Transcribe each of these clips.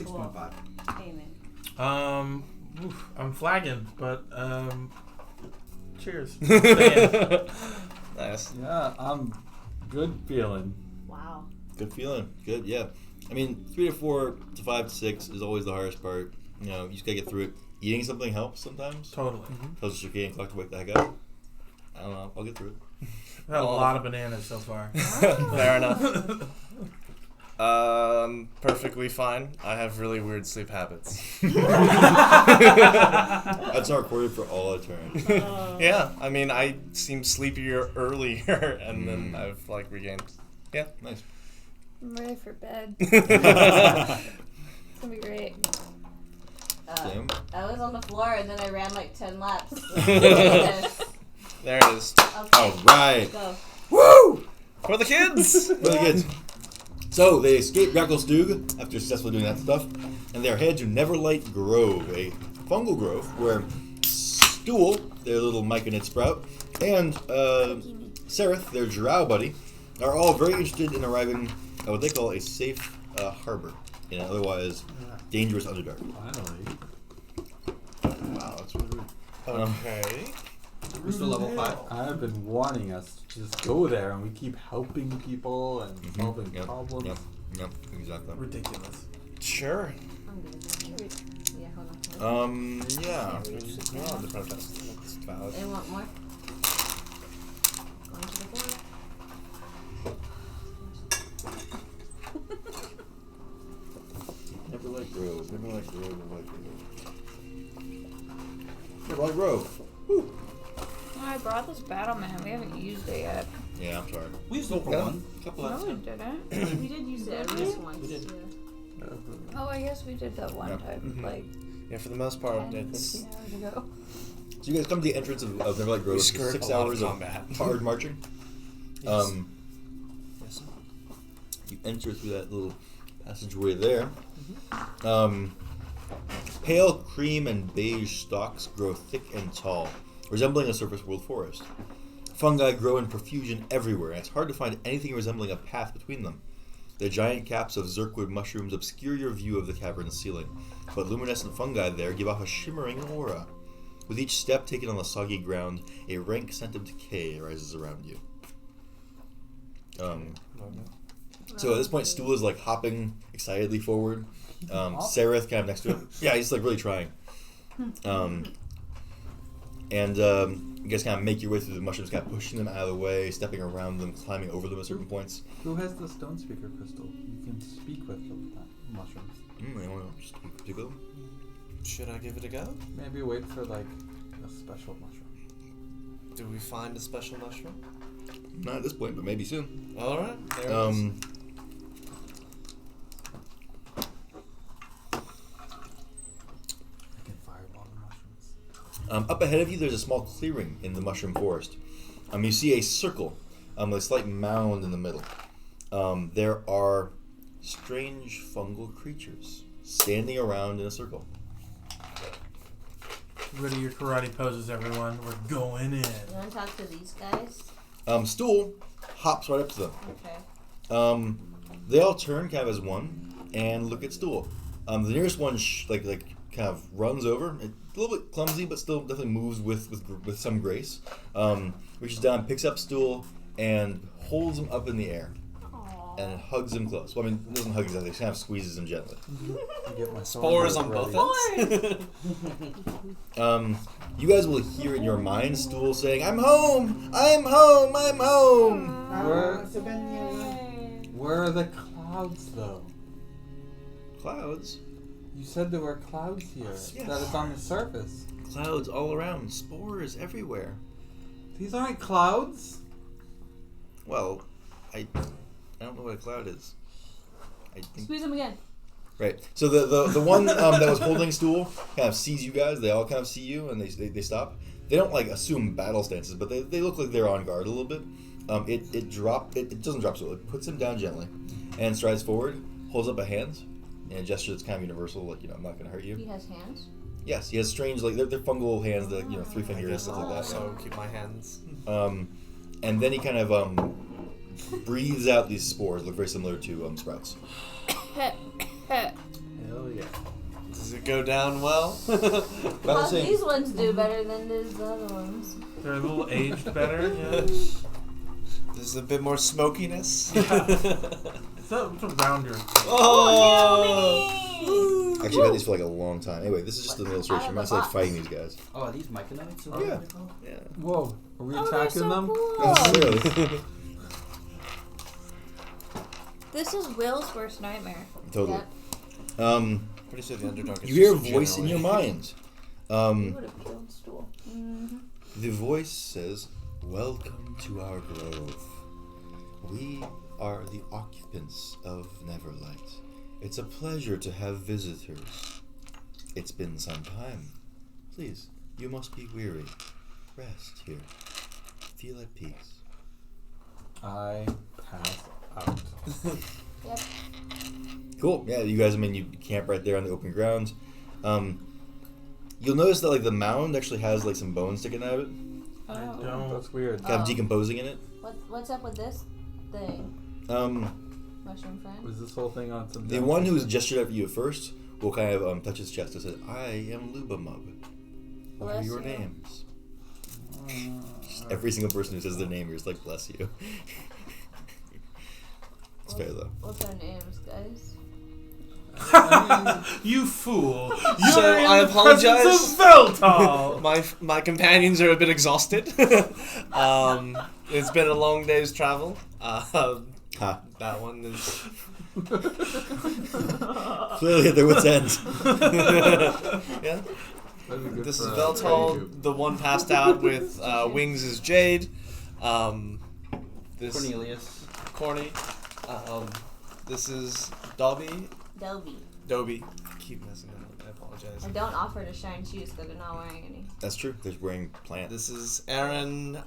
6.5. Amen. I'm flagging, but cheers. Nice. Yeah, I'm good feeling. Wow. Good feeling. Good, yeah. I mean, 3 to 4 to 5 to 6 is always the hardest part. You know, you just gotta get through it. Eating something helps sometimes. Totally. Tells your circadian clock to wake the heck up. I don't know. I'll get through it. I've had a lot of bananas so far. Fair enough. Perfectly fine. I have really weird sleep habits. That's not recorded for all eternity. Yeah, I mean, I seem sleepier earlier, and then I've like regained. Yeah, Nice. I'm ready for bed. It's gonna be great. Sam? I was on the floor and then I ran like 10 laps. there it is. Okay. All right. Go. Woo! For the kids. Really good. So they escape Gracklstug after successfully doing that stuff, and they are headed to Neverlight Grove, a fungal grove where Stool, their little myconid sprout, and Sereth, their drow buddy, are all very interested in arriving at what they call a safe harbor in an otherwise dangerous Underdark. Finally. Wow, that's really rude. Okay. We're still level 5. I've been wanting us to just go there, and we keep helping people and solving problems. Yep, exactly. Ridiculous. Sure. I'm good. Yeah, hold on. Yeah. No, the protest. It's valid. And want more? Going to the floor. Neverlight Grove. Neverlight Grove. Woo. Oh, I brought this battle man. We haven't used it yet. Yeah, I'm sorry. We used it for one. Couple No, of we didn't. We did use it at least once. We did. Yeah. Oh, I guess we did that one Yeah. time, like Yeah, for the most part, 10, it's 15 hours ago. So you guys come to the entrance of Neverlight Grove. We skirt 6 a lot of hours of combat. hard marching. Yes. Yes. You enter through that little passageway there. Pale cream and beige stalks grow thick and tall, resembling a surface world forest. Fungi grow in profusion everywhere, and it's hard to find anything resembling a path between them. The giant caps of zirkwood mushrooms obscure your view of the cavern's ceiling, but luminescent fungi there give off a shimmering aura. With each step taken on the soggy ground, a rank scent of decay rises around you. So at this point, Stool is like hopping excitedly forward. Sereth kind of next to him. Yeah, he's like really trying. You guys kind of make your way through the mushrooms, kind of pushing them out of the way, stepping around them, climbing over them at certain points. Who has the stone speaker crystal? You can speak with the mushrooms. I want to just speak with them. Should I give it a go? Maybe wait for like a special mushroom. Do we find a special mushroom? Not at this point, but maybe soon. All right. There it is. I can fireball the mushrooms. Up ahead of you, there's a small clearing in the mushroom forest. You see a circle, with a slight mound in the middle. There are strange fungal creatures standing around in a circle. Ready your karate poses, everyone. We're going in. You want to talk to these guys? Stool hops right up to them. Okay. They all turn kind of as one and look at Stool. The nearest one like kind of runs over. It's a little bit clumsy, but still definitely moves with some grace. Reaches down, picks up Stool, and holds him up in the air. Aww. And hugs him close. Well, I mean, it doesn't hug exactly. It kind of squeezes him gently. I get my Spores on both ends. You guys will hear in your mind Stool saying, "I'm home! I'm home! I'm home!" Where are the clouds, though? Clouds? You said there were clouds here. Yes. That it's on the surface. Clouds all around. Spores everywhere. These aren't clouds. Well, I don't know what a cloud is. I think. Squeeze them again. Right. So the one that was holding Stool kind of sees you guys. They all kind of see you, and they stop. They don't like assume battle stances, but they look like they're on guard a little bit. It doesn't drop Stool. It puts him down gently, and strides forward, holds up a hand, in a gesture that's kind of universal, like, I'm not going to hurt you. He has hands? Yes, he has strange, like, they're fungal hands, that 3 fingers, stuff like that. So keep my hands. And then he kind of breathes out these spores, look very similar to sprouts. Hell yeah. could go down well. How these ones do better than these other ones? They're a little aged better. Yeah. There's a bit more smokiness. So to round your. Oh! Actually, I've had these for like a long time. Anyway, this is just an illustration. I'm not like fighting these guys. Oh, are these Myconites? Yeah. Yeah. Whoa, are we Oh, they're attacking so them? cool. Really? This is Will's worst nightmare. Totally. Yep. Pretty sure the Underdark is You hear a just voice in your generally- mind. You would have killed stool. The voice says, "Welcome to our grove. We are the occupants of Neverlight. It's a pleasure to have visitors. It's been some time. Please, you must be weary. Rest here. Feel at peace." I pass out. Yep. Cool. Yeah, you guys. I mean, you camp right there on the open ground. You'll notice that like the mound actually has like some bones sticking out of it, I Oh. don't. That's weird. kind of Oh. decomposing in it. What's up with this thing, mushroom friend? Was this whole thing on some? The one who gestured at you at first will kind of touch his chest and says, "I am Lubamub. What are Bless your you. names?" Every single person who says their name, you're just like, "Bless you." It's fair though. What's our names, guys? You fool! So, You're in I the presence apologize. of Veltal. My companions are a bit exhausted. It's been a long day's travel. Ha. That one is. Clearly at their wits' end. Yeah. That'd be good This is for, Veltal, YouTube. the one passed out with wings is Jade. This Cornelius. Corny. This is Dobby. Delby. I keep messing it up. I apologize. I don't offer to shine shoes because they're not wearing any. That's true. They're wearing plants. This is Aaron.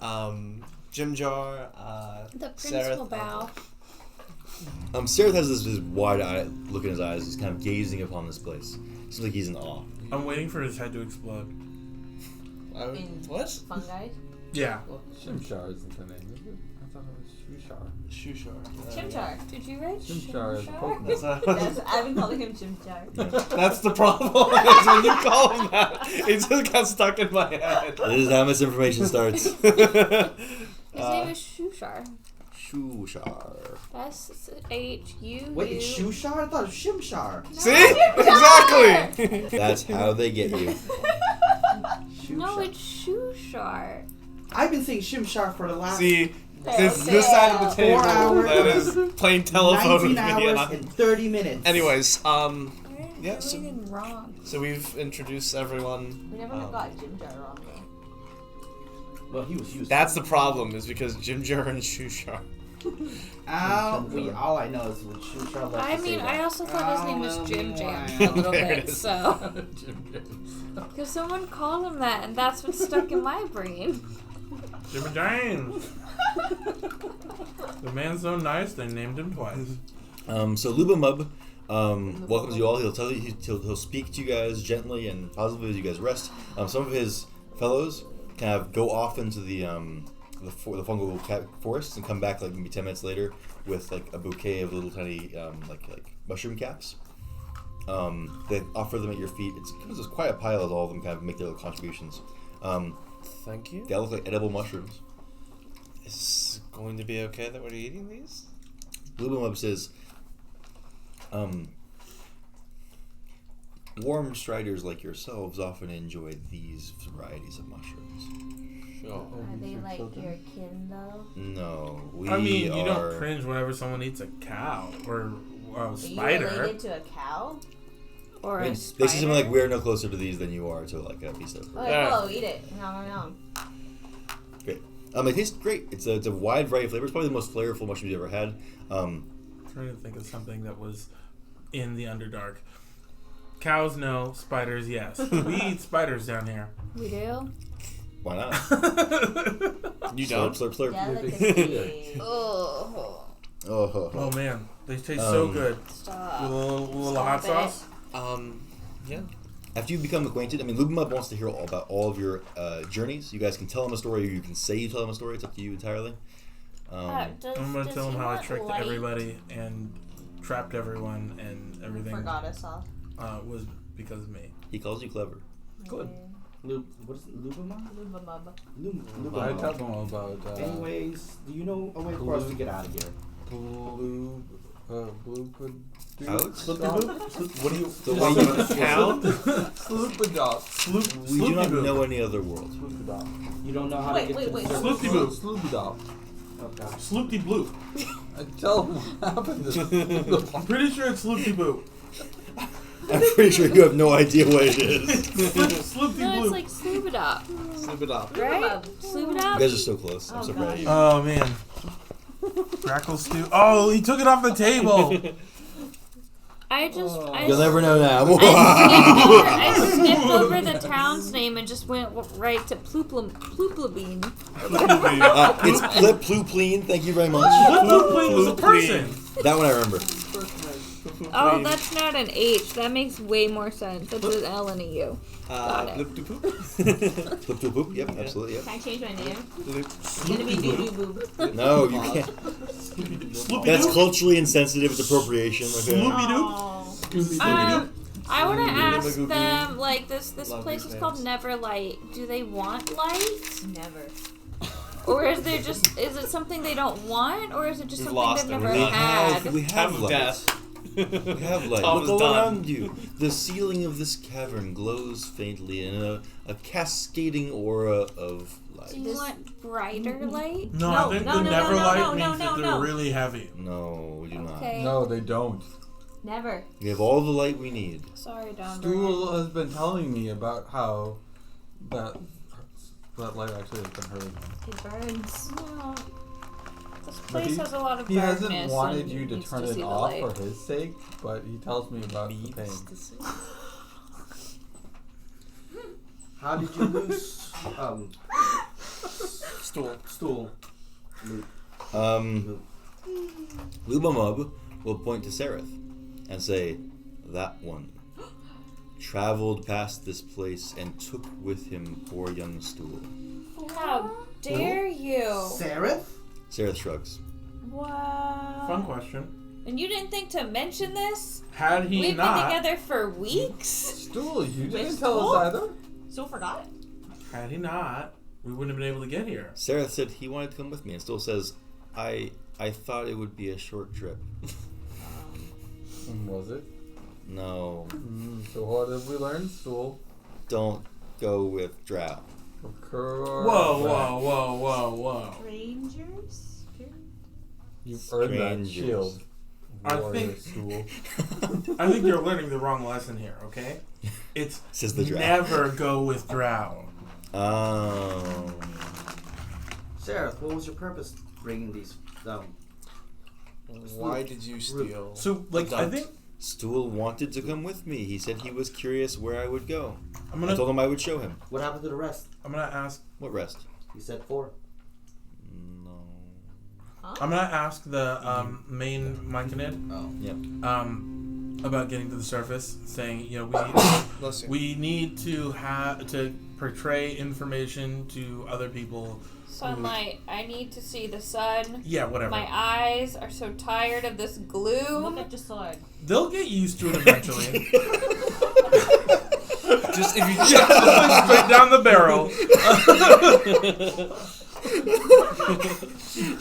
Jim Jar. The Sarah. principal bow. Sarah has this wide-eyed look in his eyes. He's kind of gazing upon this place. Seems like he's in awe. I'm waiting for his head to explode. In What? fungi. Yeah. Shimshar isn't the name, is it? I thought it was Shushar. Shushar. Chimchar. Did you write Shimshar is a Shimshar? Pokemon. I've been calling him Chimchar. That's the problem. Is when you call him that, it just got stuck in my head. This is how misinformation starts. His name is Shushar. Shushar. S-H-U. Wait, it's Shushar? I thought it was Shimshar. See? Exactly. That's how they get you. No, it's Shushar. I've been saying Shimshar for the last See, this side of the table 4 hours. that is playing telephone with 19 me. And hours and 30 minutes. Anyways, You're yeah, so- everything wrong. so we've introduced everyone. We never got Chimchar wrong though. Well, he was used. That's the problem, is because Jim Jar and Shushar. All I know is when Shushar left. I mean, I also thought his name was Jim Jam a little There it bit, is. so. Because someone called him that, and that's what stuck in my brain. Jimmy James. The man's so nice they named him twice. So Lubamub welcomes you all. He'll tell you. He'll speak to you guys gently and positively as you guys rest. Some of his fellows kind of go off into the fungal forest and come back like maybe 10 minutes later with like a bouquet of little tiny like mushroom caps. They offer them at your feet. It's kind of this quiet pile as all of them kind of make their little contributions. Thank you. They all look like edible mushrooms. Is it going to be okay that we're eating these? Lubamub says, warm striders like yourselves often enjoy these varieties of mushrooms. Sure. Are they like your kin though? No, we I mean, you are... don't cringe whenever someone eats a cow or a Are you spider. related to a cow? Or I mean, a they say something like, spider. we're no closer to these than you are to like a piece of... Oh, Yeah. whoa, eat it. No. Great. It tastes great. It's a wide variety of flavors. Probably the most flavorful mushroom you've ever had. I'm trying to think of something that was in the Underdark. Cows, no. Spiders, yes. We eat spiders down here. We do? Why not? You Slurp, don't? slurp, slurp. Delicacy. Oh. Oh man, they taste so good. With Stop. a little Stop hot it. sauce. Yeah. After you become acquainted, I mean, Lubamub wants to hear all about all of your journeys. You guys can tell him a story, or you can say you tell him a story. It's up to you entirely. I'm gonna tell them how I tricked everybody and trapped everyone and everything Forgot us all. was because of me. He calls you clever. Good. What is it? Lubamon? I tell them all about. Anyways, do you know a way for us to get out of here? Blue. Alex? What do you? The way you Cow? We do not know any other world. You don't know how to get to the surface? Sloopy Boo. Sloopy Okay. Sloopy Blue. I tell them what happened. I'm pretty sure it's Sloopy Boo. I'm pretty sure you have no idea what it is. Sloopy No, Blue. it's like Sloobadop, Slip it off. right? You Sloobadop? guys are so close. I'm so proud of you. Oh man. Crackle stew. Oh, he took it off the table. You'll never know now. I skipped over the town's name and just went right to Plooplabine. It's Flip Plupleen. Thank you very much. Plooplin was a person. That one I remember. Oh, that's not an H. That makes way more sense. That's an L and a U. Got it. Blip to poop. Flip to poop. Yep, absolutely. Yep. Can I change my name? Blip. It's gonna be Doo Boob. No, you can't. Sloopy That's Doo. culturally insensitive. It's appropriation. Okay. Sloopy Doo. I want to ask them, like, this Love place these is called names. Neverlight. Do they want light? Never. Or is it something they don't want? Or is it just We've something lost they've it. never We're had? We have Time of light. death. We have light. Tom Look is all done. around you. The ceiling of this cavern glows faintly in a cascading aura of light. Do you want brighter light? No, No, I think no, the no, no, Neverlight no, means no, that they're no. really heavy. No, we do not. Okay. No, they don't. Never. We have all the light we need. Sorry, Don. Stool has been telling me about how that light actually has been hurting him. It burns. No. This But place has a lot of He darkness. hasn't wanted and you to needs turn see it the off light. for his sake, but he tells me about the pain. How did you lose Stool. Lubamub will point to Sereth and say, "That one traveled past this place and took with him poor young Stool." How dare you? Sereth? Sereth shrugs. Wow. Fun question. And you didn't think to mention this? Had he We've not, been together for weeks. Stool, you didn't With tell Stool? us either. So forgot. had he not, we wouldn't have been able to get here. Sereth said he wanted to come with me, and Stool says, I thought it would be a short trip." Was it? No, So what have we learned, Stool? don't go with Drow. Whoa. Strangers? You've earned that Strangers. shield. I Warrior think- Stool. I think you're learning the wrong lesson here, okay? It's Says the Drow. never go with Drow. Sereth, what was your purpose bringing these? Why did you steal? So, like, I think Stool wanted to come with me. He said he was curious where I would go. I'm I told gonna him I would show him. What happened to the rest? ask What rest? You said 4. No. I'm gonna ask the main Myconid Oh. Yeah. about getting to the surface, saying, you know, Bless you. we need to portray information to other people. Sunlight. I need to see the sun. Yeah, whatever. My eyes are so tired of this gloom. Look at your sword. They'll get used to it eventually. Just if you Straight down the barrel.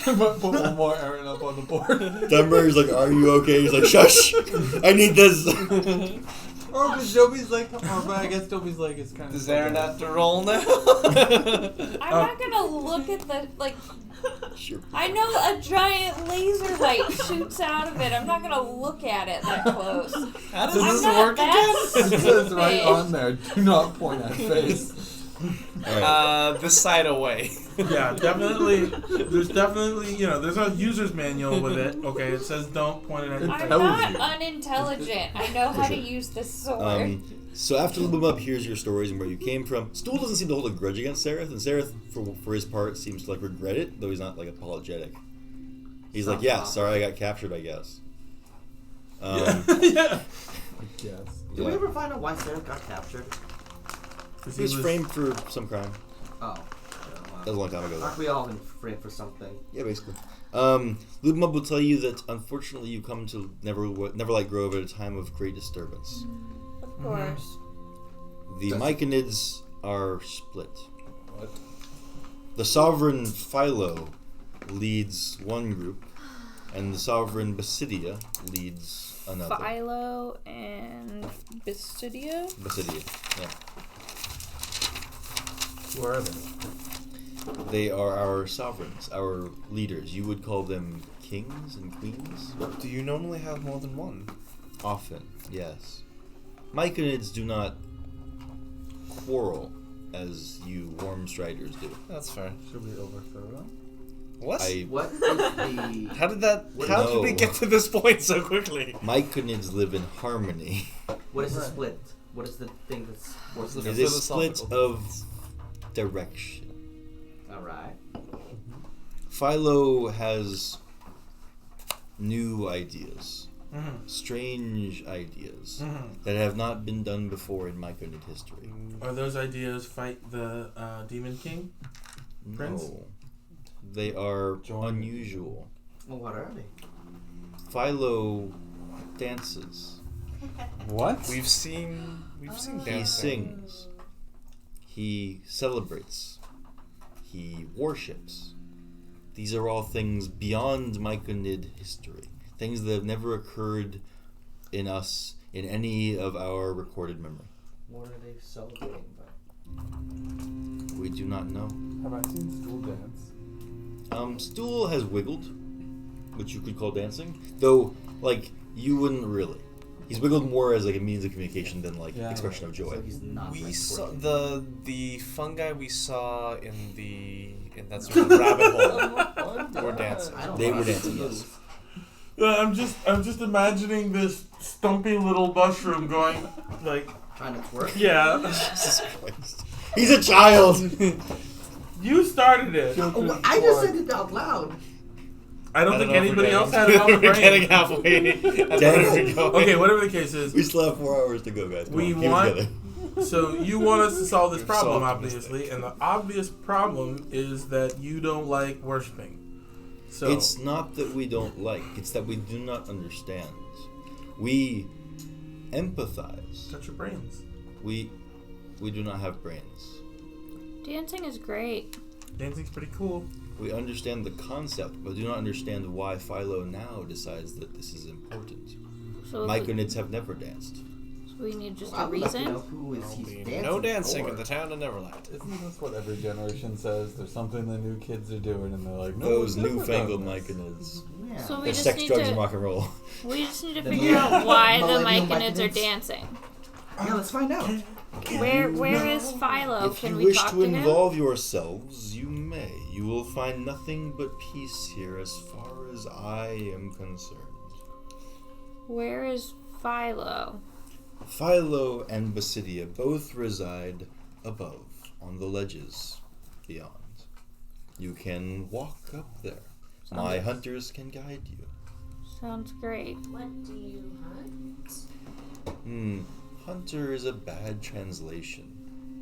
Put one more errand up on the board. Dunbar's like, "Are you okay?" He's like, "Shush! I need this." Or but Dobby's like, but I guess Dobby's like, it's kind of. does Aaron have to roll now? I'm not gonna look at the, like, Sure. I know a giant laser light shoots out of it. I'm not gonna look at it that close. How does I'm this not work that again? It says right stupid. on there, do not point at face. Alright. This side away. Yeah, definitely. There's definitely, you know, there's a user's manual with it. Okay, it says don't point it at your I'm face. tells not you. unintelligent. I know how to sure. use this sword. So after Lubamub hears your stories and where you came from, Stool doesn't seem to hold a grudge against Sereth, and Sereth, for his part, seems to like regret it, though he's not like apologetic. He's like, "Yeah, sorry I got captured, I guess." Yeah. Yes. Did we ever find out why Sereth got captured? He was framed for some crime. Oh. That was a long time ago, though. Aren't we all been framed for something? Yeah, basically. Lubamub will tell you that unfortunately you come to Neverlight Grove at a time of great disturbance. course. The Myconids are split. What? The sovereign Philo leads one group, and the sovereign Basidia leads another. Philo and Basidia? Basidia, yeah. Who are they? They are our sovereigns, our leaders. You would call them kings and queens? Do you normally have more than one? Often, yes. Myconids do not quarrel as you Wormstriders do. That's fair. Should we overthrow them? What? What is the... How did that? How did we No. get to this point so quickly? Myconids live in harmony. What is the split? What is the thing that's... What's the... It is a split of direction. Alright. Philo has new ideas, Mhm. strange ideas Mhm. that have not been done before in Myconid history. Are those ideas fight the Demon King? Prince? No, they are Join. unusual. Well, what are they? Philo dances. What? We've seen He dancing. sings. He celebrates. He worships. These are all things beyond Myconid history. Things that have never occurred in us in any of our recorded memory. What are they celebrating by? We do not know. Have I seen Stool dance? Stool has wiggled, which you could call dancing. Though, like, you wouldn't really. He's wiggled more as like a means of communication than like Yeah. expression of joy. So he's not We like saw twerking. the fungi we saw in that sort of rabbit hole. Were dancing. I don't They know. were dancing, yes. I'm just imagining this stumpy little mushroom going like, Trying to twerk? yeah. Jesus Christ. He's a child! You started it. Oh, I just said it out loud. I don't think know if we're anybody getting- else had it on the We're getting brain. halfway. That's Dang. where we're going. Okay, whatever the case is. We still have 4 hours to go, guys. Come We on, keep it want- together. So you want us to solve this We've problem, solved the obviously, and the obvious problem is that you don't like worshiping. So It's not that we don't like, it's that we do not understand. We empathize. touch your brains. We do not have brains. Dancing is great. Dancing's pretty cool. We understand the concept, but do not understand why Philo now decides that this is important. So, if we, Myconids have never danced. so we need just I a would like to know reason. who is There'll he's be dancing no dancing for. in the town of Neverland. Isn't this what every generation says? There's something the new kids are doing, and they're like, no, Those we've never newfangled done this." Myconids. Yeah. So we There's just sex, need drugs, to and rock and roll. we just need to The figure new out why the millennial Myconids are Myconids? dancing. Yeah, let's find out. Where is Philo? If Can you we wish talk to to him? involve yourselves, you may. You will find nothing but peace here as far as I am concerned. Where is Philo? Philo and Basidia both reside above, on the ledges beyond. You can walk up there. My hunters can guide you. Sounds great. What do you hunt? Hunter is a bad translation.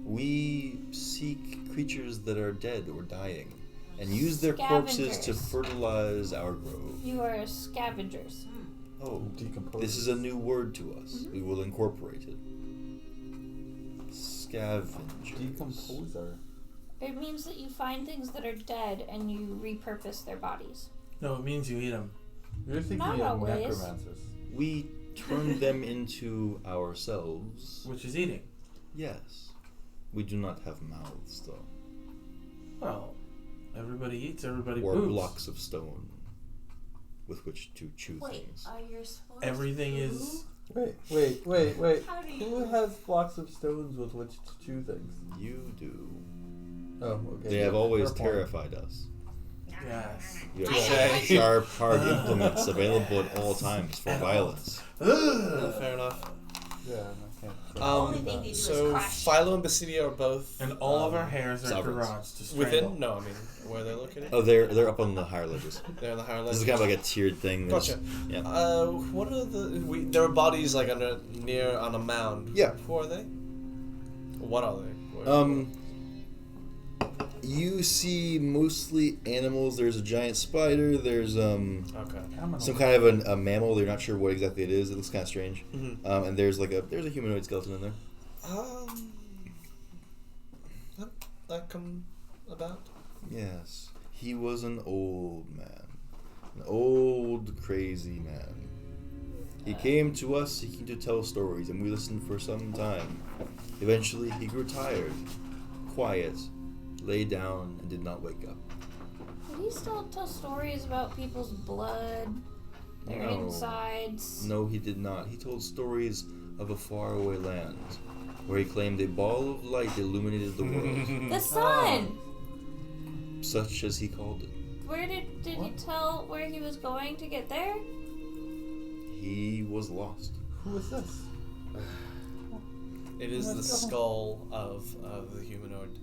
We seek creatures that are dead or dying, and use their corpses to Scavengers. fertilize our grove. You are scavengers. Oh, Decompose. this is a new word to us. We will incorporate it. Scavengers. Decomposer. It means that you find things that are dead and you repurpose their bodies. No, it means you eat them. You're thinking Not of always. necromancers. We turn them into ourselves. Which is eating. Yes. We do not have mouths, though. Well, everybody eats, everybody Or poops. blocks of stone with which to chew Wait, things. are your spores Everything blue? is. Wait. How do you? Who has blocks of stones with which to chew things? You do. Oh, okay. They have always Fair point. terrified us. Yes. You I- have sharp, hard implements available at all times for violence. Fair enough. Yeah, I can't. only thing they do is So crush. Philo and Basidia are both And all of our hairs are sovereigns. garaged to strangle. within. No, I mean where they're located. Oh, they're up on the higher ledges. They're in the higher This is levels. kind of like a tiered thing. There's- Gotcha. Yeah. What are there are bodies like near on a mound. Yeah. Who are they? What are they? Um, You see mostly animals. There's a giant spider. There's Okay. some kind of a mammal. They're not sure what exactly it is. It looks kind of strange. Mm-hmm. And there's a humanoid skeleton in there. That come about? Yes, he was an old man, an old crazy man. He came to us seeking to tell stories, and we listened for some time. Eventually, he grew tired, quiet, lay down, and did not wake up. Did he still tell stories about people's blood, their No. insides? No, he did not. He told stories of a faraway land, where he claimed a ball of light illuminated the world, The sun! such as he called it. Where did he tell where he was going to get there? He was lost. Who is this? It is the skull of the humanoid.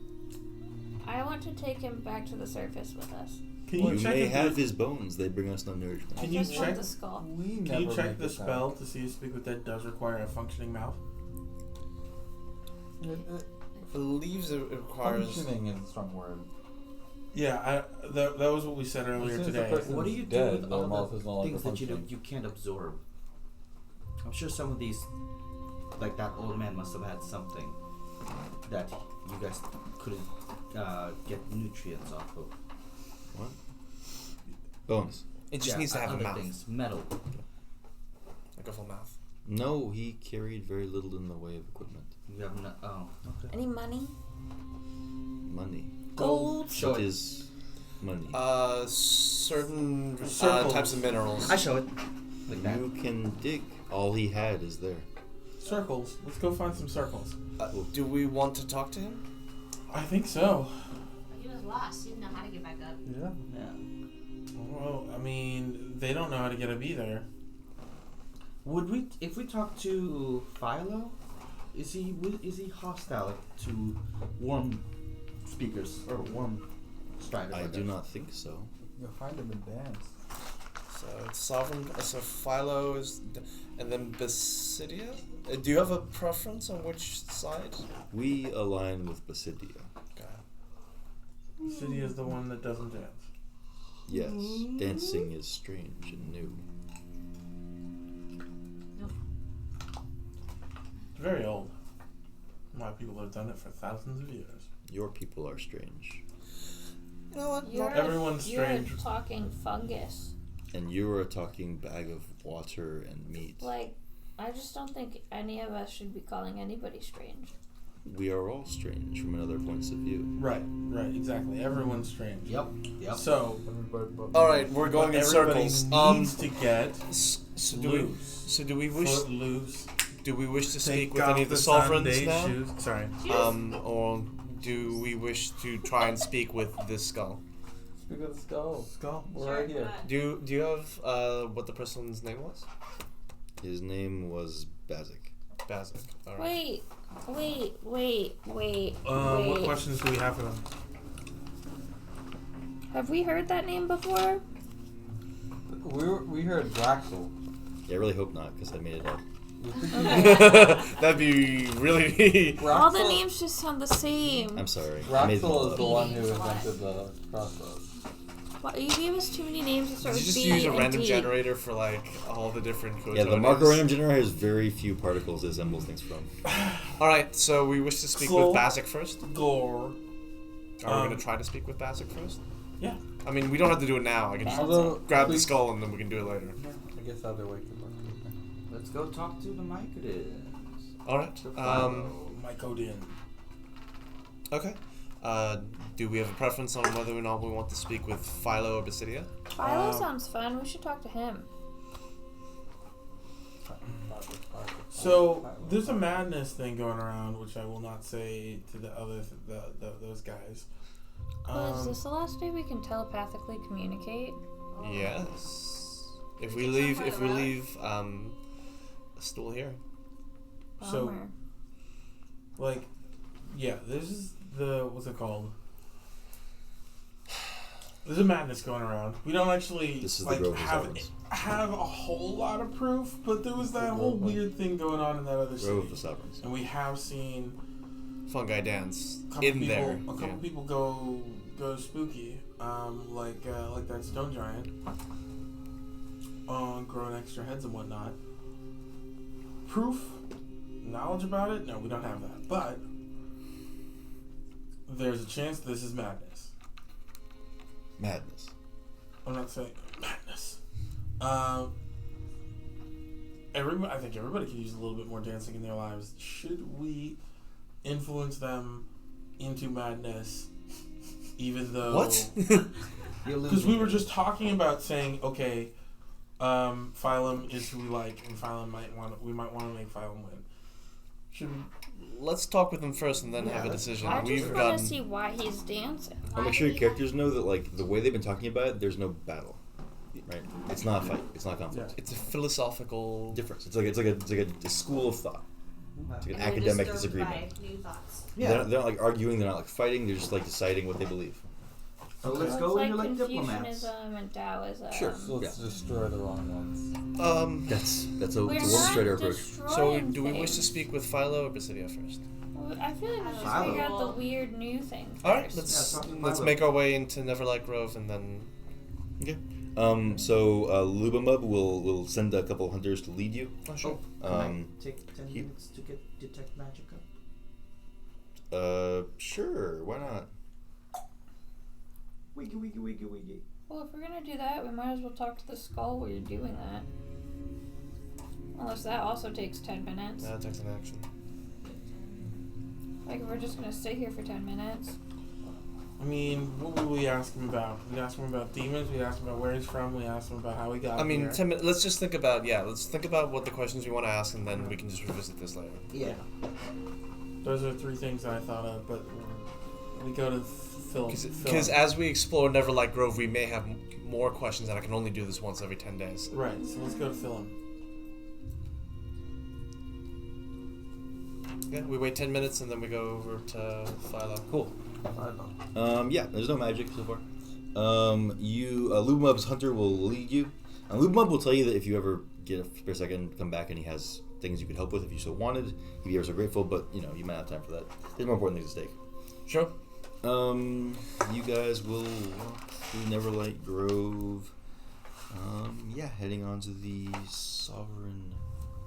I want to take him back to the surface with us. Can You you check may if have the- his bones. They bring us no nourishment. I Can you just want check- the skull. We Can never you check make the it spell to see if Speak with Dead does require a functioning mouth? Believes it requires. Functioning is a strong word. Yeah, that was what we said earlier As soon as today. the person What do is you do dead, with their all mouth the is no longer things that you functioning. you can't absorb? I'm sure some of these, like that old man, must have had something that you guys couldn't get nutrients off of. What? Bones. It just needs to have a other mouth. things, metal. Like a full mouth. No, he carried very little in the way of equipment. You have no. Oh, okay. Any money? Money. Gold? Show What it. is money? Certain Circles. types of minerals. I show it. Like that. You can dig. All he had is there. Circles. Let's go find some circles. Do we want to talk to him? I think so. He was lost. He didn't know how to get back up. Yeah. Yeah. Well, I mean, they don't know how to get up either. Would we, if we talk to Philo, is he hostile to warm speakers or warm striders? I like do that? not think so. You'll find him in bands. So it's Sovereign. So Philo is, and then Basidia. Do you have a preference on which side? We align with Basidia. Okay. City is the one that doesn't dance. Yes, dancing is strange and new. It's very old. A lot of people have done it for thousands of years. Your people are strange. You know what? You're Everyone's you're strange. a talking fungus. And you are a talking bag of water and meat. Like, I just don't think any of us should be calling anybody strange. We are all strange from another points of view. Right, exactly. Everyone's strange. Yep. So, All right, we're going in everybody circles. needs to get So do we? loose. So do we wish? Foot loose. Do we wish to speak Take with off any of the Sunday sovereigns now? shoes. Sorry. Or do we wish to try and speak with this skull? Speak of the skull. Skull. We're right here. Do you have what the person's name was? His name was Bazik. Bazik. All right. Wait. What questions do we have for them? Have we heard that name before? We heard Draxel. Yeah, I really hope not, because I made it up. That'd be really. All the names just sound the same. I'm sorry. I made them all Raxel is up. the one who invented the crossroads. Why, you gave us too many names to start Did you with just B use a and random D. generator for like all the different codes? Yeah, the marker random generator has very few particles it resembles things from. All right, so we wish to speak Skull. with Bazik first. Gore. Are we gonna try to speak with Bazik first? Yeah. I mean, we don't have to do it now. I can just Although, grab the please- skull and then we can do it later. I guess either way could work. Let's go talk to the Mycodins. All right. Mike Odin. Okay. Do we have a preference on whether or not we want to speak with Philo or Basidia? Philo sounds fun. We should talk to him. So there's a madness thing going around, which I will not say to the other those guys. Is this the last day we can telepathically communicate? Yes. If we leave a stool here. So, Bummer. like, yeah, this is what's it called? There's a madness going around. We don't actually This is the like Grove of have Sovereigns. a whole lot of proof, but there was that whole weird thing going on in that other Grove city, of the Sovereigns. and we have seen fungi dance A couple Yeah. people go spooky, like that stone giant, growing extra heads and whatnot. Proof, knowledge about it? No, we don't have that. But there's a chance this is madness. Madness. I'm not saying madness. I think everybody could use a little bit more dancing in their lives. Should we influence them into madness, even though... What? Because we were just talking about saying, okay, Phylum is who we like, and Phylum we might want to make Phylum win. Should we... Let's talk with him first and then Yeah, have a that's decision. I We've just want gotten to see why he's dancing. I'll make sure your characters know that, like, the way they've been talking about it, there's no battle. Right? It's not a fight. It's not a conflict. it's a philosophical Difference. It's like a school of thought. It's like an academic disagreement. New thoughts. They're not like arguing. They're not like fighting. They're just like deciding what they believe. So let's It's go like into like diplomats. Confucianism and Taoism. Sure. So let's destroy the wrong ones. That's a We're it's a not straighter approach. destroying So do we wish to things. speak with Philo or Basidia first? Well, I feel like we should Philo. figure out the weird new thing first. Alright, Yeah, talking let's Philo. make our way into Neverlight Grove and then Okay. So Lubamub will send a couple hunters to lead you. oh sure. Can I Um, take 10 he- minutes to get detect magic up? Sure. Why not? Wiggy wiggy wiggy wiggy. Well, if we're gonna do that, we might as well talk to the skull while you're doing that. Unless that also takes 10 minutes. That takes an action. Like, if we're just gonna sit here for 10 minutes. I mean, what would we ask him about? We asked him about demons. We asked him about where he's from. We asked him about how he got I mean, here. 10 minutes. Let's just think about what the questions we want to ask, and then we can just revisit this later. Yeah. Those are three things that I thought of, but we go to Phil. Because as we explore Neverlight Grove, we may have more questions, and I can only do this once every 10 days. Right, so let's go to Phil. Yeah, we wait 10 minutes, and then we go over to Philo. Cool. I don't. Yeah. There's no magic so far. Lubamub's hunter will lead you. Lubamub will tell you that if you ever get a spare second, come back and he has things you could help with if you so wanted. He'd be ever so grateful, but you know you might not have time for that. There's more important things at stake. Sure. You guys will walk through Neverlight Grove. Heading on to the Sovereign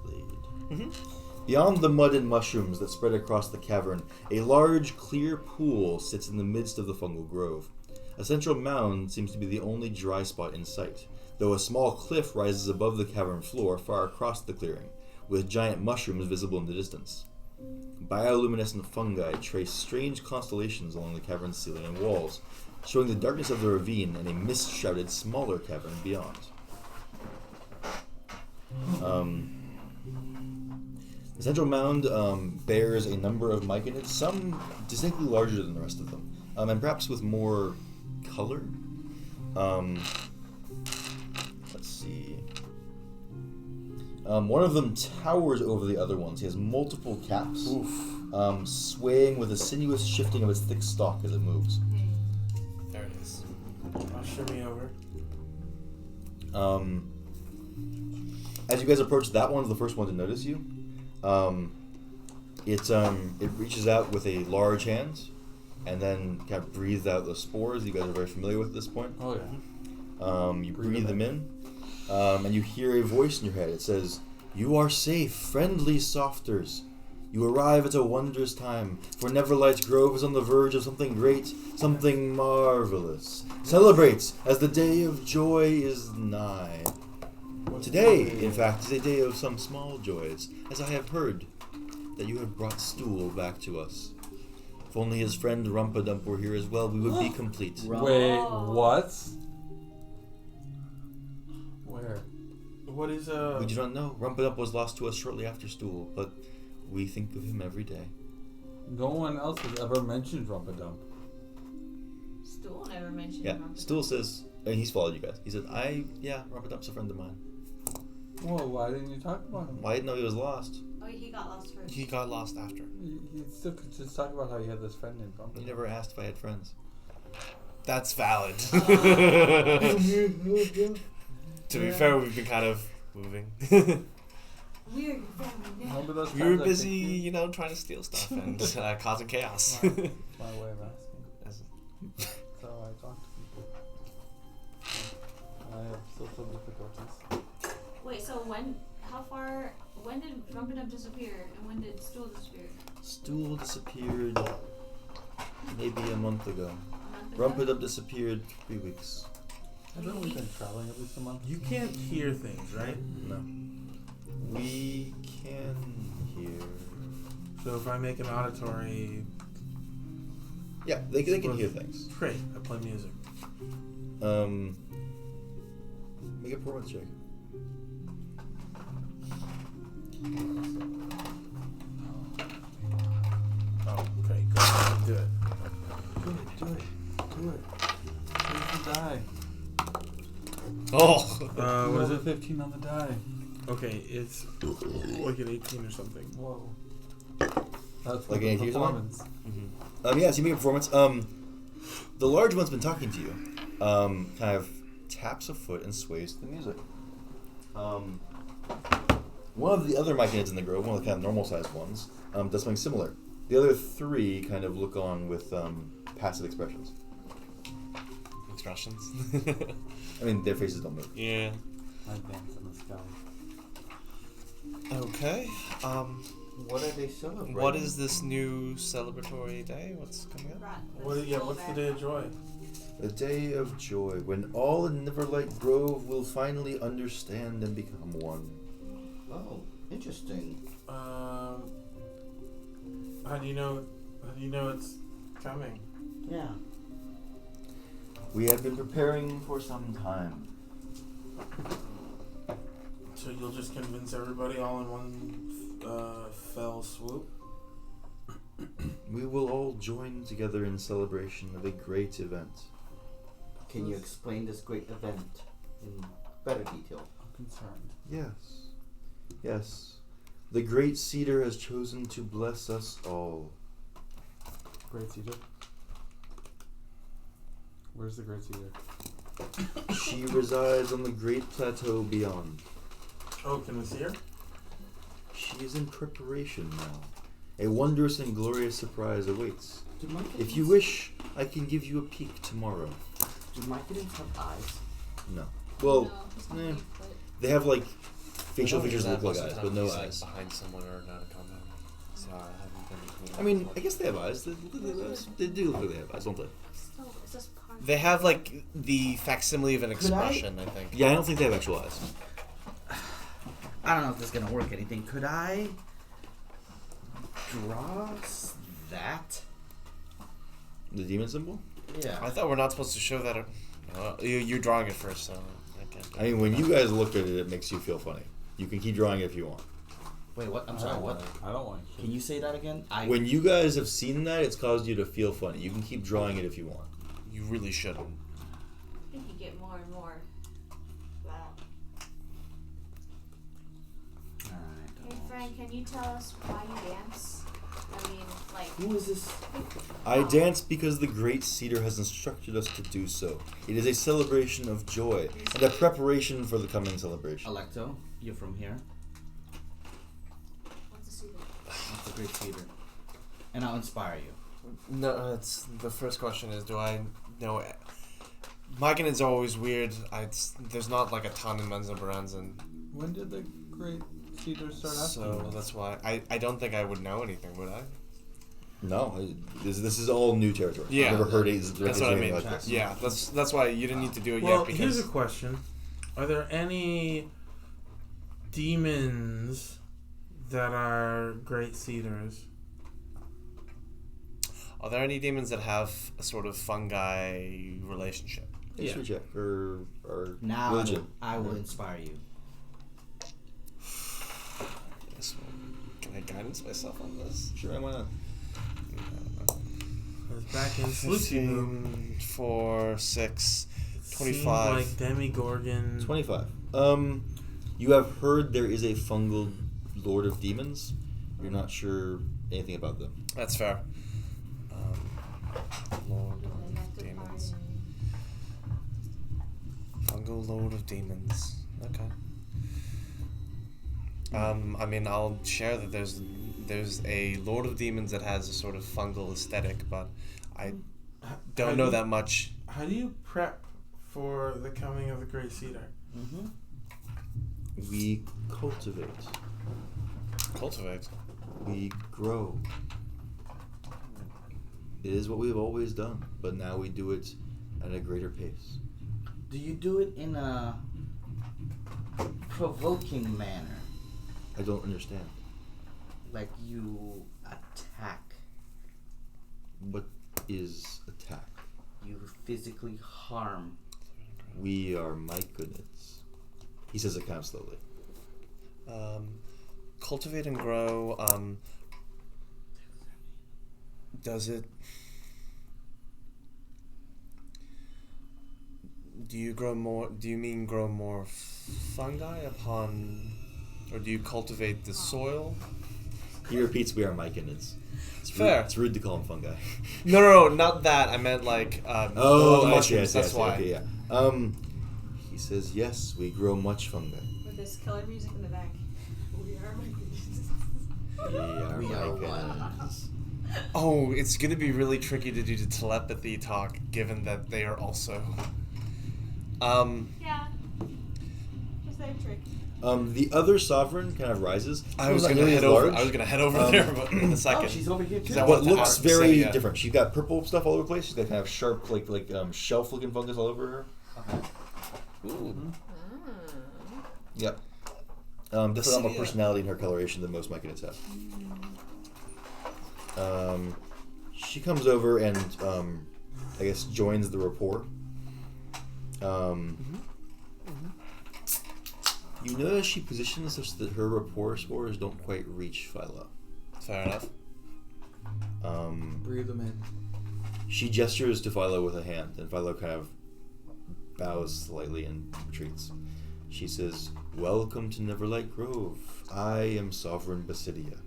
Blade. Beyond the mud and mushrooms that spread across the cavern, a large, clear pool sits in the midst of the fungal grove. A central mound seems to be the only dry spot in sight, though a small cliff rises above the cavern floor far across the clearing, with giant mushrooms visible in the distance. Bioluminescent fungi trace strange constellations along the cavern's ceiling and walls, showing the darkness of the ravine and a mist-shrouded smaller cavern beyond. The central mound bears a number of myconids, some distinctly larger than the rest of them, and perhaps with more color. Let's see. One of them towers over the other ones. He has multiple caps, swaying with a sinuous shifting of its thick stalk as it moves. There it is. I'll shimmy over. As you guys approach that one, the first one to notice you. It reaches out with a large hand, and then kind of breathes out the spores you guys are very familiar with at this point. Oh yeah. You breathe them in, and you hear a voice in your head. It says, "You are safe, friendly softers. You arrive at a wondrous time, for Neverlight Grove is on the verge of something great, something marvelous. Celebrate, as the day of joy is nigh. Today, in fact, is a day of some small joys, as I have heard that you have brought Stool back to us. If only his friend Rumpadump were here as well, we would be complete." Wait, what? Where? What is We do not know. Rumpadump was lost to us shortly after Stool, but we think of him every day. No one else has ever mentioned Rumpadump. Stool never mentioned Yeah, Rumpadump. Stool says, and he's followed you guys. He said, Rumpadump's a friend of mine. Well, why didn't you talk about him? Well, I didn't know he was lost. Oh, he got lost first. He got lost after. You still could just talk about how you had this friend named Rumpadump. You never asked if I had friends. That's valid. To be fair, we've been kind of moving. We're your family now. Remember those We times were I busy, kicked you? you know, trying to steal stuff and causing chaos. My way of asking. That's how I talk to people. I have social difficulties. Wait, so when did Rumpedub disappear and when did Stool disappear? Stool disappeared maybe a month ago. A month ago? Rumpedub disappeared 3 weeks. Haven't we been traveling at least a month? You can't hear things, right? No. We can hear. So if I make an auditory, Yeah, they can hear things. great. I play music. Make a performance check. Oh, okay, good. Do it. Do it. Take the die. Oh! What is Roll it? 15 on the die. Okay, it's like an 18 or something. Whoa. That's Like for the 18 or something? performance. Yeah, so you make a performance. The large one's been talking to you. Kind of taps a foot and sways to the music. One of the other machinids in the grove, one of the kind of normal sized ones, does something similar. The other three kind of look on with passive expressions. Expressions. I mean, their faces don't move. Yeah. I dance in the sky. Okay. What are they celebrating? What is this new celebratory day? What's coming up? What's the day of joy? A day of joy, when all in Neverlight Grove will finally understand and become one. Oh, interesting. How do you know? How do you know it's coming? Yeah. We have been preparing for some time. So you'll just convince everybody all in one fell swoop? We will all join together in celebration of a great event. Can you explain this great event in better detail? I'm concerned. Yes. Yes. The Great Cedar has chosen to bless us all. Great Cedar. Where's the Great Cedar? She resides on the Great Plateau beyond. Oh, can we see her? She is in preparation now. A wondrous and glorious surprise awaits. If you wish, I can give you a peek tomorrow. Do myconids have eyes? No. Well, No, eh, but they have like facial I don't features do that that look like most of eyes, the but time. no He's, like, eyes. behind someone or not a combat. So I haven't been between I mean, I guess they have eyes. They do look like they have eyes, don't they? still, it's just part of They have like the facsimile of an expression, I think. Yeah, I don't think they have actual eyes. I don't know if this is gonna work anything. Could I draw that? The demon symbol? Yeah. I thought we're not supposed to show that. You're drawing it first, so I can't. I mean, when you guys look at it, it makes you feel funny. You can keep drawing it if you want. Wait, what? I'm sorry, what? I don't want to. Can you say that again? When you guys have seen that, it's caused you to feel funny. You can keep drawing it if you want. You really shouldn't. I think you get more and more. Wow. Alright. Hey Frank, can you tell us why you dance? I mean, like, Who is this? I dance because the Great Cedar has instructed us to do so. It is a celebration of joy and a preparation for the coming celebration. Alecto, you're from here. what's the secret? That's the Great Cedar. And I'll inspire you. No, it's the first question is, do I know? Myconid's are always weird. There's not like a ton in Men's and Baran's, and When did the Great Cedar start asking? so us? that's why I don't think I would know anything, would I? No, this is all new territory. Yeah, I've never heard it. That's what I mean. Like this. Yeah, that's why you didn't need to do it Well, yet here's because a question: are there any demons that are great cedars? are there any demons that have a sort of fungi relationship? History check or Now religion. I will inspire you. Yes, well, can I guidance myself on this? Sure, why not? I was back in Sleepy Boom. 15, 4, 6, It 25. seemed like Demigorgon. 25. You have heard there is a fungal lord of demons. You're not sure anything about them. That's fair. Lord The of nectar Demons. party. Fungal Lord of Demons. Okay. I mean, I'll share that there's a Lord of Demons that has a sort of fungal aesthetic, but I don't know that much. How do you prep for the coming of the Great Cedar? Mm-hmm. We cultivate. Cultivate. We grow. It is what we've always done, but now we do it at a greater pace. Do you do it in a provoking manner? I don't understand. Like you attack. What is attack? You physically harm. We are myconids. He says it kind of slowly. Cultivate and grow. Does it? Do you grow more? Do you mean grow more fungi upon, or do you cultivate the soil? He repeats, "We are myconids." It's Fair. Rude, it's rude to call him fungi. No, not that. I meant like Oh, the I see, mushrooms. That's why. Okay, yeah. He says, "Yes, we grow much fungi." With this killer music in the back. We are my We are We are myconids. Oh, it's gonna be really tricky to do the telepathy talk, given that they are also. Yeah. Just that trick. The other sovereign kind of rises. I was She's not gonna nearly head as over. large. I was gonna head over there, but in a second. Oh, she's over here too. 'Cause I But wanted to looks ask very Cynthia. different. She's got purple stuff all over the place. She's got kind of sharp, like shelf-looking fungus all over her. Ooh. Yep. Definitely a lot more Cynthia. personality in her coloration than most myconids have. She comes over and I guess joins the rapport. You notice she positions such that her rapport scores don't quite reach Philo. Fair enough. Breathe them in. She gestures to Philo with a hand, and Philo kind of bows slightly and retreats. She says, "Welcome to Neverlight Grove. I am Sovereign Basidia.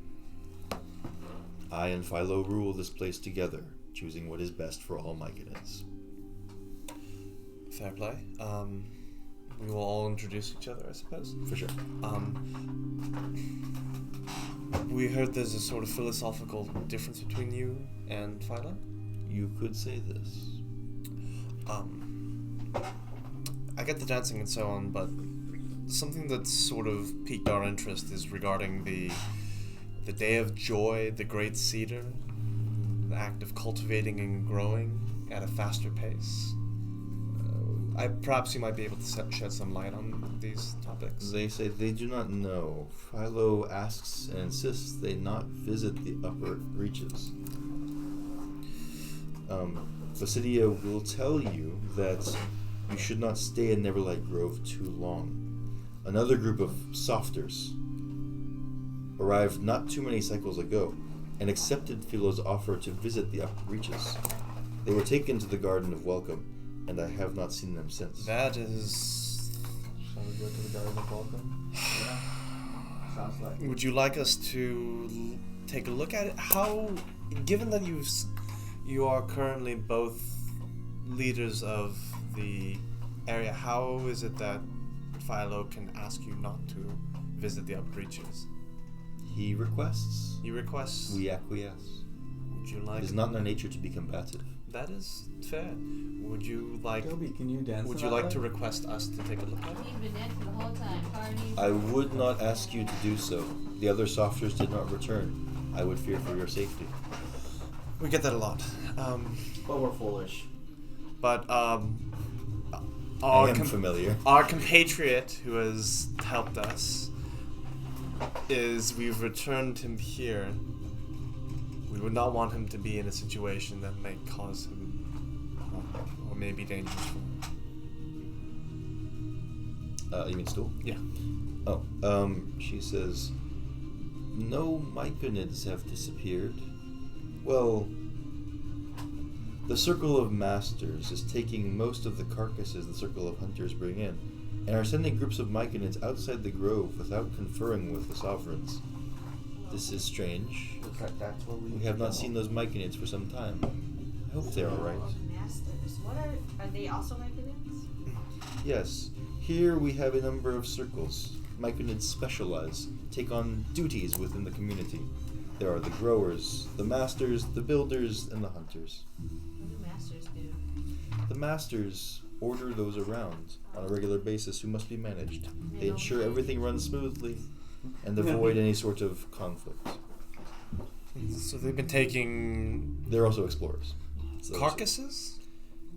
I and Philo rule this place together, choosing what is best for all myconids." Fair play. We will all introduce each other, I suppose. For sure. We heard there's a sort of philosophical difference between you and Philo. You could say this. I get the dancing and so on, but something that's sort of piqued our interest is regarding the Day of Joy, the Great Cedar, the act of cultivating and growing at a faster pace. Perhaps you might be able to shed some light on these topics. They say they do not know. Philo asks and insists they not visit the upper reaches. Basidia will tell you that you should not stay in Neverlight Grove too long. Another group of softers arrived not too many cycles ago and accepted Philo's offer to visit the upper reaches. They were taken to the Garden of Welcome, and I have not seen them since. That is... Shall we go to the Garden of Welcome? Yeah. Sounds like. Would you like us to take a look at it? How, given that you are currently both leaders of the area, how is it that Philo can ask you not to visit the upper reaches? He requests. He requests. We acquiesce. Would you like? It is not in our nature to be combative. That is fair. Would you like? Toby, can you dance? Would in you that like way? to request us to take a look at it? He's been dancing the whole time. Parties. I would not ask you to do so. The other softers did not return. I would fear for your safety. We get that a lot. But we're foolish. But I our am familiar. our compatriot who has helped us we've returned him here. We would not want him to be in a situation that may cause him or may be dangerous for him. You mean stool? Yeah. Oh, she says, no myconids have disappeared. Well, the Circle of Masters is taking most of the carcasses the Circle of Hunters bring in, and are sending groups of myconids outside the grove without conferring with the sovereigns. This is strange. Looks like that's where We have not seen those myconids for some time. I hope they're alright. Masters. What are they also myconids? Yes, here we have a number of circles. myconids specialize, take on duties within the community. There are the growers, the masters, the builders, and the hunters. What do masters do? The masters order those around on a regular basis who must be managed. They ensure everything runs smoothly and avoid any sort of conflict. So they've been taking They're also explorers. So carcasses?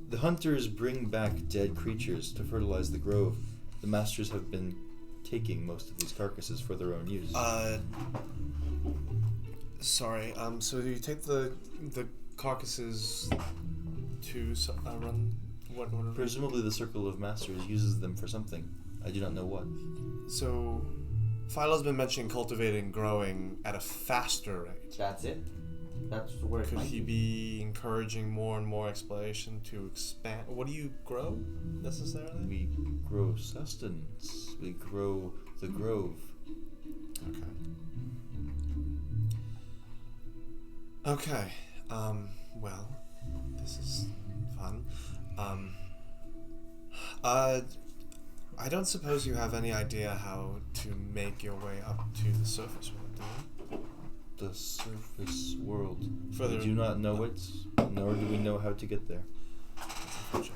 the hunters bring back dead creatures to fertilize the grove. The masters have been taking most of these carcasses for their own use. Sorry. So you take the carcasses to run what? Presumably the Circle of Masters uses them for something. I do not know what. So, Philo's been mentioning cultivating, growing at a faster rate. That's it. That's where it Could might he be encouraging more and more exploration to expand? What do you grow necessarily? We grow sustenance. We grow the grove. Okay. Okay. Well, this is fun. I don't suppose you have any idea how to make your way up to the surface world, do you? The surface world. Further- We do not know it, nor do we know how to get there. That's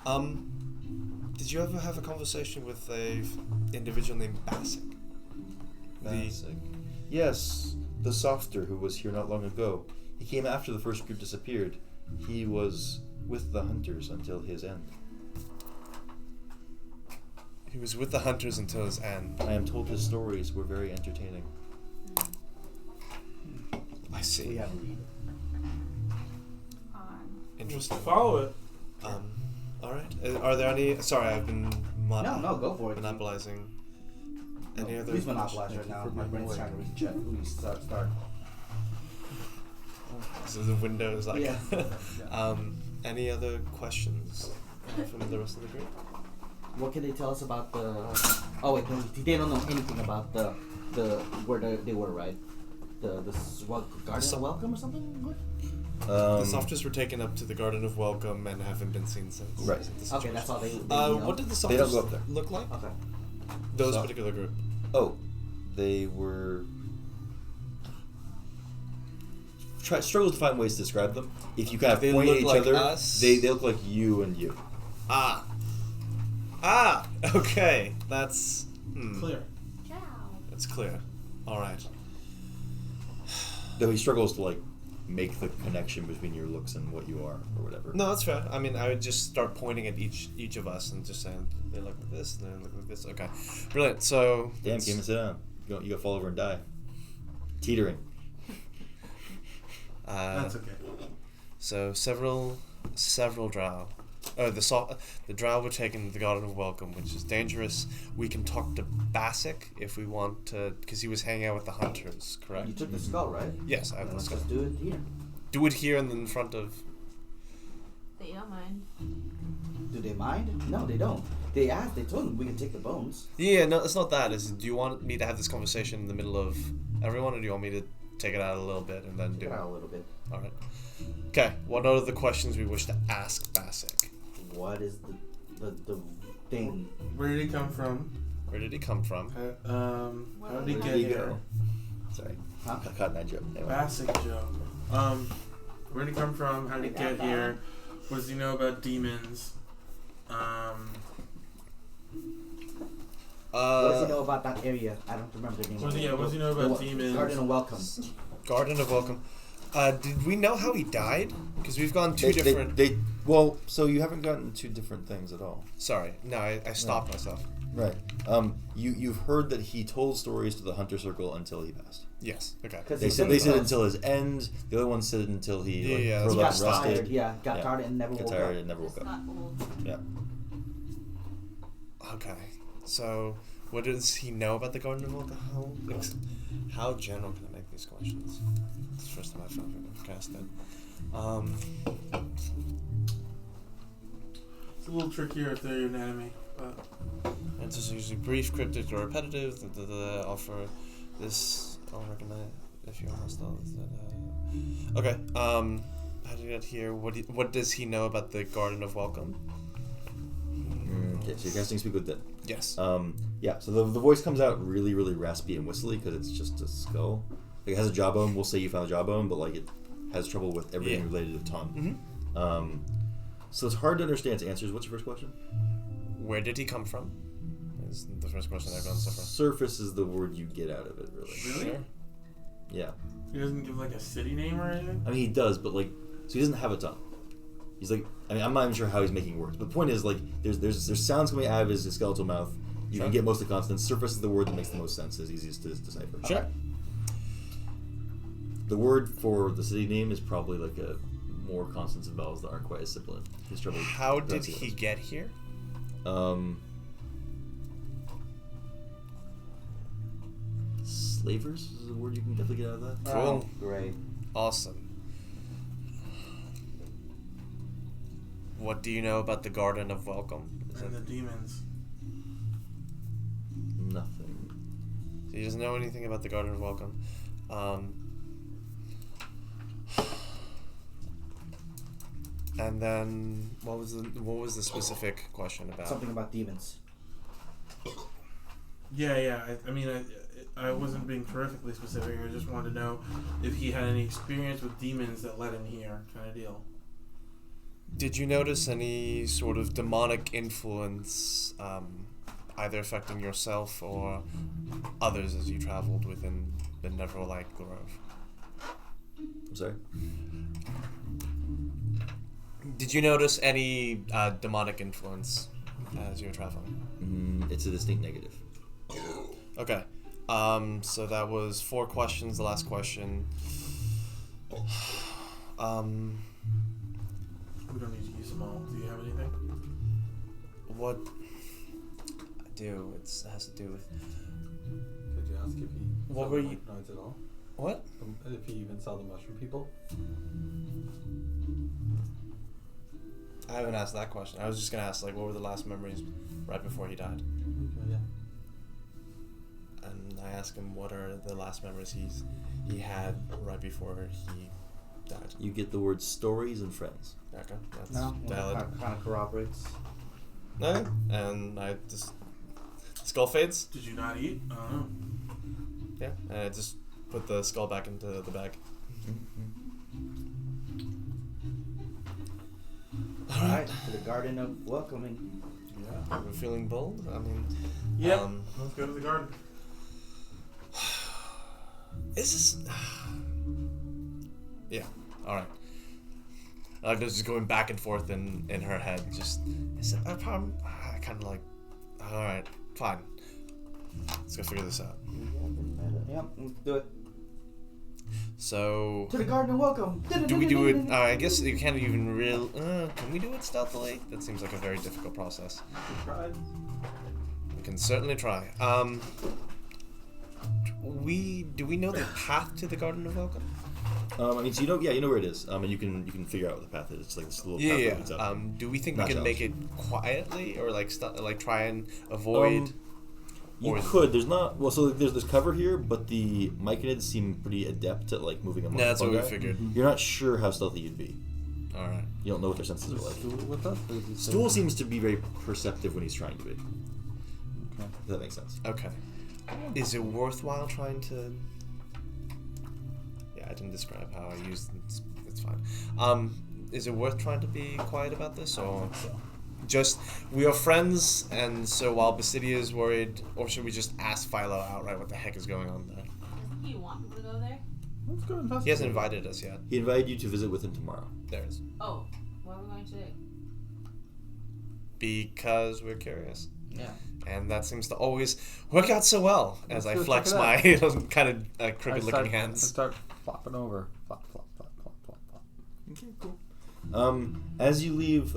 unfortunate. Did you ever have a conversation with a individual named Basic? Basic. Yes, the softer who was here not long ago. He came after the first group disappeared. He was with the hunters until his end. He was with the hunters until his end. I am told his stories were very entertaining. I see. We have a lead. Interesting. Follow it. All right. Are there any? Sorry, I've been No, go for it. monopolizing. Any other? Please monopolize right now. My brain's trying to restart. So the window is like. Yeah. Any other questions from the rest of the group? What can they tell us about the? Oh wait, they don't know anything about the where they were, right? The Garden of Welcome or something. What? The softers were taken up to the Garden of Welcome and haven't been seen since. Right. Okay, that's all they know. What did the They don't softers go up there. look like? Okay. Those So- particular group. Oh, they were. Struggle to find ways to describe them. If you kind of They point at look each like other, us? they look like you and you. Ah. Okay. That's Clear. Ciao. That's clear. All right. Though he struggles to like make the connection between your looks and what you are, or whatever. No, that's fair. I mean, I would just start pointing at each of us and just saying they look like this, and they look like this. Okay, brilliant. So Damn, let's- came and sit down. You gotta fall over and die. Teetering. That's okay. So several drow. Oh, the drow were taken to the Garden of Welcome, which is dangerous. We can talk to Basic if we want to, because he was hanging out with the hunters, correct? You took the skull, right? Yes, I have the Let's skull. just do it here. Do it here and then in front of. They don't mind. Do they mind? No, they don't. They asked. They told them we can take the bones. Yeah, no, it's not that. Do you want me to have this conversation in the middle of everyone, or do you want me to take it out a little bit and then do Take it? it out a little bit. All right. Okay. What are the questions we wish to ask Basic? What is the thing? Where did he come from? Where did he come from? How did he Where get did he here? go? Sorry. Huh? I caught that joke. Anyway. Basic joke. Where did he come from? How did he get here? What does he know about demons? What does he know about that area? I don't remember the name. What does he know The about demons? Garden of Welcome. Garden of Welcome. Did we know how he died? Because we've gone two They- different. well, so you haven't gotten two different things at all. Sorry. No, I stopped myself. Right. You've heard that he told stories to the Hunter Circle until he passed. Yes. Okay. 'Cause They he said said until his end. The other one said until he Yeah, yeah, curled He got up and rested. tired. Yeah, got Yeah. tired and never Got woke tired up. and never woke Just up. got old. Yeah. Okay. So, what does he know about the Garden of Welcome? How general can I make these questions? It's the first time I've cast it. It's a little trickier if they're an enemy, but Answers are usually brief, cryptic, or repetitive. Offer this. I'll recognize if you're hostile. Okay. How did you get here? What does he know about the Garden of Welcome? Okay, so you're casting Speak with Dead. Yes. Yeah, so the voice comes out really, really raspy and whistly because it's just a skull. Like, it has a jawbone. We'll say you found a jawbone, but like it has trouble with everything related to tongue. Mm-hmm. So it's hard to understand its answers. What's your first question? Where did he come from? Is the first question I've gone so far. Surface is the word you get out of it, really. Really? Sure. Yeah. He doesn't give like a city name or anything? I mean, he does, but like, so he doesn't have a tongue. He's like, I mean, I'm not even sure how he's making words. But the point is, like, there's sounds coming out of his skeletal mouth. You can get most of the consonants. Surface is the word that makes the most sense, is easiest to decipher. Sure. The word for the city name is probably like a more consonants and vowels that aren't quite as simple. His trouble. How did he get here? Slavers is a word you can definitely get out of that. Cool. Oh, great. Awesome. What do you know about the Garden of Welcome? And the demons. Nothing. So he doesn't know anything about the Garden of Welcome. And then what was the specific question about? Something about demons. Yeah. I mean, I wasn't being terrifically specific. I just wanted to know if he had any experience with demons that led him here, kind of deal. Did you notice any sort of demonic influence, either affecting yourself or others as you traveled within the Neverlight Grove? I'm sorry? Did you notice any demonic influence as you were traveling? It's a distinct negative. Okay. So that was 4 questions. The last question. We don't need to use them all. Do you have anything? What I do? It has to do with Did you ask if he What saw were the you- humanoids at all? what? If he even saw the mushroom people? I haven't asked that question. I was just gonna ask like what were the last memories right before he died, Okay, yeah. and I asked him what are the last memories he had right before he died. You get the words stories and friends. Okay, that's No, valid. kind of corroborates. No, and I just skull fades. Did you not eat? I don't know. Yeah, and I just put the skull back into the bag. All right, to the Garden of Welcoming. Yeah, we're feeling bold. I mean, Yep. Let's go to the garden. is this? Yeah. All right. Like just going back and forth in her head. Just is it a problem? I kind of like. All right, fine. Let's go figure this out. Yep, let's do it. So, To the Garden of Welcome. do we do it? I guess you can't even real. Can we do it stealthily? That seems like a very difficult process. We tried. We can certainly try. Do we know the path to the Garden of Welcome? I mean, so you know where it is. And you can figure out what the path is. It's like this little path that Yeah. leads up. Do we think Not we can make challenge. it quietly or like try and avoid? You or- could. There's not. Well, so there's cover here, but the myconids seem pretty adept at like moving among No, that's what we fungi. figured. You're not sure how stealthy you'd be. All right. You don't know what their senses are Was like. Stool with us? Or did he say- Stool seems to be very perceptive when he's trying to be. Okay. If that makes sense. Okay. Is it worthwhile trying to? Yeah, I didn't describe how I used. It's fine. Is it worth trying to be quiet about this, or just we are friends, and so while Basidia is worried, or should we just ask Philo outright what the heck is going on there? Do you want people to go there? Let's go investigate. He hasn't invited us yet. He invited you to visit with him tomorrow. There it is. Oh, where are we going today? Because we're curious. Yeah. And that seems to always work out so well as Let's I go flex check my it kind of crooked-looking I hands. start flopping over. Flop, flop, flop, flop, flop, flop. Okay, cool. As you leave,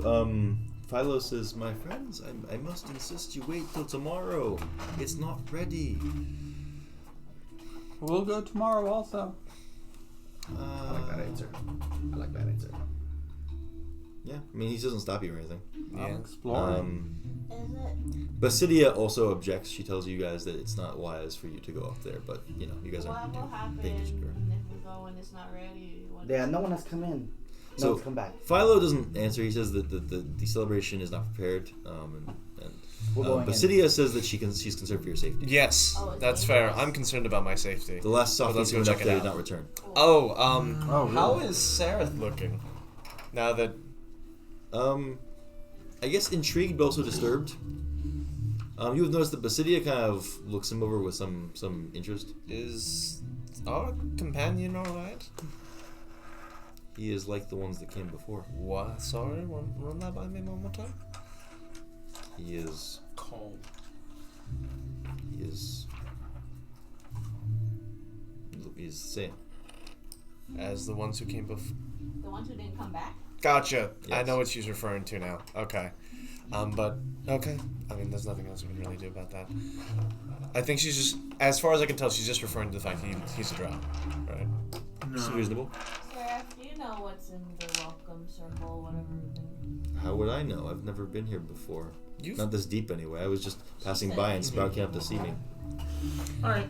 Philo says, "My friends, I must insist you wait till tomorrow. It's not ready." We'll go tomorrow also. I like that answer. I like that answer. Yeah, I mean, he doesn't stop you or anything. Yeah. I'm exploring. Is it? Basidia also objects. She tells you guys that it's not wise for you to go up there, but you know, you guys What aren't will happen paying attention to her. if we go and it's not ready? What Yeah, no one has come in. No, come back. Philo doesn't answer. He says that the celebration is not prepared. We're going in. Basidia says that she's concerned for your safety. Yes, Oh, it's that's dangerous. fair. I'm concerned about my safety. The last But let's softies go who check left it they out. did not return. Oh, really? how is Sareth looking? Now that I guess intrigued but also disturbed. You have noticed that Basidia kind of looks him over with some interest. is our companion all right? He is like the ones that came before. What? Sorry, run that by me one more time. He is Calm. He's the same. As the ones who came before. The ones who didn't come back? Gotcha. I Yes. know what she's referring to now. Okay. But okay. I mean, there's nothing else we can really do about that. I think she's just, as far as I can tell, she's just referring to the fact he's a drow, right? It's reasonable. Seraph, do you know what's in the welcome circle, whatever? How would I know? I've never been here before. Not this deep anyway. I was just passing by and Sprout came up to see me. Alright.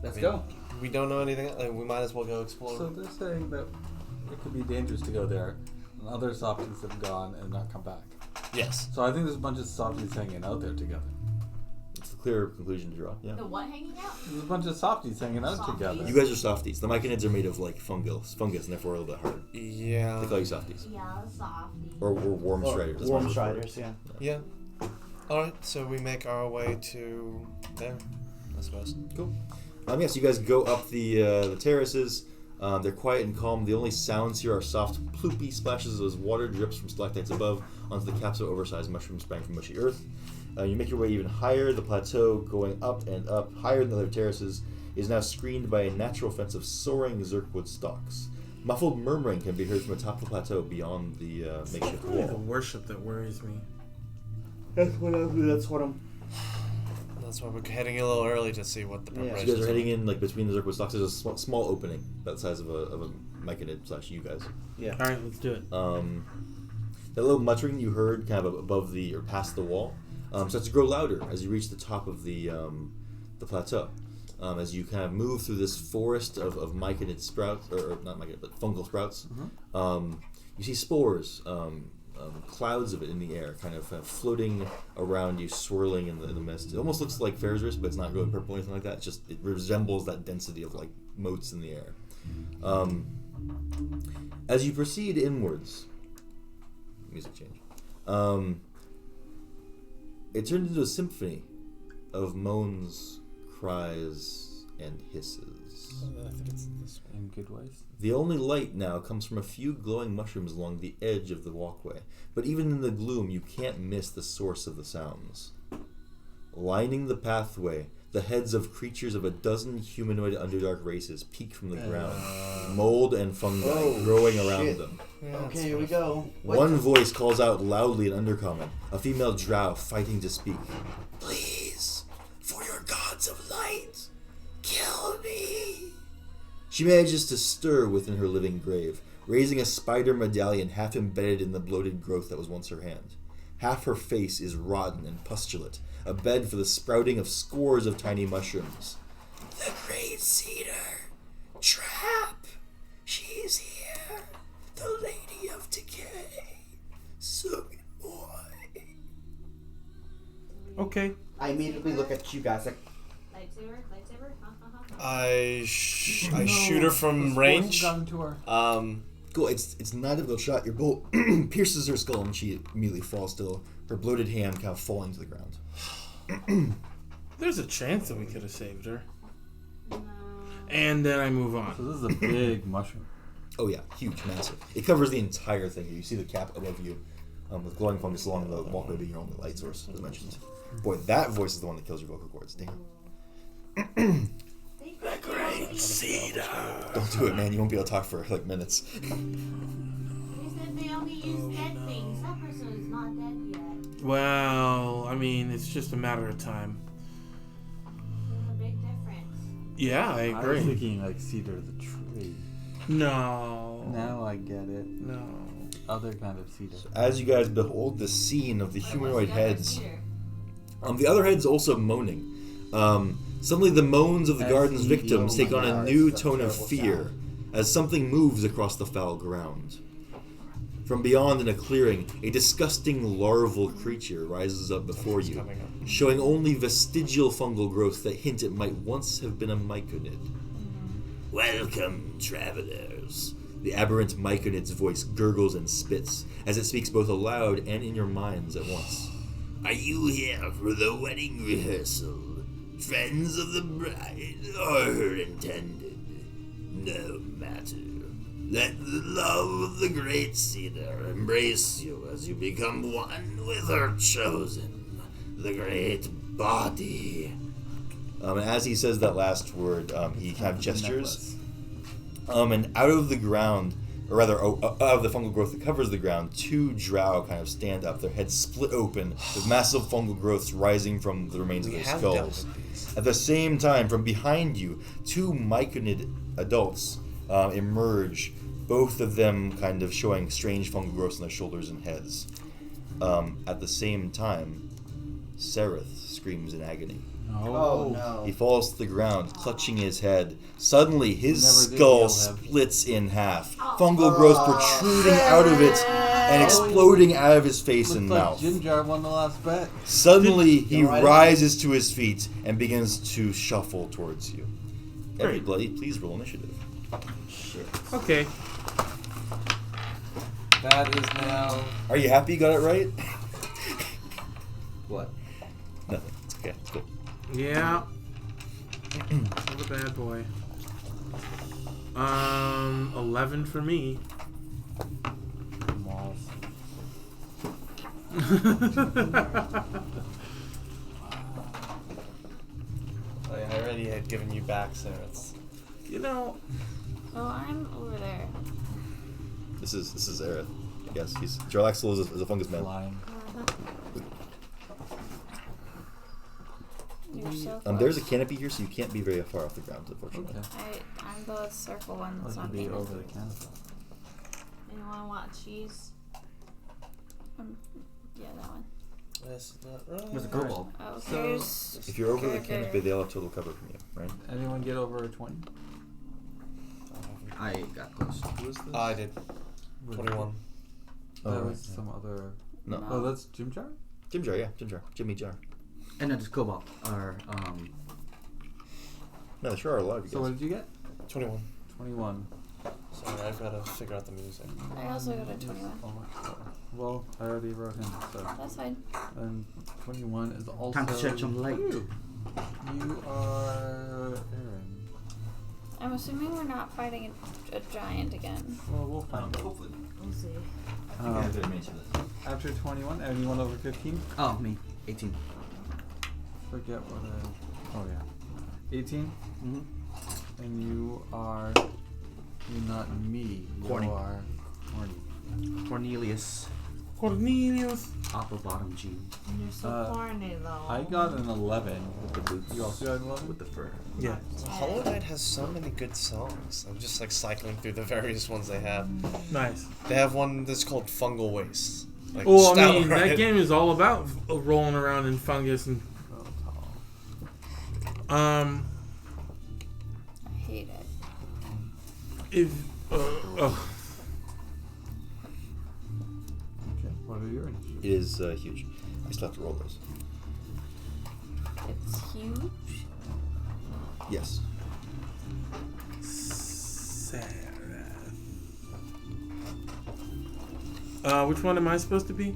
Let's I mean, go. We don't know anything. We might as well go explore. So they're saying that it could be dangerous to go there, and other softies have gone and not come back. Yes. So I think there's a bunch of softies hanging out there together. It's a clear conclusion to draw. Yeah. The what hanging out? There's a bunch of softies hanging out Softies? together. You guys are softies. The myconids are made of like fungus, and therefore a little bit hard. Yeah. They call you softies. Yeah, softy. Or worm striders. that's Worm what it's called. striders, yeah. Yeah. All right. So we make our way to there, I suppose. Cool. Yes, you guys go up the terraces. They're quiet and calm. The only sounds here are soft, ploopy splashes as water drips from stalactites above onto the caps of oversized mushrooms sprang from mushy earth. You make your way even higher. The plateau, going up and up, higher than the other terraces, is now screened by a natural fence of soaring zirkwood stalks. Muffled murmuring can be heard from the top of the plateau beyond the makeshift Really the wall. worship that worries me. That's what I'm. That's why we're heading a little early to see what the Yeah. So preparations you guys are heading in like between the zirkwood stalks. There's a small opening about the size of a myconid / you guys. Yeah. Alright, let's do it. That little muttering you heard kind of above or past the wall starts to grow louder as you reach the top of the plateau. As you kind of move through this forest of myconid sprouts, or not myconid, but fungal sprouts, you see spores, clouds of it in the air, kind of floating around you, swirling in the mist. It almost looks like Fair's Wrist, but it's not really purple or anything like that. It resembles that density of like motes in the air. As you proceed inwards, music change. It turns into a symphony of moans, cries, and hisses. I think it's this way. In good ways. The only light now comes from a few glowing mushrooms along the edge of the walkway, but even in the gloom you can't miss the source of the sounds. Lining the pathway, the heads of creatures of a dozen humanoid Underdark races peek from the ground, mold and fungi growing around shit. them. Okay, here we go. One voice calls out loudly in Undercommon, a female drow fighting to speak. Please, for your gods of light, kill me. She manages to stir within her living grave, raising a spider medallion half embedded in the bloated growth that was once her hand. Half her face is rotten and pustulate, a bed for the sprouting of scores of tiny mushrooms. The Great Cedar! Trap! She's here! The Lady of Decay! Sung boy! Okay. I immediately look at you guys like, Lightsaber? I shoot her from range. Got into her. Cool, it's not a difficult shot. Your bolt pierces her skull and she immediately falls still, her bloated hand kind of falling to the ground. There's a chance that we could have saved her. No. And then I move So on. this is a big mushroom. Oh yeah, huge, massive. It covers the entire thing. You see the cap above you, with glowing fungus along the walkway being your only light source, as mentioned. Boy, that voice is the one that kills your vocal cords. Damn. The Great Cedar. Don't do it, man. You won't be able to talk for like minutes. They said they only use dead things. That person is not dead yet. Well, I mean, it's just a matter of time. There's a big difference. Yeah, I I was agree. thinking like cedar the tree. No. Now I get it. No. Other kind of cedar. As you guys behold the scene of the Wait, humanoid what's the other heads, cedar? the other heads also moaning. Suddenly, the moans of the garden's victims take on a new tone of fear as something moves across the foul ground. From beyond in a clearing, a disgusting larval creature rises up before It's you, coming up. showing only vestigial fungal growth that hint it might once have been a myconid. Welcome, travelers. The aberrant myconid's voice gurgles and spits as it speaks both aloud and in your minds at once. Are you here for the wedding rehearsal? Friends of the bride or her intended? No matter. Let the love of the great cedar embrace you as you become one with her chosen, the great body. And as he says that last word, he kind of gestures. And out of the ground, or rather, out of the fungal growth that covers the ground, 2 drow kind of stand up, their heads split open, with massive fungal growths rising from the remains of We their have dealt skulls. with these. At the same time, from behind you, 2 myconid adults emerge, both of them kind of showing strange fungal growths on their shoulders and heads. At the same time, Sereth screams in agony. Oh, no. He falls to the ground, clutching his head. Suddenly, his Never did skull heal him. splits in half, fungal growth protruding out of it and exploding out of his face looks and like mouth. Ginger won the last bet. Suddenly, he You alright? rises to his feet and begins to shuffle towards you. Great. Everybody, please roll initiative. Shit. Okay. That is now. Are you happy you got it right? What? Nothing. It's okay. Cool. Yeah. What a bad boy. 11 for me. Malls. I already had given you back, Sarah. It's You know, Oh, I'm over there. This is Aerith. Yes, he's Jarlaxle is a fungus man. Flying. You're so There's a close. canopy here, so you can't be very far off the ground, unfortunately. Okay. I'm the circle one Well, that's it not could be being over the canopy. Anyone want cheese? Yeah, that one. that's not right. Where's the cobalt? Oh, So- here's. If you're over the Gurgur. canopy, they'll have total cover from you, right? Anyone get over a 20? I got close. Who is this? I did. 21. That Oh, was right, some other. No. No. Oh, that's Jim Jar? Jim Jar, yeah, Jim Jar. Jimmy Jar. And then there's cobalt. Or, No, they sure are alive, you So guys. what did you get? 21. 21. Sorry, I've got to figure out the music. I also got a 21. Oh, well, I already wrote him, so. That's fine. And 21 is also. time to shed some light. You. You are Aaron. I'm assuming we're not fighting a giant again. Well, we'll find out. Hopefully. We'll see. I think I have good range for this. After 21, anyone over 15? Oh, me. 18. Forget what I. Oh, yeah. 18? Mm-hmm. And you are. You're not me. You Corny. are Corny. Cornelius. Cornelius. Apple bottom G. You're so Uh, corny though. I got an 11. With the boots. You also got an 11? With the fur. Yeah. Hollow Knight has so many good songs. I'm just like cycling through the various ones they have. Nice. They have one that's called Fungal Waste. Like, Well, just I mean, that outright. game is all about rolling around in fungus and. Oh, tall. I hate it. If. Oh. Okay, what are your initiatives? It is huge. I still have to roll those. It's huge. Yes. Which one am I supposed to be?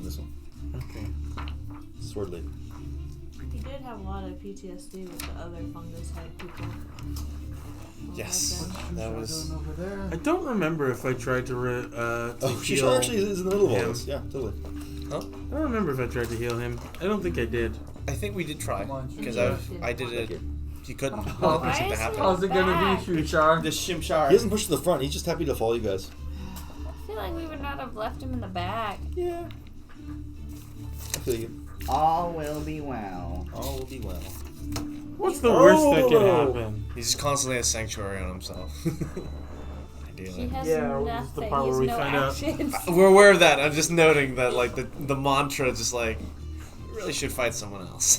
This one. Okay. Sword Lady. He did have a lot of PTSD with the other fungus head people. Yes. That was. Over there. I don't remember if I tried to. Oh, she heal actually is in the middle of all him. this. Yeah, totally. I don't remember if I tried to heal him. I don't think I did. I think we did try. Come on, Because Shimshar. I did it. You couldn't. Oh, Nothing seemed to why is happen. How's it gonna Back. be, Shushar? The Shimshar. He hasn't pushed to the front. He's just happy to follow you guys. I feel like we would not have left him in the back. Yeah. I feel you. All will be well. All will be well. What's the worst that could happen? He's just constantly a sanctuary on himself. He Ideally. has Yeah, this is the nothing. part He has where we no find out. actions. We're aware of that. I'm just noting that, like, the mantra just like, you really should fight someone else.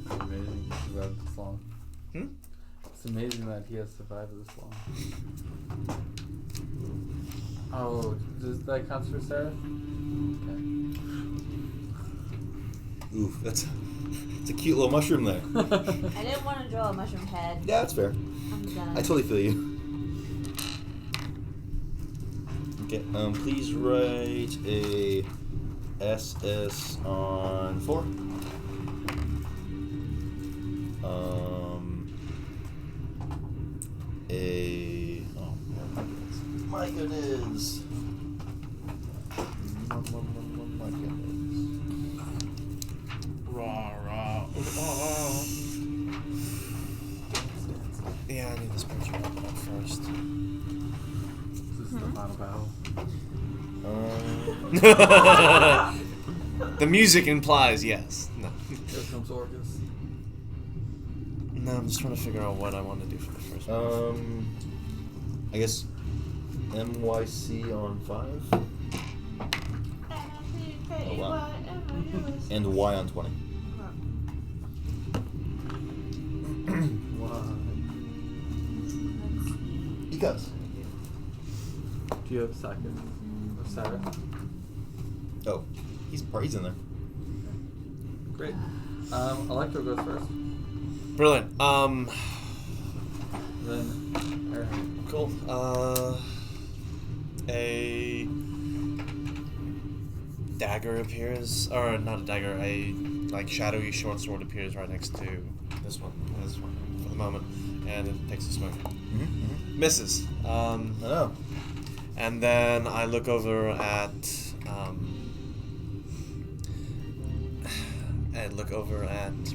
It's amazing he survived this long. Hmm? It's amazing that he has survived this long. Oh, does that count for Sarah? Okay. Oof, it's a cute little mushroom there. I didn't want to draw a mushroom head. Yeah, that's fair. I'm done. I totally feel you. Okay, please write a SS on 4. My goodness. My goodness. Rah. Yeah, I need this picture up first. This is the final battle. The music implies yes. No. Here comes Orcus. No, I'm just trying to figure out what I want to do for the first one. I guess MYC on 5. Oh, wow. And Y on 20. Because. Do you have seconds? Or Sarah? Oh, he's in there. Great. Electro goes first. Brilliant. Then Aaron. Cool. A dagger appears, or not a dagger, a like shadowy short sword appears right next to this one for the moment, and it takes a swing. Misses. I know. And then I look over at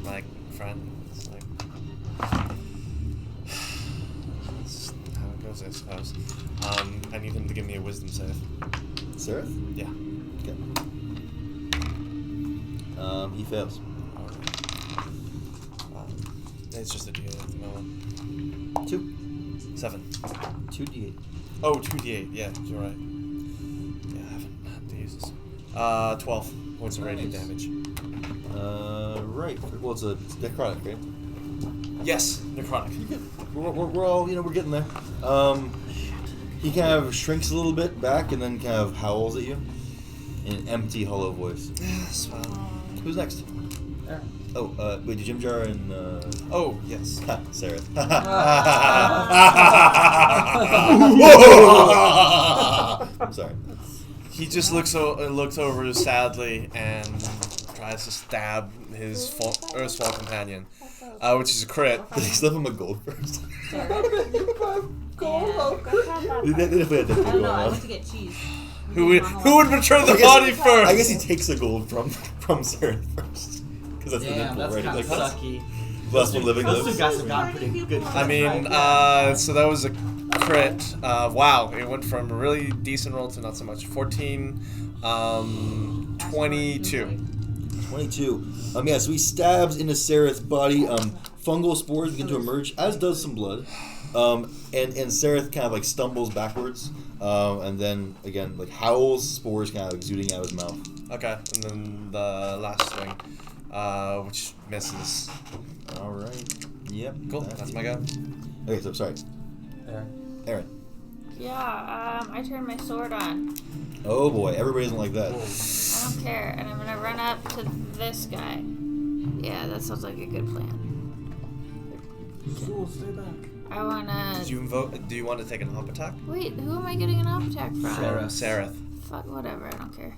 my friend. It's like that's how it goes, I suppose. I need him to give me a wisdom save. Seraph? Yeah. Okay. He fails. It's just a D8 at the moment. 2. 7. 2d8. Oh, 2d8. Yeah, you're right. Yeah, I haven't had to use this. 12 points of radiant damage. Right. Well, it's necrotic, right? Yes, necrotic. We're all, we're getting there. He kind of shrinks a little bit back and then kind of howls at you in an empty, hollow voice. Yes, well. Who's next? Aaron. Oh, wait, did Jim Jar and Oh, yes. Sarah. I'm sorry. He just looks over sadly and tries to stab his erstwhile companion, which is a crit. Did he slip him a gold first? Sorry. They definitely had I to don't know. I went to get cheese. Who would return the body first? I guess he takes the gold from Sarah first. Because that's the Damn, nipple, that's right? kind of Like, sucky. last one living Those two lives. guys have gotten pretty good. I mean, so that was a crit. Wow, it went from a really decent roll to not so much. 14, 22. 22. Yeah, so he stabs into Sarah's body. Fungal spores begin to emerge, as does some blood. And Sareth kind of like stumbles backwards. And then again, like howls, spores kind of exuding out of his mouth. Okay, and then the last swing, which misses. Alright. Yep. Cool, that's my go. Okay, so sorry. Aaron. Yeah, I turned my sword on. Oh boy, everybody doesn't like that. I don't care, and I'm gonna run up to this guy. Yeah, that sounds like a good plan. Cool, stay back. I wanna. Did you invoke? Do you want to take an op attack? Wait, who am I getting an op attack from? Sareth. Fuck, whatever, I don't care.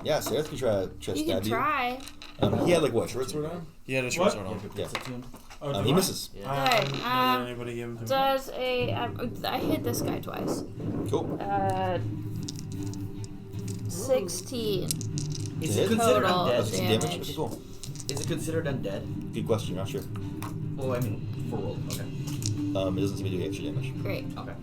Yeah, Sareth can try to You stab can try. He had like what, short sword on? He had a short What? sword on. Yeah. Oh, He misses. Good. Did anybody give him to me? Does I hit this guy twice. Cool. 16. Is Hit? it considered Total undead? That's some damage. damage. Okay, cool. Is it considered undead? Good question, not sure. Oh, I mean, for roll. Okay. It doesn't seem to do extra damage. Great. Okay.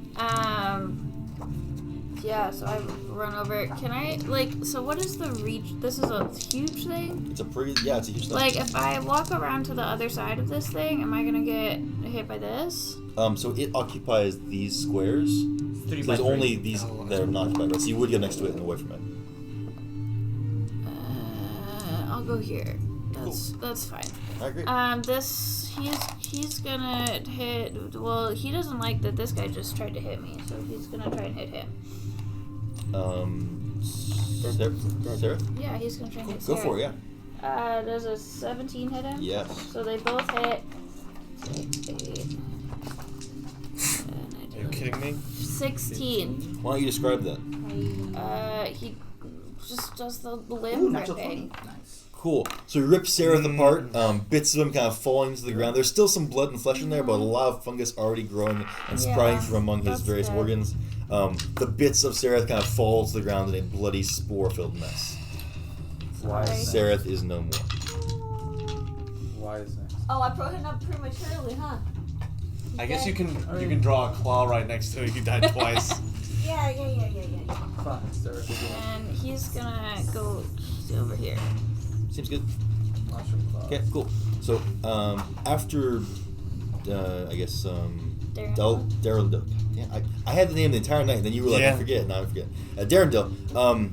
Yeah, so I run over. Can I, so what is the reach? This is a huge thing? It's a pretty, it's a huge thing. Like, if I walk around to the other side of this thing, am I gonna get hit by this? So it occupies these squares. 3 So by there's 3. only these that are not occupied, right? So you would get next to it and away from it. I'll go here. That's fine. Alright, great. He's gonna hit. Well, he doesn't like that this guy just tried to hit me, so he's gonna try and hit him. Sarah? Yeah, he's gonna try and hit Go Sarah. for it, yeah. Does a 17 hit him? Yes. So they both hit. 8. Are you kidding me? 16. Why don't you describe that? He just does the limb Ooh, natural ripping. 20. Nice. Cool. So he rips Sarah apart, bits of him kind of falling to the ground. There's still some blood and flesh in there, but a lot of fungus already growing and sprouting from among his that's various good. organs. The bits of Sarah kind of fall to the ground in a bloody, spore-filled mess. Why is Sareth is no more. Why is next? Oh, I brought him up prematurely, huh? I guess you can draw a claw right next to it. You died twice. Yeah. Fine, Sarah. And he's gonna go over here. Seems good. Mushroom claw. Okay, cool. So after, I guess, Darren. Yeah, I had the name the entire night, and then you were like, Yeah. I forget. Now I forget. Darren.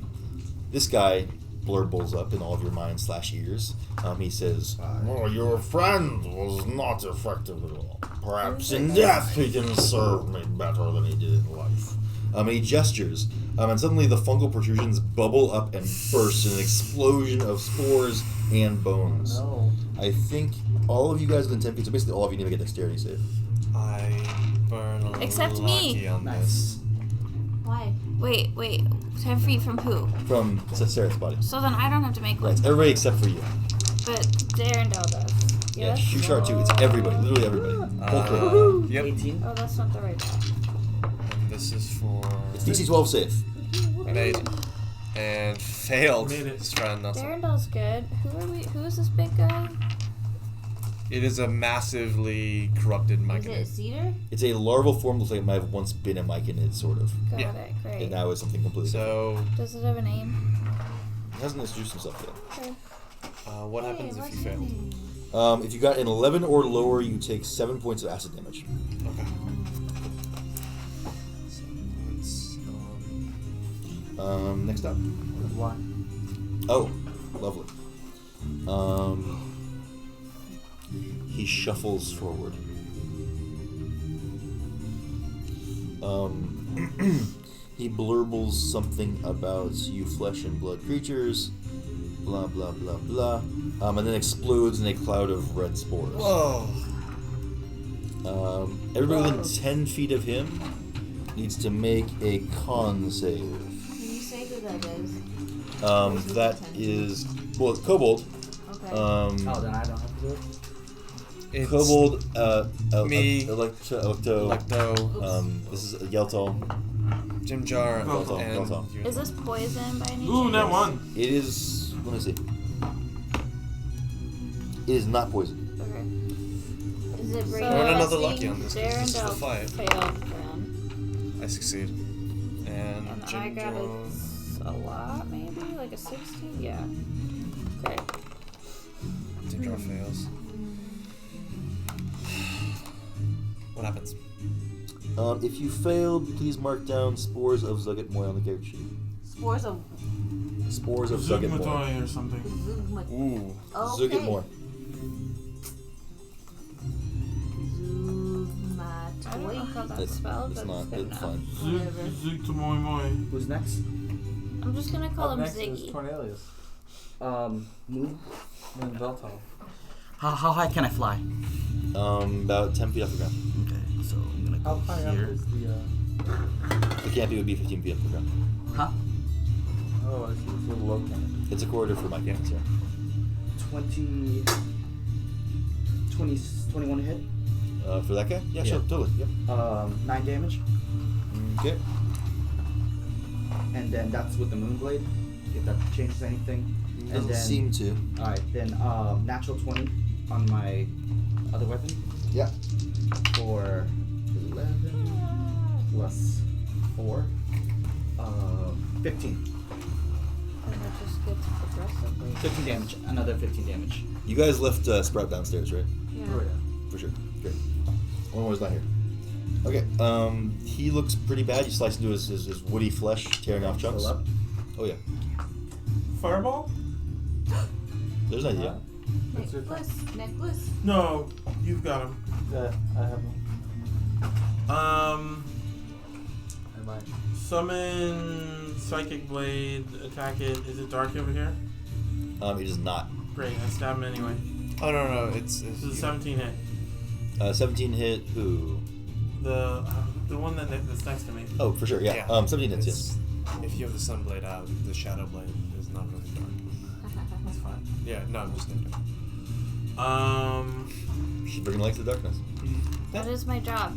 This guy blurbles up in all of your minds / ears. He says, "Oh, your friend was not effective at all. Perhaps in death he can serve me better than he did in life." And he gestures, and suddenly the fungal protrusions bubble up and burst in an explosion of spores and bones. No. I think all of you guys within 10 feet, so basically all of you need to get dexterity save. I burn a Except lucky me. on Nice. this. Why? Wait. 10 feet from who? From Sarah's body. So then I don't have to make Right, one. it's everybody except for you. But Darendelle does. Yeah, Yes? you sure too. It's everybody, literally everybody. Whole crew. Yep. 18. Oh, that's not the right die. And this is for It's DC 12 safe. an 8. And failed. Made it. Strand not so- Darendelle's good. Who is this big guy? It is a massively corrupted Is it myconid. cedar? It's a larval form, looks like it might have once been a myconid, sort of. Got Yeah. it. Great. And now it's something completely So, Does it have a name? different. It hasn't introduced himself yet. Okay. what happens if you failed? If you got an 11 or lower, you take 7 points of acid damage. Okay. So, Next up. Why? Oh, lovely. He shuffles forward. He blurbles something about you flesh and blood creatures, blah blah blah blah, and then explodes in a cloud of red spores. Whoa. Everybody within 10 feet of him needs to make a con save. Can you say who that is? That is, well, it's Kobold. Okay. Oh, then I don't have to do it. It's Kobold, me, Electo, this is Yeltal. Jim Jar, Veltal, and Veltal. you. Is this poison by any Ooh, chance? that one. It is, let me see. It is not poison. Okay. Is it So brain? Roll another let's lucky see, on this, 'cause this is the Darendelle five. failed then. I succeed. And And Jim I got Jar. a lot, maybe? Like a 16? Yeah. Okay. Jim Jar fails. What happens? If you failed, please mark down spores of Zuggetmoy on the character sheet. Spores of Spores of Zuggetmoy. Zugmatoy or something. Zugmat. Ooh. Okay. Zuggetmoy. I don't know how that's spelled, It's but not, it's good it's enough. fine. Zugtamoy moy. Who's next? I'm just gonna call Up him next is Ziggy. Cornelius. Move. Then Veltal. How high can I fly? About 10 feet off the ground. Okay, so I'm gonna How go high up here. is the, The canopy would be 15 feet off the ground. Huh? oh, I see, it's a little low canopy. It's a corridor for my cannons, yeah. 20, 21 hit. For that guy? Yeah, Yeah. sure, totally. Yep. 9 damage. Okay. And then that's with the Moonblade, if that changes anything. And Doesn't then, seem to. Alright, then natural 20 on my other weapon Yeah. for 11 plus 4. 15. And it just gets progressively. 15 damage. Another 15 damage. You guys left Sprout downstairs, right? Yeah. Oh, yeah. For sure. Great. One was not here. Okay. He looks pretty bad. You slice into his woody flesh, tearing off chunks. Fill up. Oh yeah. Fireball? There's an idea. What's your thing? Necklace. No, you've got him. Yeah, I have one. Am I? Summon Psychic Blade, attack it. Is it dark over here? It is not. Great, I stab him anyway. Oh no, it's This is a 17 hit. 17 hit. Who? The one that's next to me. Oh, for sure. Yeah. Yeah. 17 hits. Yes. If you have the sun blade out, the shadow blade is not really dark. That's fine. Yeah, no, I'm just noting. She's bringing light to the darkness. That is my job.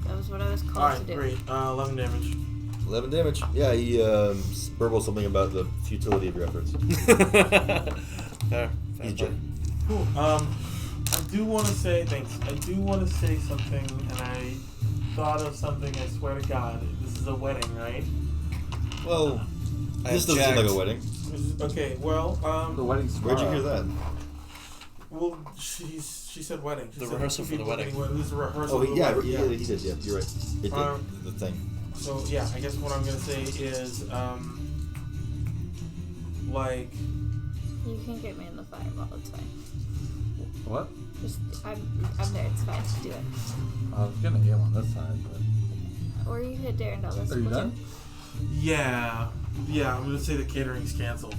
That was what I was called to Alright, do. great. 11 damage. 11 damage. Yeah, he burbles something about the futility of your efforts. Fair He's play. Jay. Cool. I do want to say thanks. I do want to say something, and I thought of something. I swear to God, this is a wedding, right? Well, this doesn't seem like a wedding. Okay. Well, The wedding's Where'd you tomorrow. hear that? well, she said wedding. She The said rehearsal for the people wedding. getting It was a rehearsal. Oh, for the yeah, wedding. he did. Yeah, you're right. It did. The thing. So yeah, I guess what I'm gonna say is, like, You can get me in the fireball. It's fine. What? Just I'm there. It's fine. Do it. I was gonna aim on this side, but. Or you hit Darendal. That's Are you cool done? too. yeah. I'm gonna say the catering's canceled.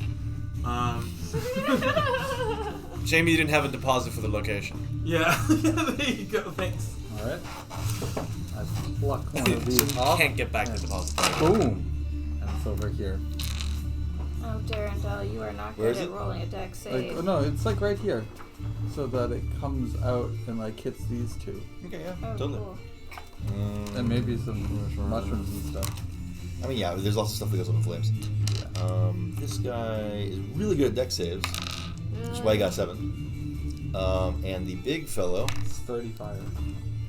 Jamie, you didn't have a deposit for the location. Yeah. There you go. Thanks. Alright. I pluck one of So these you off. can't get back the and deposit. Boom! And it's over here. Oh, Darendal, you are not Where good is at it? rolling a deck save. Like, no, it's like right here. So that it comes out and like hits these two. Okay, yeah, Oh, totally. cool. And maybe some mushrooms and stuff. I mean, yeah, there's lots of stuff that goes up in flames. This guy is really good at deck saves, which is why he got 7. And the big fellow, It's 35.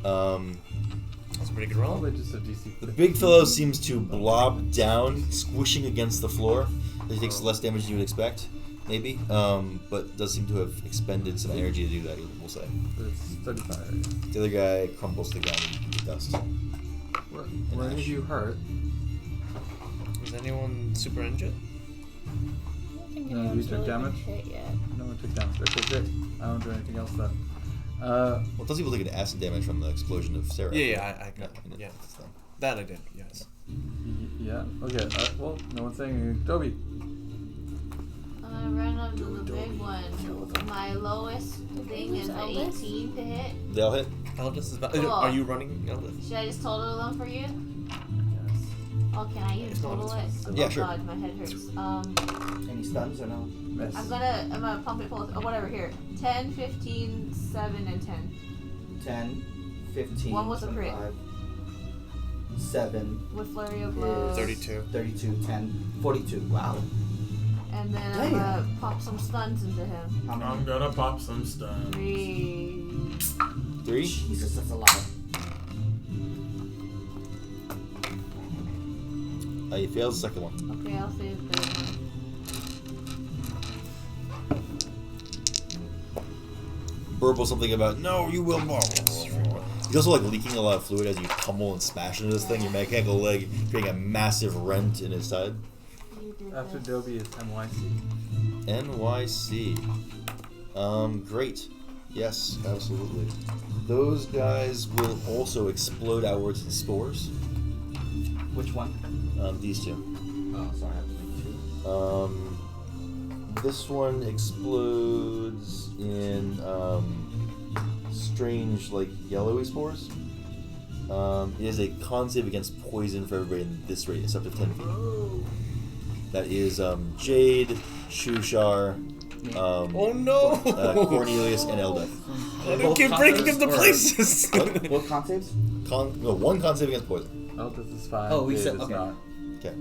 That's a pretty good roll. Probably just a DC. the big fellow seems to blob down, squishing against the floor. He takes less damage than you would expect, maybe, but does seem to have expended some energy to do that, we'll say. It's 35. The other guy crumbles to the ground in dust. Where did you hurt? Is anyone super injured? I don't think No, anyone's you took really been damage? hit yet. No one took damage. Okay, great. I don't do anything else then. Well, those people taking acid damage from the explosion of Sarah. Yeah, I got Yeah, yeah. that's them. That I did, yes. Yeah. Okay. Well, no one's saying anything. Toby. I'm gonna run up to the big one. My lowest thing is an Eldest? 18 to hit. They all hit? Eldest is Cool. Are you running Eldest? Should I just total them for you? Yes. Oh, can I even It's not, total it? it's Yeah, Oh sure. God, my head hurts. Any stuns or no? Miss. I'm gonna pump it full. Oh, whatever. Here, 10, 15, 7, and 10. 10, 15, One was a crit. 25, 7 With flurry of blows. 32. 32, 10, 42. Wow. And then I'm Damn. gonna pop some stuns into him. How many? I'm gonna pop some stuff. 3. 3? Jesus, that's a lot. You failed the second one. Okay, I'll save the third one. Burble something about, no, you will not. He's also like leaking a lot of fluid as you pummel and smash into this thing. Your mechanical leg creating a massive rent in his side. You did After this. Dobie is NYC. NYC. Great. Yes, absolutely. Those guys will also explode outwards in spores. Which one? These two. Oh, sorry, I have to make 2. This one explodes in strange, like yellowy spores. It is a con save against poison for everybody in this radius, up to 10 feet. That is Jade, Shushar, Oh no! Cornelius, and Eldeth. I don't keep breaking into places. What con saves? One con save against poison. Oh, this is 5. Oh, we Dave said- is okay. not. Okay.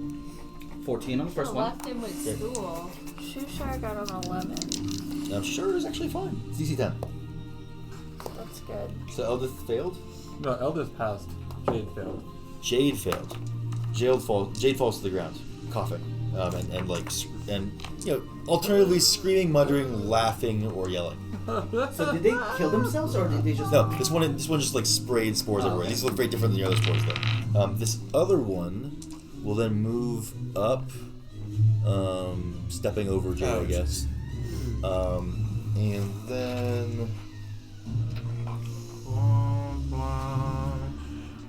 14 on the first one. Left him with stool. Shushar got an 11. I'm sure it's actually fine. It's DC 10. That's good. So Eldeth failed. No, Eldest passed. Jade failed. Jade failed. Jade falls to the ground, coughing, and alternatively screaming, muttering, laughing, or yelling. So did they kill themselves or did they just? No, this one just like sprayed spores everywhere. These look very different than the other spores though. This other one will then move up, stepping over Jade, I guess. And then Bwom, bwom.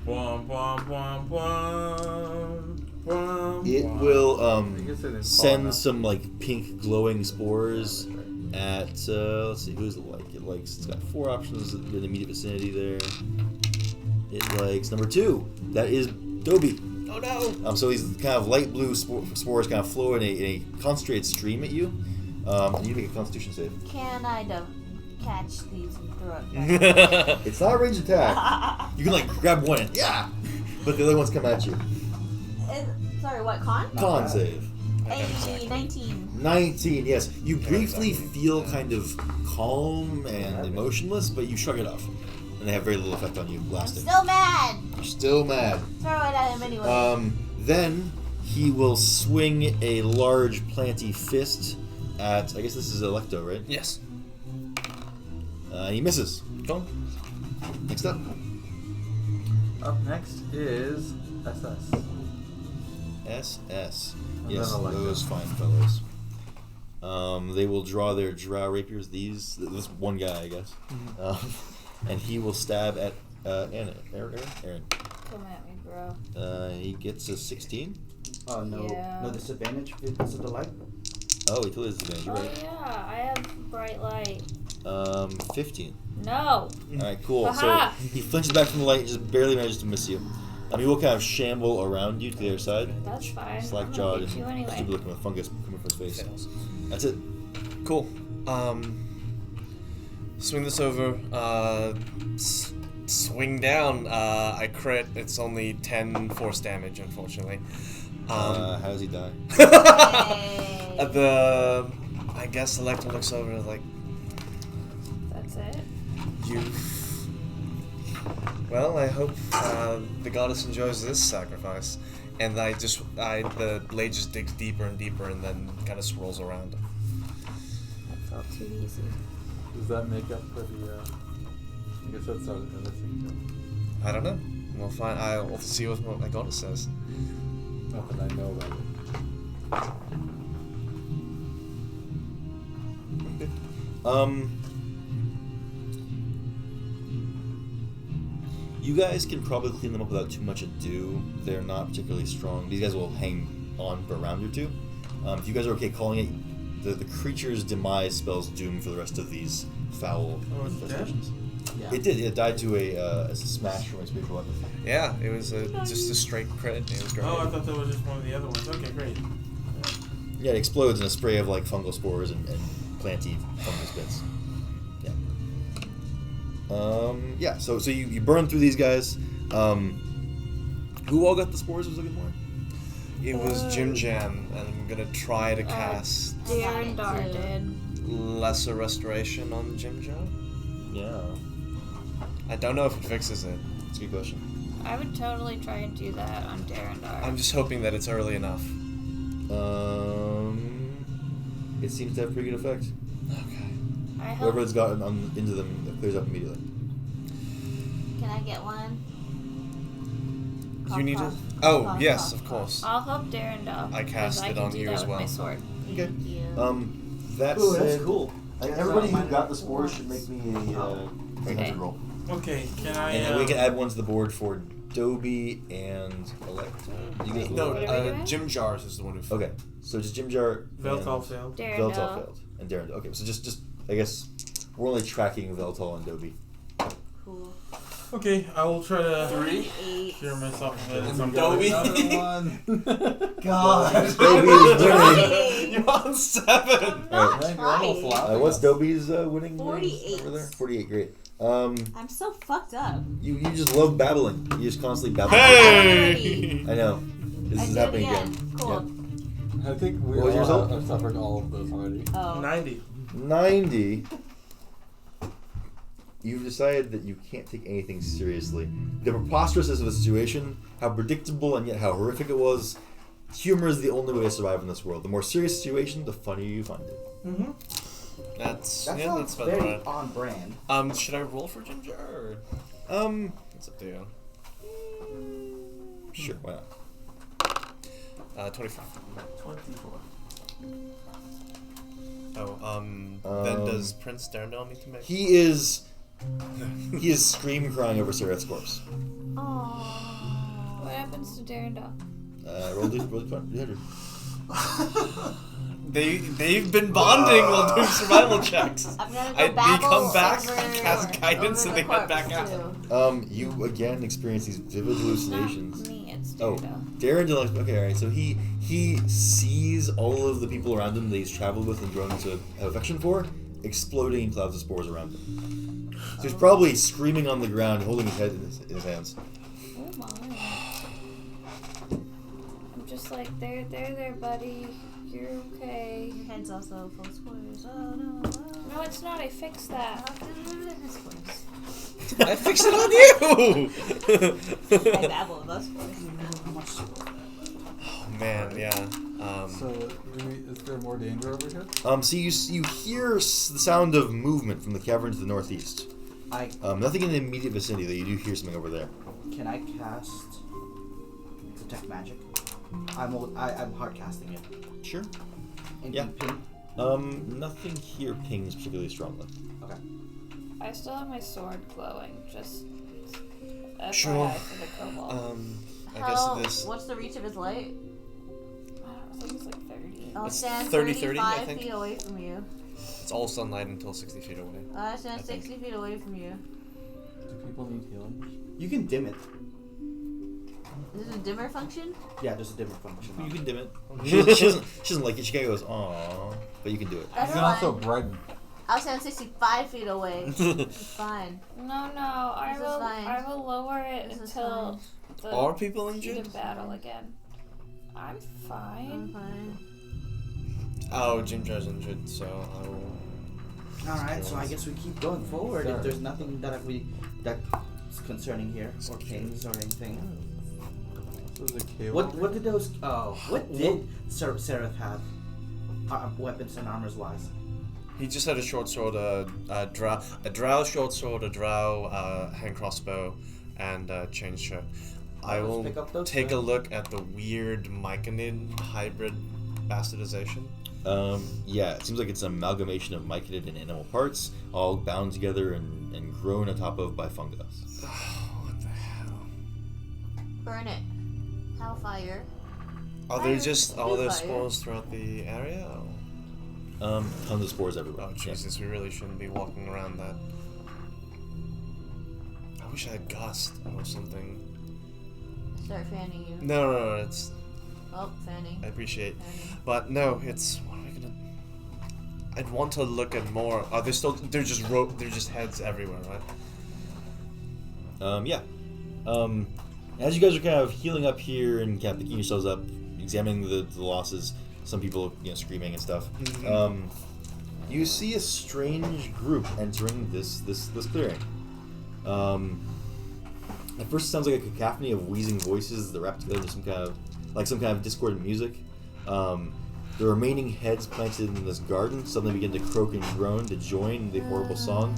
Bwom, bwom, bwom, bwom. Bwom, it bwom. will I guess they didn't fall send enough. some like pink glowing spores Right. at let's see, who's it like? It likes, it's got 4 options in the immediate vicinity there. It likes number 2. That is Dobie. Oh no! So these kind of light blue spores kind of flow in a concentrated stream at you. And you make a Constitution save. Can I catch these and throw it back? It's not a ranged attack. You can like grab one and but the other ones come at you. Sorry, what, con? Con save. 19. 19. Yes, you briefly exactly. feel kind of calm and emotionless, but you shrug it off, and they have very little effect on you. I'm Blasting. still mad. You're still mad. Throw it at him anyway. Then he will swing a large planty fist at. I guess this is Electo, right? Yes. He misses. Go. Next up. Up next is SS. SS. And Yes, then Electo. those fine fellows. They will draw their drow rapiers. This one guy, I guess, and he will stab at Aaron. Come at me, bro. He gets a 16. Oh no, Yeah. no disadvantage because of the light. Oh, he totally has advantage. You're Oh right. yeah, I have bright light. 15. No. All right, cool. Aha! So he flinches back from the light and just barely manages to miss you. He will kind of shamble around you to the other side. That's fine. Slack I'm jawed gonna hit you and anyway. stupid looking with fungus coming from his face. Fails. That's it. Cool. Swing this over. Swing down. I crit. It's only 10 force damage, unfortunately. How does he die? I guess Electra looks over like, That's it. you. Well, I hope the goddess enjoys this sacrifice. And the blade just digs deeper and deeper and then kind of swirls around. That felt too easy. Does that make up for the? I guess that's not a missing. I don't know. We'll find. I'll see what my goddess says. Not that I know about it. You guys can probably clean them up without too much ado. They're not particularly strong. These guys will hang on for a round or two. If you guys are okay calling it, the creature's demise spells doom for the rest of these foul Oh, it's dead? infestations. Yeah. It did. It died to a smash from a spiritual weapon. Yeah, it was just a straight crit. It was great. Oh, I thought that was just one of the other ones. Okay, great. Yeah, it explodes in a spray of like fungal spores and planty fungus bits. Yeah. So you burn through these guys. Who all got the spores? Was looking for? It was Jim Jam, and I'm gonna try to cast Darren Dar did. Lesser Restoration on Jim Jam. Yeah. I don't know if it fixes it. That's a good question. I would totally try and do that on Darren Dar. I'm just hoping that it's early enough. It seems to have pretty good effect. Okay. I hope. Whoever has gotten into them, it clears up immediately. Can I get one? You need to. Cough, Oh cough, yes, cough, of course. I'll help Darren Dar. I cast because it can on do you that as with well. My sword. Okay. Thank you. That Ooh, said, that's cool. everybody who got the spores should make me a hunter roll. Okay, can I? And then we can add one to the board for Dobie and Electa. You guys No, What are we doing? Jim Jars is the one who. Okay, so just Jim Jar. Veltal and failed. Darren Veltal Dar. failed. And Darren. Okay, so just I guess we're only tracking Veltal and Dobie. Cool. Okay, I will try to 8. cure myself of it. And Some we got Dobie. another one. God. Dobie is winning. You're on 7. Alright. Man, you're almost trying. laughing. What's Dobie's winning? 48. Over there? 48, great. I'm so fucked up. You just love babbling. You just constantly babble. Hey! I know. This I is did it happening again. again. Cool. I think we What was yours all up? have suffered all of those already. Oh. 90. 90. You've decided that you can't take anything seriously. The preposterousness of the situation, how predictable and yet how horrific it was. Humor is the only way to survive in this world. The more serious the situation, the funnier you find it. Mm-hmm. That's That yeah, sounds that's about very right. on brand. Should I roll for Jim Jar? Or? It's up to you. Sure, why not? 25. 24. Then does Prince Darendal need to make? He is scream crying over Sereth's corpse. Aww. What happens to Darendal? Roll D100. They've been bonding while doing survival checks. I'm gonna go babble come back, over, cast guidance, over and the they head back corpse, out. too. You again experience these vivid hallucinations. Not me, it's Oh, Darendal. okay, alright, so he sees all of the people around him that he's traveled with and grown to have affection for, exploding in clouds of spores around him. So he's probably screaming on the ground, holding his head in his hands. Oh my. I'm just like, there, buddy. You're okay. Your head's also full of spores. Oh no. No, it's not. I fixed that. I fixed it on you! I babble about spores. Oh man, yeah. So, is there more danger over here? So you hear the sound of movement from the cavern to the northeast. Nothing in the immediate vicinity, though you do hear something over there. Can I cast detect magic? I'm hard casting it. Sure. And Yeah. ping. Nothing here pings particularly strongly. Okay. I still have my sword glowing. Just FYI Sure. for the kobold. I guess this. What's the reach of his light? I think it's like 30. I'll It's stand 30, 35 I think. feet away from you. It's all sunlight until 60 feet away. I stand I think. 60 feet away from you. Do people need healing? You can dim it. Is this a dimmer function? Yeah, there's a different function. You can dim it. She doesn't like it. She kind of goes, "Aww," but you can do it. That's You can fine. also brighten. I'll stand 65 feet away. It's fine. No, I This is fine. will lower it This is until the Are people heat injured? of battle again. I'm I'm fine. fine. Oh, Jim Joe's injured, so I will. Alright, so I guess we keep going forward. Sure. If there's nothing that's concerning here, or pings or anything. So there's a cave. What did those? What did Sereth have? Weapons and armors wise. He just had a short sword, a drow short sword, a drow hand crossbow, and a chain shirt. I Let's will pick up those take a things. look at the weird myconid hybrid bastardization. Yeah, it seems like it's an amalgamation of myconid and animal parts, all bound together and grown on top of by fungus. What the hell? Burn it. Hellfire. Are there Fire. just Do there fire. spores throughout the area? Or? Tons of spores everywhere. Oh Yeah. Jesus, we really shouldn't be walking around that. I wish I had gust or something. Start fanning you. No, it's. Oh, fanning. I appreciate, Fanning. but no, it's. What are we gonna? I'd want to look at more. Are they still? They're just They're just heads everywhere, right? Yeah. As you guys are kind of healing up here and kind of picking yourselves up, examining the losses, some people screaming and stuff. You see a strange group entering this clearing. At first, it sounds like a cacophony of wheezing voices that wrap together into some kind of discordant music. The remaining heads planted in this garden suddenly begin to croak and groan to join the horrible song.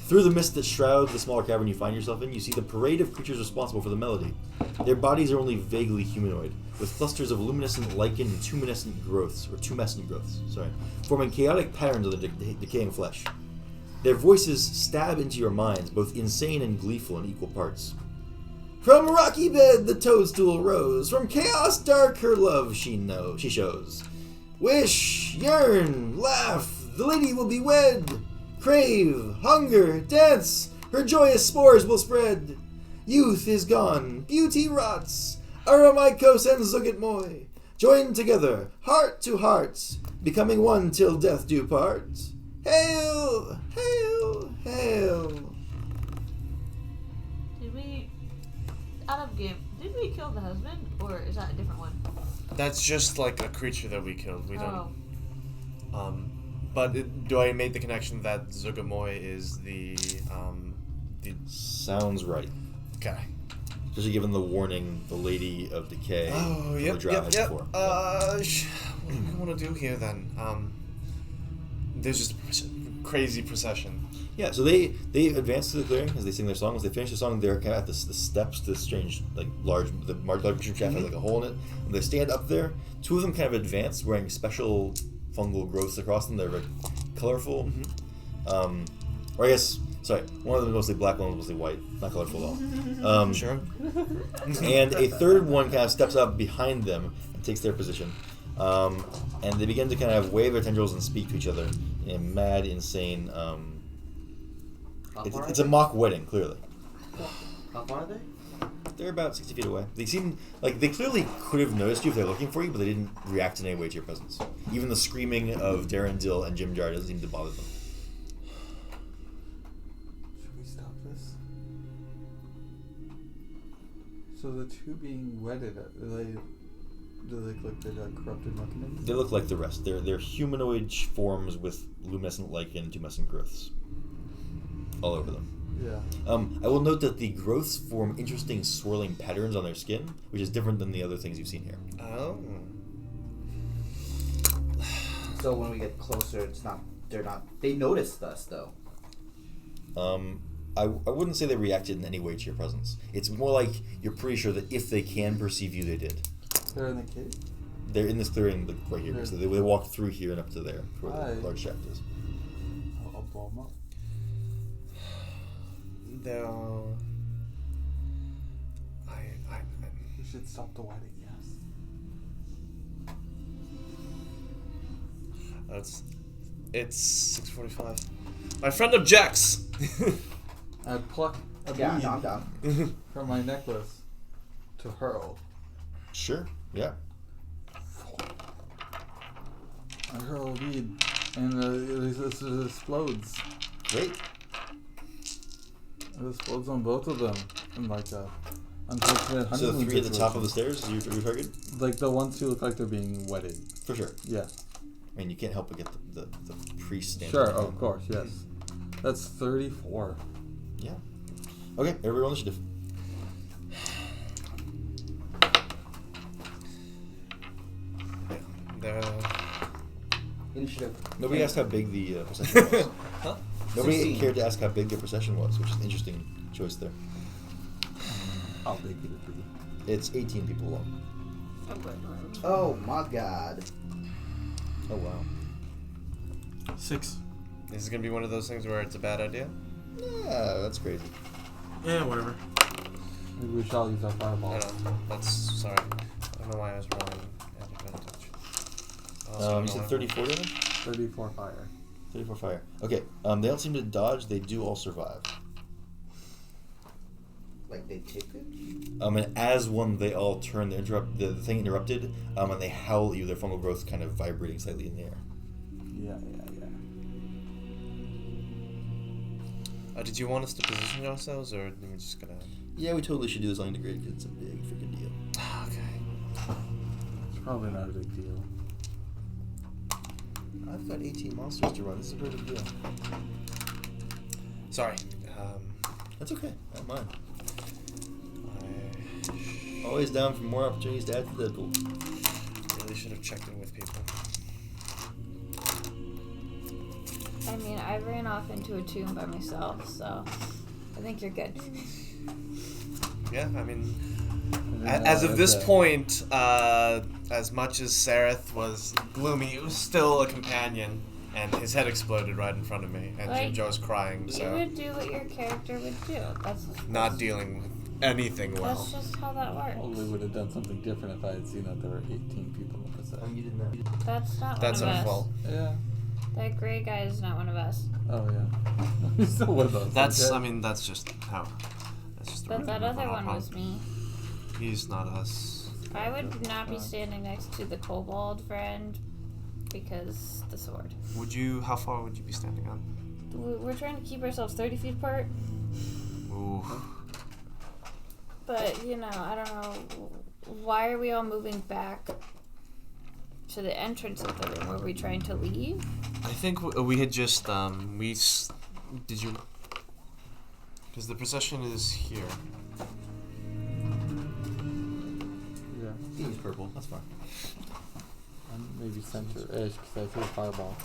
Through the mist that shrouds the smaller cavern you find yourself in, you see the parade of creatures responsible for the melody. Their bodies are only vaguely humanoid, with clusters of luminescent lichen and tumescent growths, forming chaotic patterns of the decaying flesh. Their voices stab into your minds, both insane and gleeful in equal parts. From rocky bed the toadstool rose, from chaos dark her love she shows. Wish, yearn, laugh, the lady will be wed. Crave, hunger, dance, her joyous spores will spread. Youth is gone, beauty rots, Aramikos and Zugetmoy, joined together, heart to heart, becoming one till death do part. Hail, hail, hail. Did we, out of game, did we kill the husband, or is that a different one? That's just like a creature that we killed. We Oh. don't. But do I make the connection that Zugamoy is the Sounds right. Okay. Especially given the warning, the Lady of Decay. Oh, from yep, the Drow had yep. before. What do we want to do here then? There's just a crazy procession. Yeah, so they advance to the clearing as they sing their song. As they finish the song, they're kind of at the steps to this strange, large mushroom shaft has like a hole in it. And they stand up there. Two of them kind of advance wearing special fungal growths across them. They're very colorful. Or I guess, sorry, one of them is mostly black, one is mostly white. Not colorful at all. Sure. And a third one kind of steps up behind them and takes their position. And they begin to kind of wave their tendrils and speak to each other in a mad, insane. It's a mock wedding, clearly. How far are they? They're about 60 feet away. They seem like they clearly could have noticed you if they're looking for you, but they didn't react in any way to your presence. Even the screaming of Darren Dill and Jim Jar doesn't seem to bother them. Should we stop this? So the two being wedded, do they look like they're corrupted mechanisms? They look like the rest. They're humanoid forms with luminescent lichen, tumescent growths all over them. Yeah. I will note that the growths form interesting swirling patterns on their skin, which is different than the other things you've seen here. Oh. So when we get closer, they noticed us though. I wouldn't say they reacted in any way to your presence. It's more like you're pretty sure that if they can perceive you, they did. They're in the cave? They're in this clearing right here. So they walked through here and up to there, where the large shaft is. I'll blow them up. Though We should stop the wedding, yes. it's 6:45. My friend objects. I'd pluck a bead I'm down. from my necklace to hurl. Sure, yeah. I hurl a bead, and it explodes. Great. It explodes on both of them in like a unfortunate honeymoon So the three at the top of the situation. stairs, your target? Like the ones who look like they're being wedded. For sure. Yeah. I mean, you can't help but get the priest standing. Sure, behind of them. course, yes. That's 34. Yeah. Okay, everybody roll initiative. Initiative. Nobody asked how big the procession was. Huh? Nobody 16. cared to ask how big the procession was, which is an interesting choice there. How big could it be? It's 18 people long. Oh my god. Oh wow. 6. This is gonna be one of those things where it's a bad idea. Yeah, that's crazy. Yeah, whatever. Maybe we shall use our fireball. I don't know. That's sorry. I don't know why I was rolling at advantage. I also don't You know said why- 34 damage? 34 fire. 34 fire. Okay, they don't seem to dodge, they do all survive. Like they take it? And as one, they all turn, the thing interrupted, and they howl at you, their fungal growth kind of vibrating slightly in the air. Yeah. Did you want us to position ourselves, or are we just gonna? Yeah, we totally should do this on integrated because it's a big freaking deal. Okay. It's probably not a big deal. I've got 18 monsters to run, this is a pretty big deal. Sorry. That's okay, I don't mind. I Always down for more opportunities to add to the pool. really should have checked in with people. I mean, I ran off into a tomb by myself, so I think you're good. Yeah, I mean, Yeah, as of this okay. point, as much as Sareth was gloomy, it was still a companion, and his head exploded right in front of me, and Like, Jim Joe's crying, You so would do what your character would do. That's not dealing with anything well. That's just how that Probably works. would have done something different if I had seen that there were 18 people in possession. You didn't know. That's not That's one of our us. fault. Yeah. That gray guy is not one of us. Oh yeah. He's still with us. That's, okay? I mean, that's just how. That's just the But that routine of other our one was problem. me. He's not us. I would not be standing next to the kobold friend because the sword. Would you? How far would you be standing on? We're trying to keep ourselves 30 feet apart, Ooh. but you know, I don't know. Why are we all moving back to the entrance of the room? Were we trying to leave? I think we had just did you? Because the procession is here. Yeah. You can use purple, that's fine. And maybe center-ish because I threw a fireball.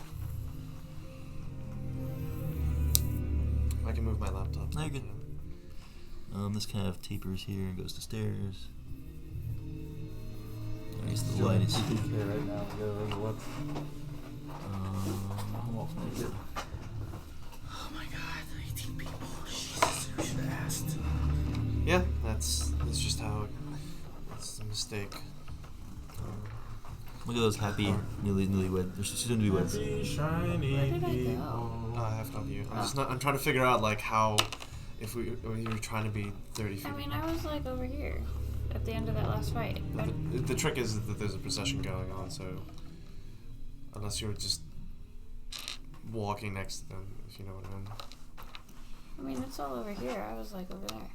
I can move my laptop. No, you're good. This kind of tapers here and goes to stairs. I guess the light is. TPK right now. What? Almost made it. Oh my god, 18 people. Jesus, we should have asked. Yeah, that's just how. It's a mistake. Look at those happy newlywed. They're soon to be weds. Happy, shiny Where did I people. go? I have no view. I'm trying to figure out like how, if we were trying to be 30 feet. I mean, I was like over here at the end of that last fight. The trick is that there's a procession going on, so unless you're just walking next to them, if you know what I mean. I mean, it's all over here. I was like over there.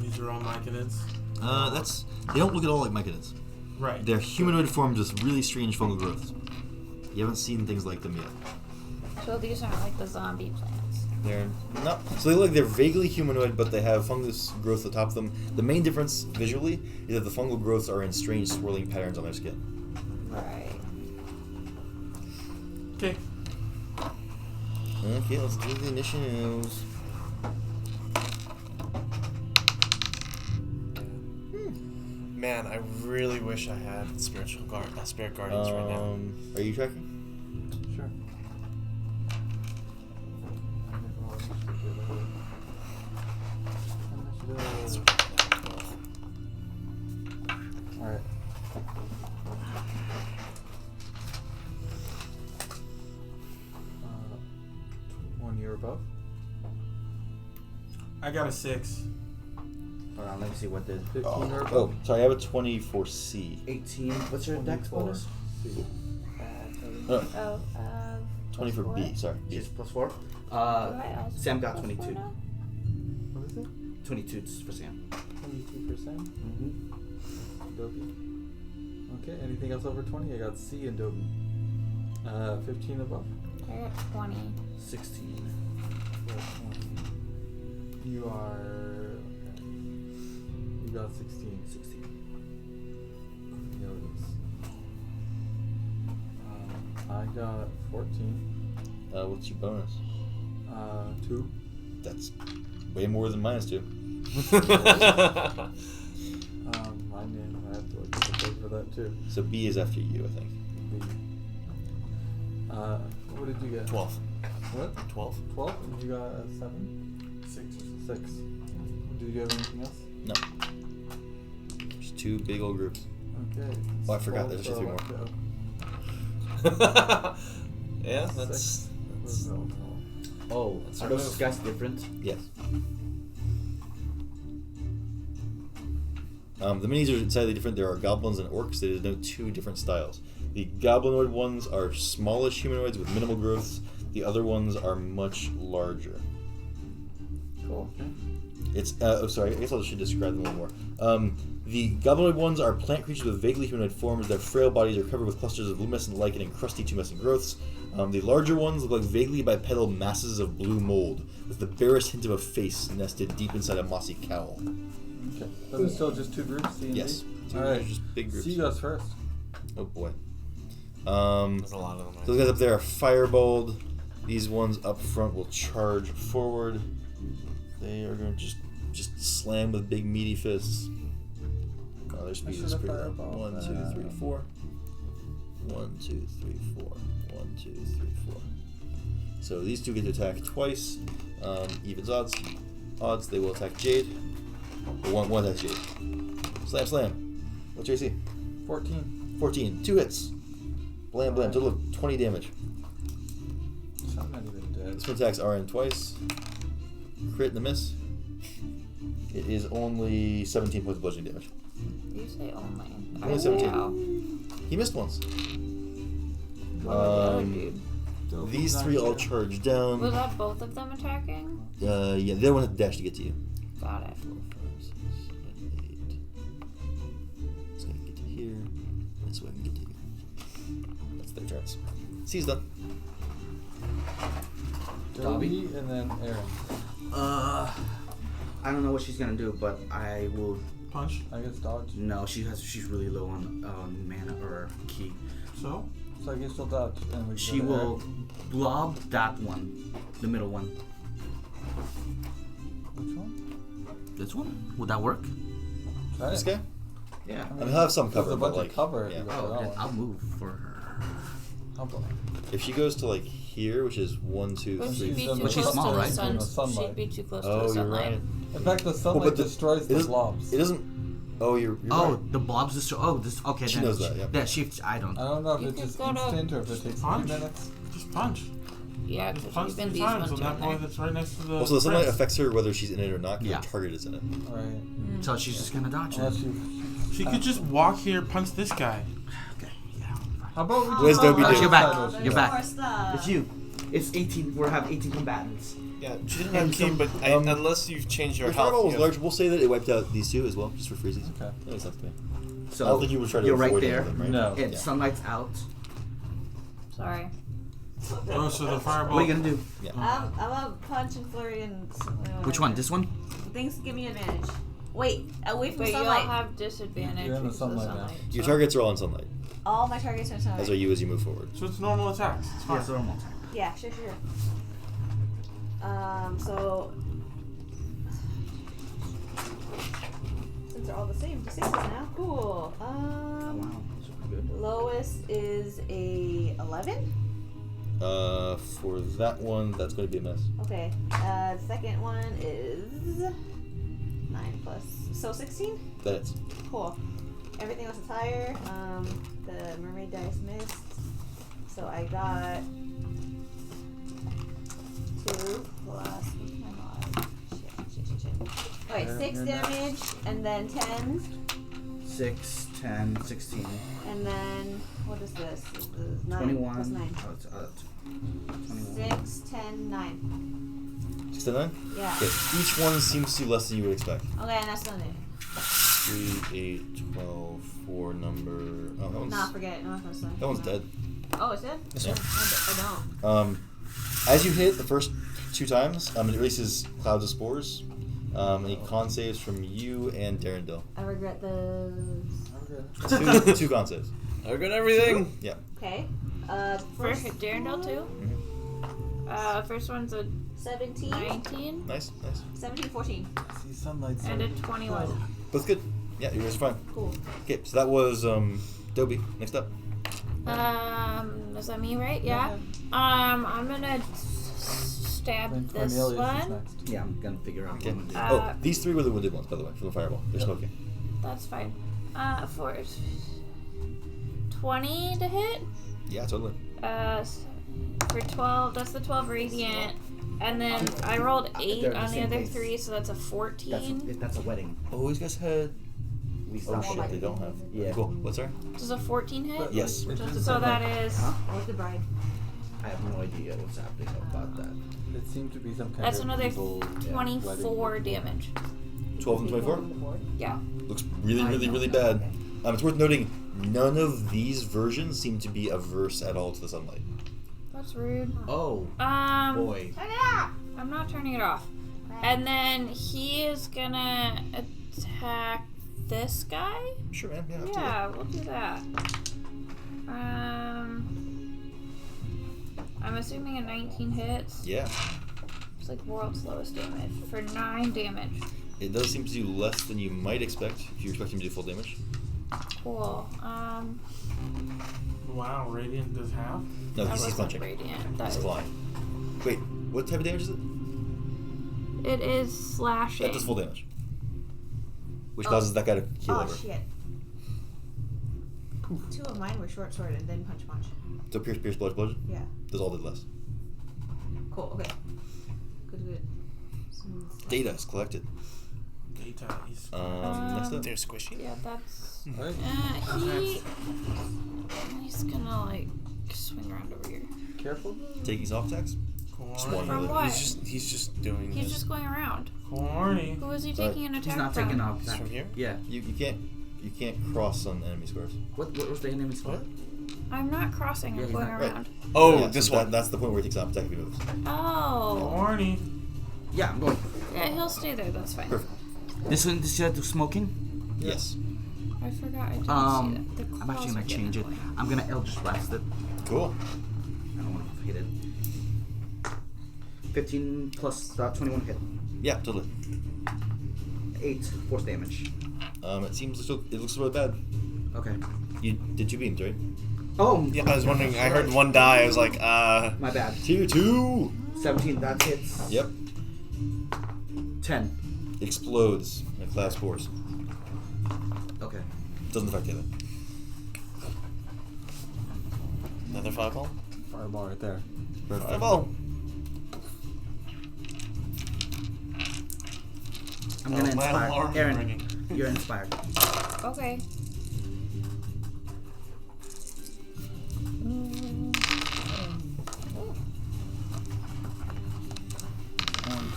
These are all myconids. They don't look at all like myconids. Right. They're humanoid forms with really strange fungal growths. You haven't seen things like them yet. So these aren't like the zombie plants. They're not. So they look like they're vaguely humanoid, but they have fungus growth atop them. The main difference visually is that the fungal growths are in strange swirling patterns on their skin. Right. Okay. Okay, let's do the initiatives. Man, I really wish I had spirit guardians right now. Are you tracking? Sure. Alright. 1 year above. I got a 6. Hold on, let me see what the 15 or above. Oh, sorry, I have a 20 for C. 18. What's your dex 24. bonus? C. Oh, 20 for B, sorry. B. She's +4. Do I also Sam got plus 22. four now? What is it? 22 for Sam. 22%. Mm-hmm. Dobie. Okay, anything else over 20? I got C and Dobie. 15 above. I got 20. 16. You are. Okay. You got 16. 16. Yodas. I got 14. What's your bonus? 2. That's way more than -2. I mean, I have to look at the board for that too. So B is after you, I think. What did you get? 12. What? 12. 12? And you got a 7? 6. Did you have anything else? No. Just 2 big old groups. Okay. Oh, I forgot, there's just 3 more. Yeah, that's. Oh, That's are our those move. guys different? Yes. The minis are slightly different. There are goblins and orcs. They denote 2 different styles. The goblinoid ones are smallish humanoids with minimal growths. The other ones are much larger. Cool. It's sorry, I guess I should describe them a little more. The goblinoid ones are plant creatures with vaguely humanoid forms. Their frail bodies are covered with clusters of luminescent lichen and crusty tumescent growths. The larger ones look like vaguely bipedal masses of blue mold, with the barest hint of a face nested deep inside a mossy cowl. Okay. So there's still just 2 groups, C and Yes. D? 2 Alright. are just big groups. C goes first. Oh boy. There's a lot of them. Those guys up there are firebolt. These ones up front will charge forward. They are going to just slam with big meaty fists. Oh, their speed is should've pretty low. fireballed 1, 2, 3, 4. 1, 2, 3, 4. 1, 2, 3, 4. So these 2 get to attack twice. Evens odds. They will attack Jade. Or one attacks Jade. Slam. What's your AC? 14. 14. 2 hits. Blam. Total of 20 damage. So I'm not even dead. This one attacks RN twice. Crit and a miss. It is only 17 points of bludgeoning damage. You say only. Only 17. Wow. He missed once. What about the other dude? These 3 all charge down. Was that both of them attacking? Yeah, the other one had to dash to get to you. Got it. 4, 5, 6, 7, 8. It's gonna get to here. This way I can get to you. That's their turns. C's done. Dobby and then Aaron. I don't know what she's gonna do, but I will Punch. I guess dodge. No, she's really low on mana or key. So? So I guess she'll dodge. And we She go there. will blob that one, the middle one. Which one? This one? Would that work? Try This it. guy? Yeah. I mean, he'll have some There's cover, a bunch but like, of cover if yeah. you go for Oh, that then one. I'll move for her. How about? If she goes to like here, which is 1, 2, But She's she'd 3, be in too the- she's close small, to right? the sun. In the sunlight. She'd be too close to Oh, the you're sunlight. right. In fact, the sunlight but the- destroys it the doesn't- blobs. It doesn't. Oh, you're Oh, right. the blobs is this. Okay, She then knows that, yeah. Yeah, she. I don't. I don't know if You it's can just go to- instant or if it takes a few Punch. minutes. Just punch. Yeah, Just because punch even 3 these times ones on are that in boy there. that's right next to the. Also, the sunlight prince. affects her whether she's in it or not. 'Cause Yeah. her target is in it. Right. So she's just gonna dodge Unless it. you. She could just walk here, punch this guy. Okay. Yeah. How about we What does just Dobby go do? outside You're back. of There's You're here? back. more stuff. It's you. It's 18. We have 18 combatants. Yeah, she didn't And have key, some- but unless you've changed your The health. fireball was you large. We'll say that it wiped out these two as well, just for freezies. Okay. That makes sense to me. So I don't think you would try to you're right avoid any there. of them, right? No. And Yeah. sunlight's out. Sorry. Oh, so the fireball. What are you gonna do? I'm a punch and flurry and. Which one? This one? Things give me advantage. Wait, away from But you'll sunlight. have disadvantage You're in the because of the sunlight now. sunlight. Your targets are all in sunlight, All my targets are in sunlight. as are you as you move forward. So it's normal attacks. It's fine. Yes, normal attack. Yeah, sure. So since they're all the same, d6s now. Cool. Oh, wow. Super good. Lowest is a 11. For that one, that's going to be a miss. Okay. The second one is 9 plus, so 16. That's Cool. Everything else is higher. The mermaid dice missed, so I got 2 plus. What's my mod? Shit. Okay, 6 damage, and then 10, 6, 10, 16, and then what is this? This is 9 21. plus 9. Oh, it's 21. 6, 10, 9. 6 to 9? Yeah. Okay, each one seems to be less than you would expect. Okay, and that's done it. 3, 8, 12, 4 number. Oh, that one's, Nah, forget it. No, that's done. that one's dead. Oh, it's dead? Yes, Yeah. sir. I don't. As you hit the first 2 times, it releases clouds of spores. Any con saves from you and Darendil. I regret those. 2 con saves. I got everything. Yeah. Okay. First hit Darendal too. First one's a 17. 19 Nice. 17, 14. See sunlight. and a 21. Both good. Yeah, you guys are fine. Cool. Okay, so that was Dobby. Next up. Is that me, right? Yeah. I'm gonna stab Then this Cornelius is one. next. Yeah, I'm gonna figure out Okay. what I'm Uh, gonna Oh, these 3 were the wounded ones, by the way, from the fireball. They're smoking. That's fine. For 20 to hit. Yeah, totally. For 12, that's the 12 radiant. And then I rolled 8 They're the on the same other base. 3, so that's a 14. That's a wedding. Oh, these guys had. We Oh stopped shit, they don't have. Yeah. Cool. What's that? Does a 14 hit? Yes. So that is. Huh? Where's the bride? I have no idea what's happening about that. It seemed to be some kind That's of another evil, 24 damage. 12 and 24? Yeah. Looks really bad. It's worth noting, none of these versions seem to be averse at all to the sunlight. That's rude. Oh, boy. Turn it off! I'm not turning it off. And then he is gonna attack this guy? Sure, man. Yeah. absolutely. Yeah, we'll do that. I'm assuming a 19 hits. Yeah. It's like world's lowest damage for 9 damage. It does seem to do less than you might expect if you're expecting to do full damage. Cool. Wow, Radiant does half? No, That he's wasn't punching. radiant. That He's is, flying. Wait, what type of damage is it? it is slashing. That does full damage. Which causes that guy to heal Oh, over. shit. 2 of mine were short sword and then punch. So pierce, bludgeon. Yeah. Those all did less. Cool, okay. Good. Data is collected. Data is. Next up. They're squishy. Yeah, that's. Right? He's gonna like swing around over here. Careful. Taking soft attacks? Just one From really. what? He's just doing He's this. just going around. Corny. Who is he taking an attack He's not from? taking off. It's from here? Yeah. You can't cross on enemy scores. What was the enemy score? I'm not crossing. Yeah, I'm he's going not- right. around. Oh, Yeah, this so one. That's the point where he takes soft attack if he moves. Oh. Corny. Yeah, I'm going. Yeah, he'll stay there. That's fine. Perfect. This one, this is smoking. Yes. I forgot I didn't see that. The I'm actually claws gonna are getting change it. annoying. I'm gonna Eldritch Blast it. Cool. I don't want to hit it. 15 plus 21 hit. Yeah, totally. 8 force damage. It looks really bad. Okay. You did 2 beams, right? Oh. Yeah, I was wondering. I heard one die. I was like, My bad. Tier 2. 17. That hits. Yep. 10. Explodes like cloud spores. Okay. Doesn't affect the other. Another fireball. Fireball right there. Fireball. I'm gonna my inspire. alarm is Aaron, ringing. you're inspired. Okay.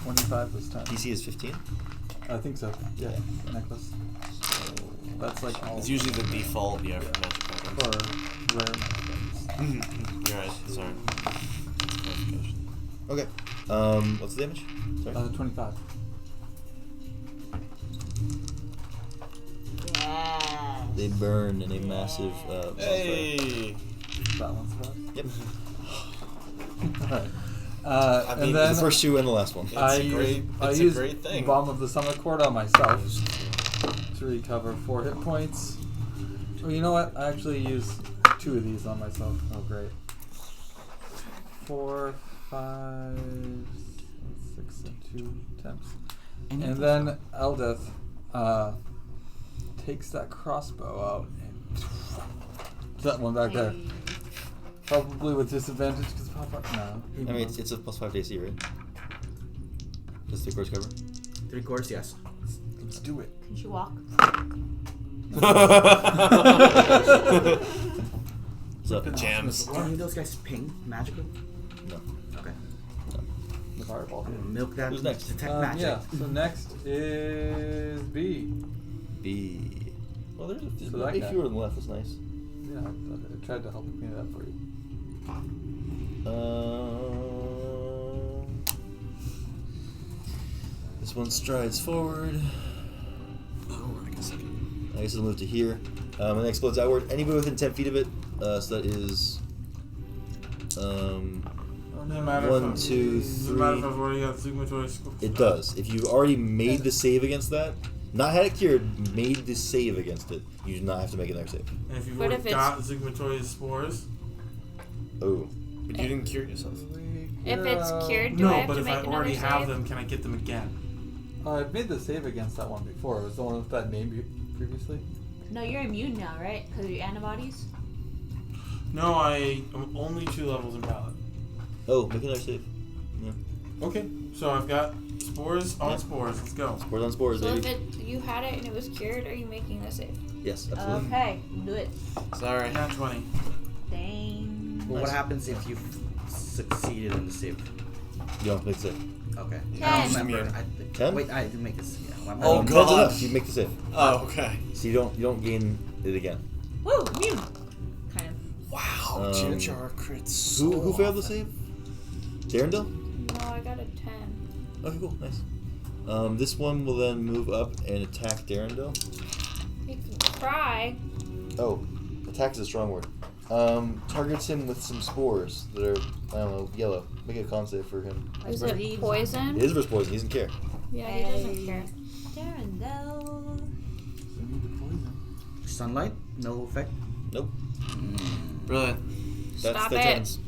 25 this time. DC is 15. I think so. Yeah. Necklace. So that's like all. It's usually the default, yeah, for magic Or items. rare magic items. You're right. Sorry. Clarification. Okay. What's the damage? Sorry. 25. Yeah. They burn in a massive. Hey. That one's about. Yep. Alright. I mean, and then The first 2 and the last one. I It's a great- used, it's I a used great thing. Bomb of the Summit Cord on myself to recover 4 hit points. Oh, you know what? I actually used 2 of these on myself. Oh, great. 4, 5, 6, and 2 attempts. And then Eldeth takes that crossbow out and that one back there. Probably with disadvantage because no. I mean, it's a +5 to AC, right? Just 3/4 cover. 3/4, yes. Let's do it. Can she walk? So Jams. Can any of those guys ping magically? no. Okay. The fireball. Milk that. Who's next? Detect magic. Yeah, so next is B. B. Well, there's So that way guy. fewer than left. That's nice. Yeah, I tried to help clean it up for you. This one strides forward. Oh, I guess it'll move to here. And then explodes outward. Anybody within 10 feet of it. So that is. No matter 1, if 2, no matter if 3. I've already got Sigmatory school. It does. If you've already made the save against that, not had it cured, made the save against it, you do not have to make another save. And if you've But already if it's- got Sigmatory spores. Oh. But you didn't cure yourself. If it's cured, do I No, have but to if make I another already have save? them, can I get them again? I've made the save against that one before. It was the one with that name previously. No, you're immune now, right? Because of your antibodies? No, I am only 2 levels in palate. Oh, make another save. Yeah. Okay, so I've got spores on Yeah. spores. Let's go. Spores on spores, So if baby. you had it and it was cured, are you making the save? Yes, absolutely. Okay, do it. Sorry. Not 20. Dang. Well, Nice. what happens if you succeeded in the save? You don't have to make the save. Okay. I 10. don't remember. 10? Wait, I didn't make this. Yeah, I'm Oh, That's God. enough. You make the save. Oh, okay. So you don't gain it again. Woo, immune. Kind of. Wow. Um, Chimchar crits. Who failed the save? Darendale? No, I got a 10. Okay, cool, nice. This one will then move up and attack Darendale. You can try. Oh, attack is a strong word. Targets him with some spores that are, I don't know, yellow. Make a con save for him. Is Like it leaves. poison? It is versus poison, he doesn't care. Yeah, he doesn't care. Darendelle. Sunlight? No effect? Nope. Brilliant. That's Stop the it. turns.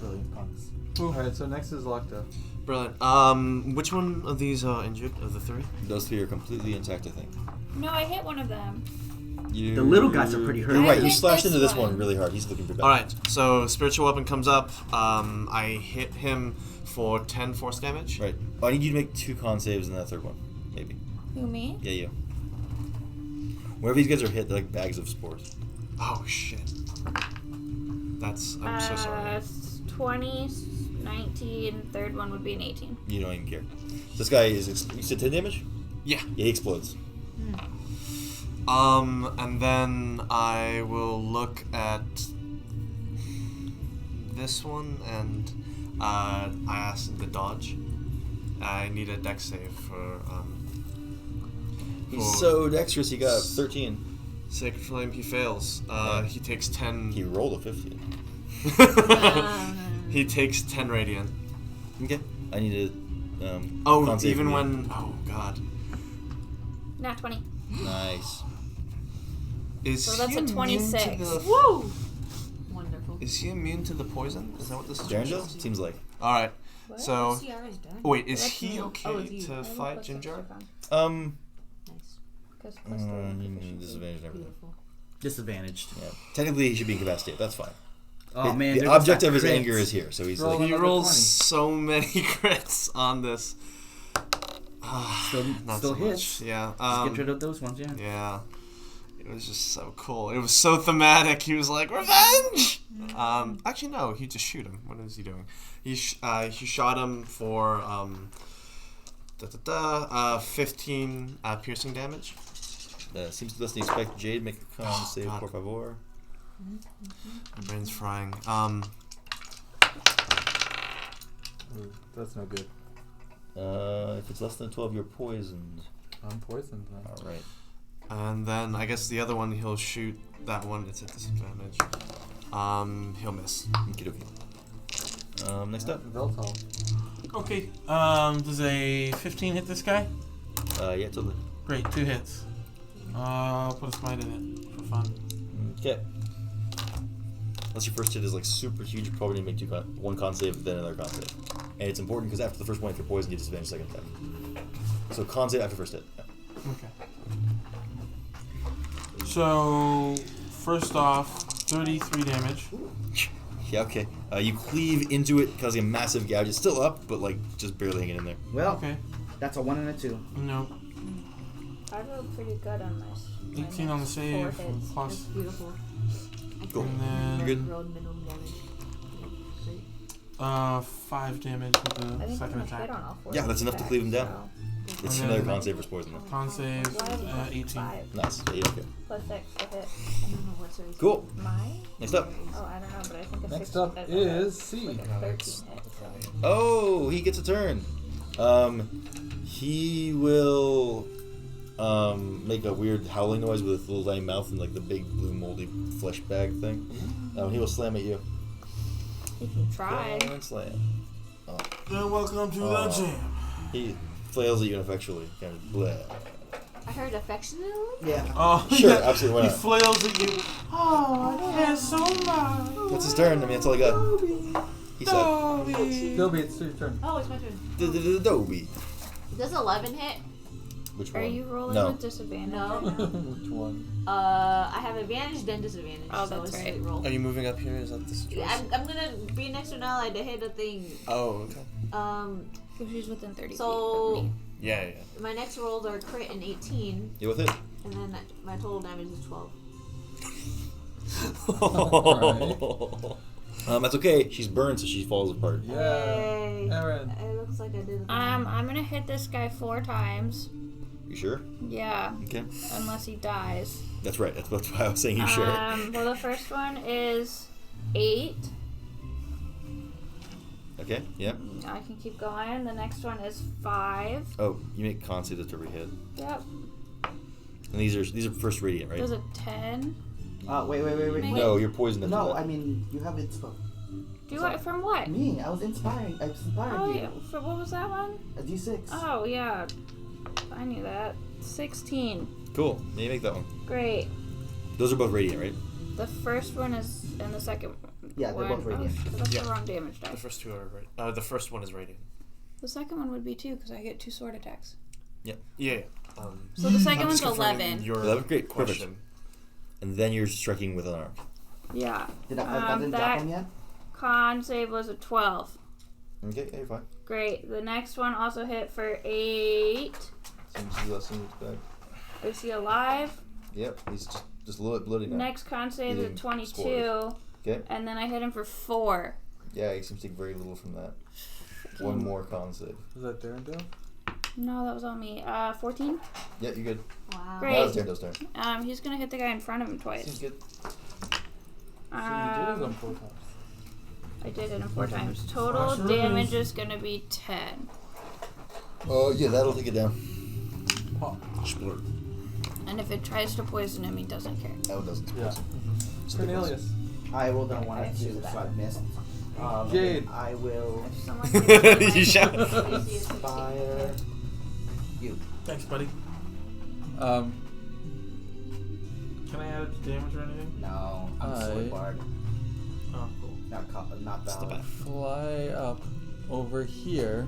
Brilliant punks. Alright, so next is Locta. Brilliant. Which one of these are injured of the 3? Those 3 are completely intact, I think. No, I hit one of them. You, The little guys are pretty hurt. You're I right, you hit slashed this into this one. one really hard. He's looking for bad. Alright, so spiritual weapon comes up. I hit him for 10 force damage. Right. Oh, I need you to make 2 con saves in that third one. Maybe. Who, me? Yeah, you. Wherever these guys are hit, they're like bags of spores. Oh, shit. I'm so sorry. 20, 19, third one would be an 18. You don't even care. This guy is, you said 10 damage? Yeah. Yeah, he explodes. And then I will look at this one and I asked him to dodge. I need a dex save He's so dexterous. He got 13. Sacred Flame, he fails. He takes 10. He rolled a 15. He takes 10 radiant. Okay. I need to. Oh, even when. Oh God. Nat 20. Nice. So that's a 26. Woo! Wonderful. Is he immune to the poison? Is that what this is? Darendale? Seems like. All right. What? So. CR is done. Wait, is That's he me. okay Oh, it's you. to fight Ginger? Um. Nice. Because Disadvantage and everything. Beautiful. Disadvantaged. Yeah. Technically, he should be incapacitated. That's fine. Oh man, The there goes object that of his crit. anger is here, so he's Roll like. He another rolls 20. so many crits on this. Not Still so hits. much. Yeah. Just get rid of those ones, yeah. Yeah. It was just so cool. It was so thematic. He was like, revenge! Actually, no. He just shoot him. What is he doing? He shot him for 15 piercing damage. Seems less than you expect. Jade, make a con save, God. por favor. My brain's frying. Ooh, that's no good. If it's less than 12, you're poisoned. I'm poisoned then. All right. And then I guess the other one, he'll shoot that one. It's at disadvantage. He'll miss. Okay, okay. Next up. Veltal. Okay. Does a 15 hit this guy? Yeah, totally. Great, 2 hits. I'll put a smite in it for fun. Okay. Unless your first hit is like super huge, you probably need to make one con save, then another con save. And it's important because after the first one, if you're poisoned, you disadvantage second attack. So con save after first hit. Yeah. Okay. So, first off, 33 damage. Yeah, okay. You cleave into it, causing a massive gouge. It's still up, but like just barely hanging in there. Well, Okay. that's a 1 and a 2. Nope. I rolled pretty good on my 18 on the next save. 4 hits. Plus. That's beautiful. Cool. And then You good? Rolled minimum damage. Great. 5 damage with I the think second I'm attack. hit on all 4 Yeah, that's enough to attacks, cleave him down. so- It's And another then- con save versus poison though. Con save, Why have we got 18. 5 Nice. Yeah, okay. plus 6 to hit. I don't know what's always Cool. Mine? Next up. Oh, I don't know, but I think a Next 6 up like is a C. 13 hit. Oh, he gets a turn. He will make a weird howling noise with his little tiny mouth and like the big blue moldy flesh bag thing. He will slam at you. You can try. And slam. Then welcome to Oh. the jam. He flails at you ineffectually. Kind of blah. I heard affectionately? Yeah. Oh, Sure, yeah. absolutely. Why He not? flails at you. Oh, that's so much. That's his turn. I mean, that's all I got. He said, Dobby, it's your turn. Oh, it's my turn. Dobby. Does 11 hit? Which Are one? you rolling No. with disadvantage? No. right now? Which one? I have advantage, then disadvantage. Oh, so that's it's a right. straight roll. Are you moving up here? Is that the situation? I'm gonna be next to an ally to hit a thing. Oh, okay. So she's within 30 feet So of me. Yeah. my next rolls are crit and 18, You with it? and then my total damage is 12. That's okay. She's burned, so she falls apart. Yeah. Yay. Aaron. It looks like I did it. I'm gonna hit this guy 4 times. You sure? Yeah, Okay. unless he dies. That's right. That's why I was saying you sure. Well, the first one is 8. Okay. Yeah. I can keep going. The next one is 5. Oh, you make con save to every hit. Yep. And these are first radiant, right? There's a 10. Wait. No, you're poisoned. after No, that. I mean, you have inspo. Do I? From what? Me, I was inspiring. I inspired Oh, you. yeah. For what was that one? A D6. Oh, yeah. I knew that. 16. Cool. Yeah, you make that one. Great. Those are both radiant, right? The first one is, and the second Yeah, they're one. both radiant. Oh, that's Yeah. the wrong damage The dice. first two are right. The first one is radiant. The second one would be 2 because I get 2 sword attacks. Yeah. So the second I'm one's just confirming 11. Your 11, great, perfect. question. And then you're striking with unarmed. Yeah. Did I didn't drop him yet? Con save was a 12. Okay, yeah, you're fine. Great. The next one also hit for 8. Seems less than you expect. Is he alive? Yep, he's just a little bit bloody now. Next con save is a Eating 22. spores. Okay. And then I hit him for 4. Yeah, he seems to take very little from that. One more con save. Is that Darendale? No, that was on me. 14. Yeah, you're good. Wow. Great. Now it's Darendale's turn. He's gonna hit the guy in front of him twice. Seems good. So you did it on 4 times. I did it in 4 times. Total Mushrooms. damage is gonna be 10. Yeah, that'll take it down. Pop. Splurt. And if it tries to poison him, he doesn't care. Oh, it doesn't. Yeah. So Cornelius. I rolled on one I and two, didn't do so I that. missed. Jade. I will If someone gives me You my- shout. fire you. Thanks, buddy. Um, Can I add it to damage or anything? No, I'm sword I- bard. Oh, cool. Not valid. fly up over here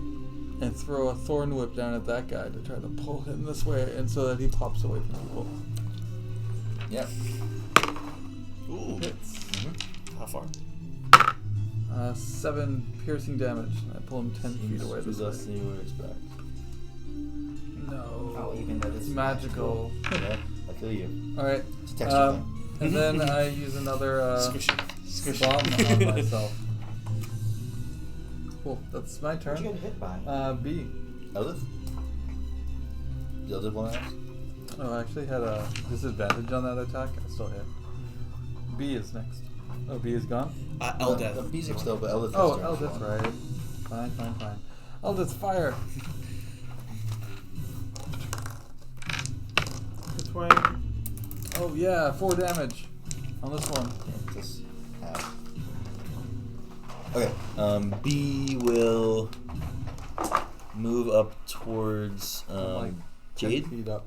and throw a thorn whip down at that guy to try to pull him this way, and so that he pops away from people. Yep. Ooh. Hits. How far? 7 piercing damage. I pull him 10 feet away this less way. than you would expect. No. Oh, even though It's it's magical. Yeah, I feel you. Alright. It's a texture thing. And then I use another Squishy. Squishy. bomb on myself. Cool. That's my What'd you turn. get hit by? B. Eldith? Eldith one axe? Oh, I actually had a disadvantage on that attack. I still hit. B is next. Oh, B is gone? Eldeth. The bees are still, but Eldith. Oh, has turned Eldith's one. right. Fine. Eldith's fire. Which way? Oh, yeah, 4 damage on this one. Yeah, just half. Okay. B will move up towards Like 10 Jade feet up.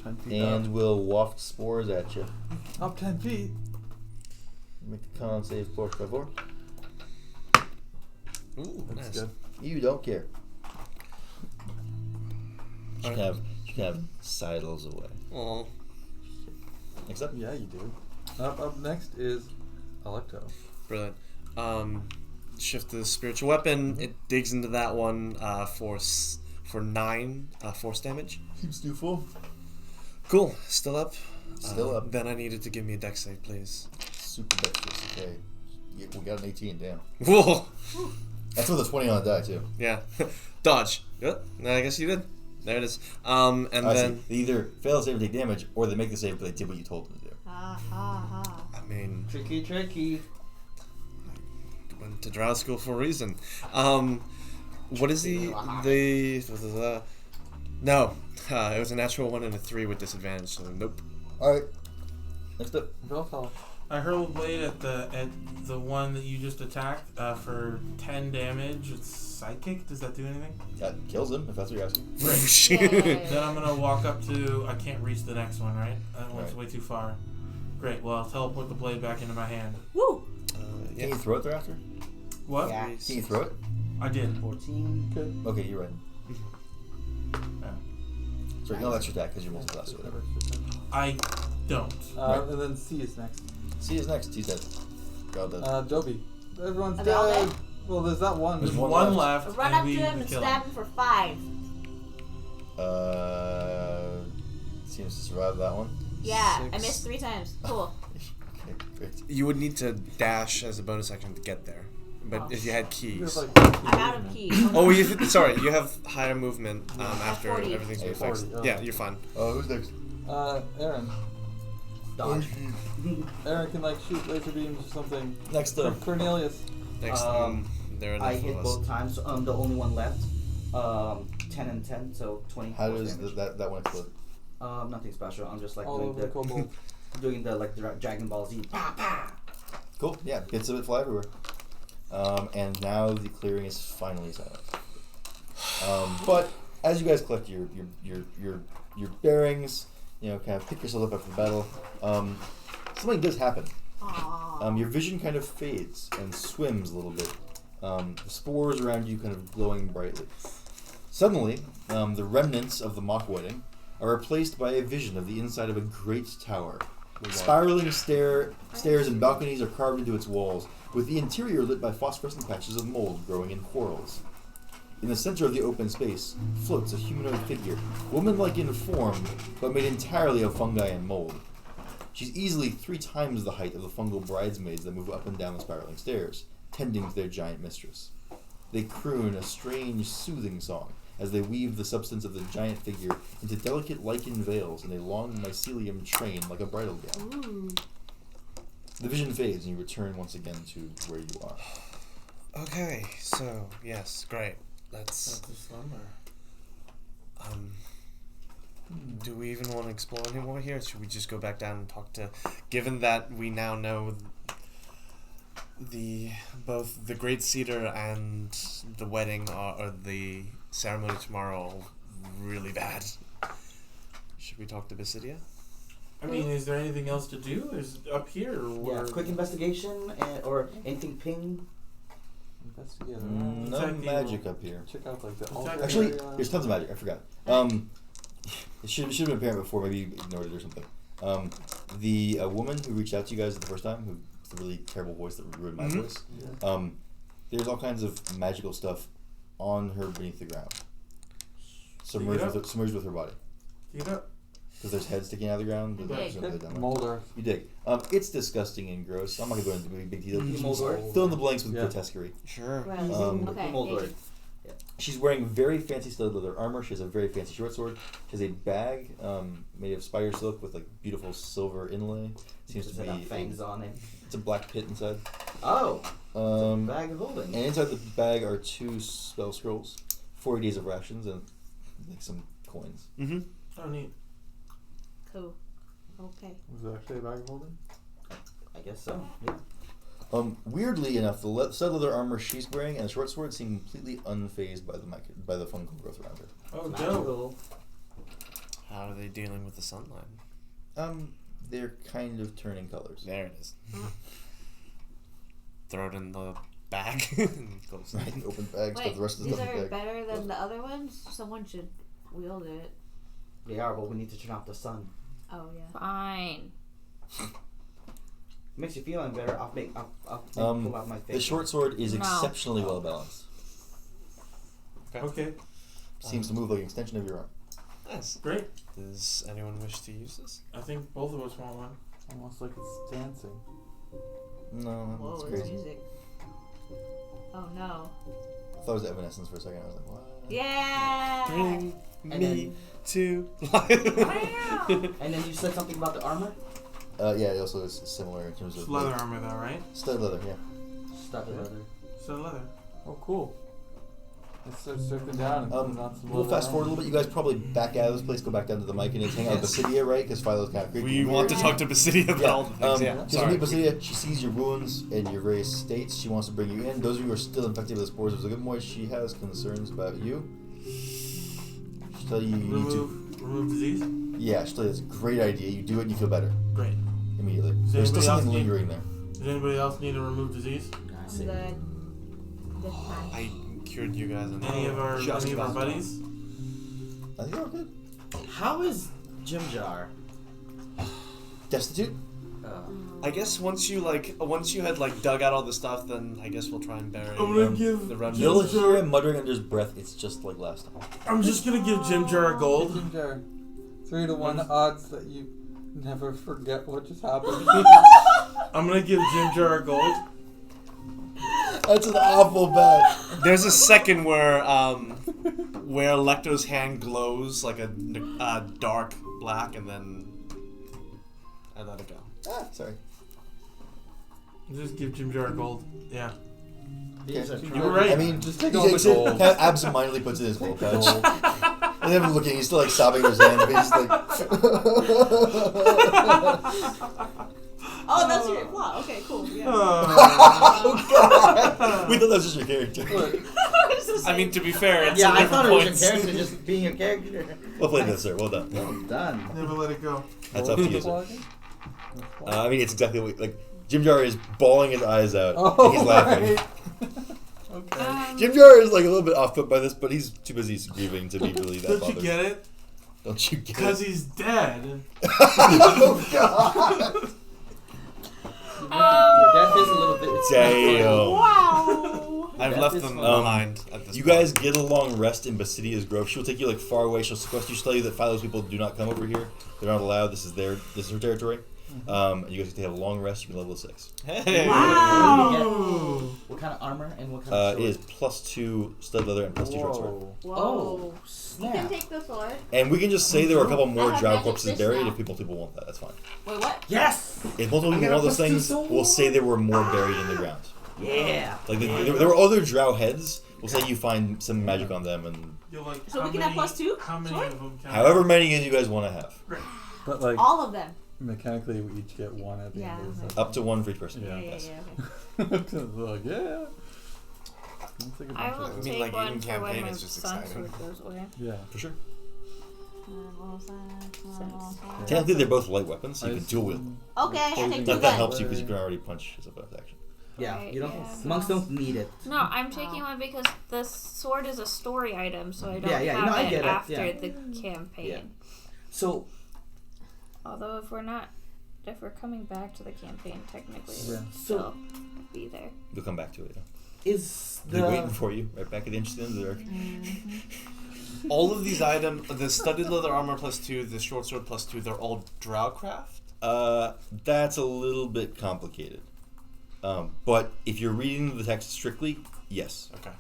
10 feet and will waft spores at you. up. Up 10 feet. Make the con save 4x4. Ooh, That's nice. good. You don't care. You Alright. can have sidles away. Aw. Next up. Yeah, you do. Up next is Electo. Brilliant. Shift to the spiritual weapon. It digs into that one for 9 force damage. Keeps you full. Cool. Still up. Still up. Then I needed to give me a dex save, please. Super dexterous. Okay. Yeah, we got an 18 down. Whoa. That's with a 20 on the die too. Yeah. Dodge. Yep. I guess you did. There it is. And I then see. They either fail the save and take damage, or they make the save but they did what you told them to do. Ha ha ha. I mean, Tricky. went to drow school for a reason. What is the no? It was a natural 1 and a 3 with disadvantage. So nope. All right. Next up. Beltal. I hurl a blade at the one that you just attacked for 10 damage. It's psychic. Does that do anything? That kills him if that's what you're asking. Great. Then I'm gonna walk up to. I can't reach the next one, right? That one's Right. way too far. Great. Well, I'll teleport the blade back into my hand. Woo! Can you throw it thereafter? What? Yeah. Can you throw it? I did. 14. Good. Okay, you're right. Yeah. Sorry, no extra attack because you're multi-class or whatever. I don't. And then C is next. C is next. He's dead. You're all dead. Dobby. Everyone's Are they all dead. dead? Well, there's that one. There's one one left. left. Run and up to we him and kill stab him for 5. Seems to survive that one. Yeah, 6. I missed 3 times. Cool. Okay, great. You would need to dash as a bonus action to get there. But Oh. if you had There's keys. like I'm out of keys. Oh, sorry. You have higher movement after 40. everything's been 40, fixed. oh. Yeah, you're fine. Who's next? Aaron. Dodge. Aaron can like shoot laser beams or something. Next up. Cornelius. Next, there are enough I of hit us. both times. The only one left. 10 and 10, so 20. How force does damage. that one explode? Nothing special. I'm just like All doing over the kobold. doing the like Dragon Ball Z. Pa, pa. Cool. Yeah, bits of it fly everywhere. And now the clearing is finally silent. But as you guys collect your bearings, kind of pick yourself up after the battle, something does happen. Aww. Your vision kind of fades and swims a little bit. The spores around you kind of glowing brightly. Suddenly, the remnants of the mock wedding are replaced by a vision of the inside of a great tower. Spiraling stairs and balconies are carved into its walls, with the interior lit by phosphorescent patches of mold growing in whorls. In the center of the open space floats a humanoid figure, woman-like in form, but made entirely of fungi and mold. She's easily 3 times the height of the fungal bridesmaids that move up and down the spiraling stairs, tending to their giant mistress. They croon a strange, soothing song as they weave the substance of the giant figure into delicate lichen veils in a long mycelium train like a bridal gown. Ooh. The vision fades and you return once again to where you are. Okay, so yes, great. That's Let's a slumber. Do we even want to explore any more here? Should we just go back down and talk to... Given that we now know both the Great Cedar and the wedding or the ceremony tomorrow are really bad. Should we talk to Basidia? I mean, is there anything else to do? Is up here? Or Quick investigation or anything ping. Investigate. No Exactly. magic up here. Check out like the Exactly. altar Actually, area. there's tons of magic. I forgot. It should have been apparent before. Maybe you ignored it or something. The woman who reached out to you guys the first time, who with the really terrible voice that ruined my voice. Yeah. There's all kinds of magical stuff on her beneath the ground, Dig it up. submerged with her body. Dig it up. Because there's heads sticking out of the ground. But Dig. that's the demo. Molder. You dig. It's disgusting and gross. I'm not gonna go into big details. Moldor. Fill in the blanks with Yeah. grotesquerie. Sure. Right. Okay. Moldor. thank you. She's wearing very fancy studded leather armor. She has a very fancy short sword. She has a bag made of spider silk with like beautiful silver inlay. Seems Does to it have be fangs on it? it's a black pit inside. Oh, Um, bag of holding. and inside the bag are 2 spell scrolls, 40 days of rations, and like some coins. Mm-hmm. Oh, neat. Cool. Okay. Was it actually a bag of holding? I guess so. Yeah. Weirdly enough, the studded leather armor she's wearing and the short sword seem completely unfazed by the fungal growth around her. Oh, dope. Magical. How are they dealing with the sunlight? They're kind of turning colors. There it is. Throw it in the bag. Close. Right, open bag, stuff Wait, the rest of the these stuff in are the bag. better than the other ones? Someone should wield it. They are, but we need to turn off the sun. Oh, yeah. Fine. Makes you feeling better. I'll pull out my face. The short sword is No. exceptionally well balanced. Okay. Seems to move like an extension of your arm. Nice. Great. Does anyone wish to use this? I think both of us want one. Almost like it's dancing. No, Whoa, that's it's crazy. music. Oh, no. I thought it was Evanescence for a second. I was like, what? Yeah! Bring And me to And then you said something about the armor? Yeah, it also is similar in terms of It's leather armor, though, right? studded leather. Yeah. Studded leather. So leather. Oh, cool. Let's start circling down and putting on some We'll leather fast forward a armor. little bit. You guys probably back out of this place, go back down to the mic, and hang out with Basidia, right? Because Philo's kind of creepy. We and want to weird. talk to Basidia about all the things. Yeah. So Sorry. you meet Basidia. She sees your wounds and your various states. She wants to bring you in. Those of you who are still infected with the spores of the good boy, she has concerns about you. She'll tell you you need to. Remove disease? Yeah, she'll tell you it's a great idea. You do it and you feel better Great. immediately. Does There's still anybody else something need- lingering there. Does anybody else need to remove disease? I I'm see. good. This time. I cured you guys. And Any of our Just about buddies? I think they're all good. How is Jim Jar? Destitute? I guess once you had dug out all the stuff, then I guess we'll try and bury I'm gonna give the You'll remnants. hear him muttering under his breath. It's just like last time. I'm just gonna give Jim Jar a gold. Ginger, 3 to 1 odds that you never forget what just happened. I'm gonna give Jim Jar a gold. That's an awful bet. There's a second where Lecto's hand glows like a dark black, and then I let it go. Sorry. Just give Jim Jar a gold. Yeah. These are You were right. I mean, Just he take all the takes it, gold. kind of absentmindedly puts it in his gold pouch. And then looking, he's still like sobbing in his hand. But he's just like, Oh, that's your plot. Okay, cool. Yeah. oh god! We thought that was just your character. I mean, to be fair, it's yeah, a I different thought it was points. a character just being a character. Well played, that, sir. Well done. Well done. Never let it go. That's up to you, sir. I mean, it's exactly what like Jim Jar is bawling his eyes out. Oh, and he's laughing. right. Okay. Jim Jar is like a little bit off put by this, but he's too busy grieving to be really that Don't bothered. you get it? Don't you get Because it? he's dead. Oh god! Death is a little bit. Damn. Wow. I've That left is them fun. behind at this You point. guys get a long rest in Basidia's Grove. She'll take you like far away. She'll sequester you. She'll tell you that Philo's people do not come over here. They're not allowed. This is her territory. And you guys get to have a long rest. You can level 6. Hey. Wow. What kind of armor and what kind of It sword? is +2 stud leather and +2 short sword. Whoa. Whoa. Oh, You can snap. take the sword. And we can just say there are a couple more I have drow magic corpses fish buried now. if people want that. That's fine. Wait, what? Yes! If multiple I people got want those a +2 things, sword. we'll say there were more buried in the ground. Yeah. Like there were other drow heads, We'll say you find some magic on them, and You're like, So how we can have many- +2? How many Sure. of them can however many as you guys want to have. But like All of them. mechanically, we each get one at the Yeah, end of the okay. session. Up to one for each person. Yeah, Yeah. yeah, Yes. okay. Like, yeah. Let's take a I bunch will of those. mean, take like, one even for when campaign my is just sun exciting. sword goes away. Yeah. For sure. Sense. Technically, they're both light weapons, so you I can dual wield. assume Okay, I poison take That, two that then. helps you because you can already punch as a bonus action. Yeah, Right, you don't. yeah. Monks don't need it. No, I'm taking one because the sword is a story item, so I don't Yeah, have no, I it get it, after yeah. the campaign. Yeah. So Although if we're coming back to the campaign, technically, it Yeah. would still be there. We'll come back to it. Yeah. is They're waiting the for you right back at the entrance of the dark. All of these items, the studded leather armor +2, the short sword +2, they're all Drowcraft? That's a little bit complicated. But if you're reading the text strictly, yes. Okay.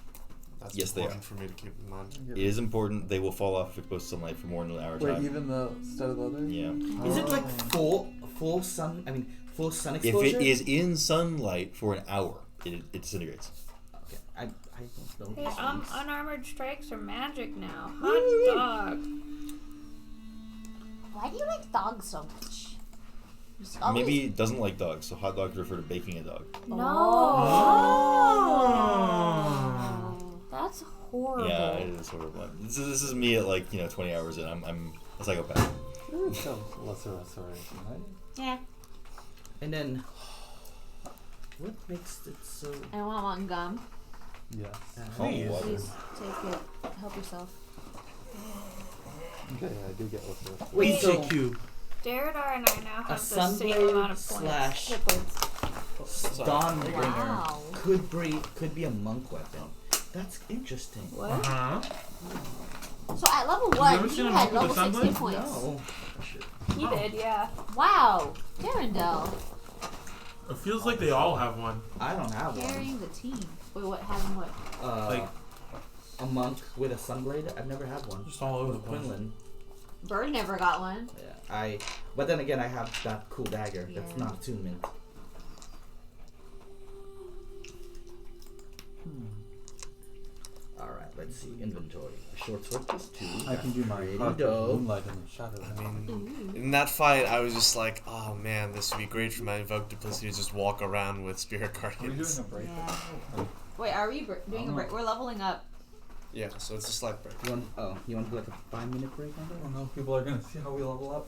That's Yes, they important are. for me to keep in mind. It is important. They will fall off if exposed to sunlight for more than an hour Wait, time. even the studded leather? Yeah. is it like Oh. full sun? I mean, full sun If exposure. it is in sunlight for an hour, it disintegrates. Okay, I don't know. Hey, these things. unarmored strikes are magic now. Hot dog. Why do you like dogs so much? Just always- Maybe it doesn't like dogs, so hot dogs refer to baking a dog. No. That's horrible. Yeah, it is horrible. This is me at 20 hours in. I'm a psychopath. So lesser restoration, right? Yeah, And then, what makes it so? I want one gum. Yes. Please. Please take it. Help yourself. Okay, I do get lesser restoration. Wait, so HAQ. Daradar and I now a have the same amount sunblade of points. slash Hit points. dawnbringer Wow. could be a monk weapon. That's interesting. What? Uh-huh. So at level never 1, seen you a had monk level with a 60 sunblade? points. No. Shit. He did, yeah. Wow. Darendelle. It feels like they all have one. I don't have one. Carrying the team. Wait, what? Having what? Like- A monk with a sunblade? I've never had one. Just all over the place. Quinlan. Bird never got one. Yeah, but then again, I have that cool dagger. That's Yeah. not attunement. Alright, let's see. Inventory. A short sword +2. I can do my Pretty Heart of dope. Moonlight in the shadow. I mean, in that fight, I was just like, oh man, this would be great for my Invoke Duplicity to just walk around with Spirit Are we doing Guardians. a break? Yeah. Wait, are we doing a break? We're leveling up. Yeah, so it's a slight break. You want to do like a 5-minute break on I that? don't know. People are gonna see how we level up.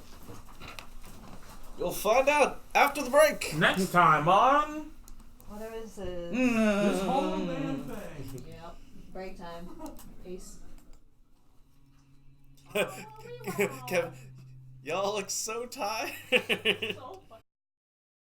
You'll find out after the break! Next time on Whatever this is. this whole damn thing. Yep. Break time. Peace. Kevin, y'all look so tired. So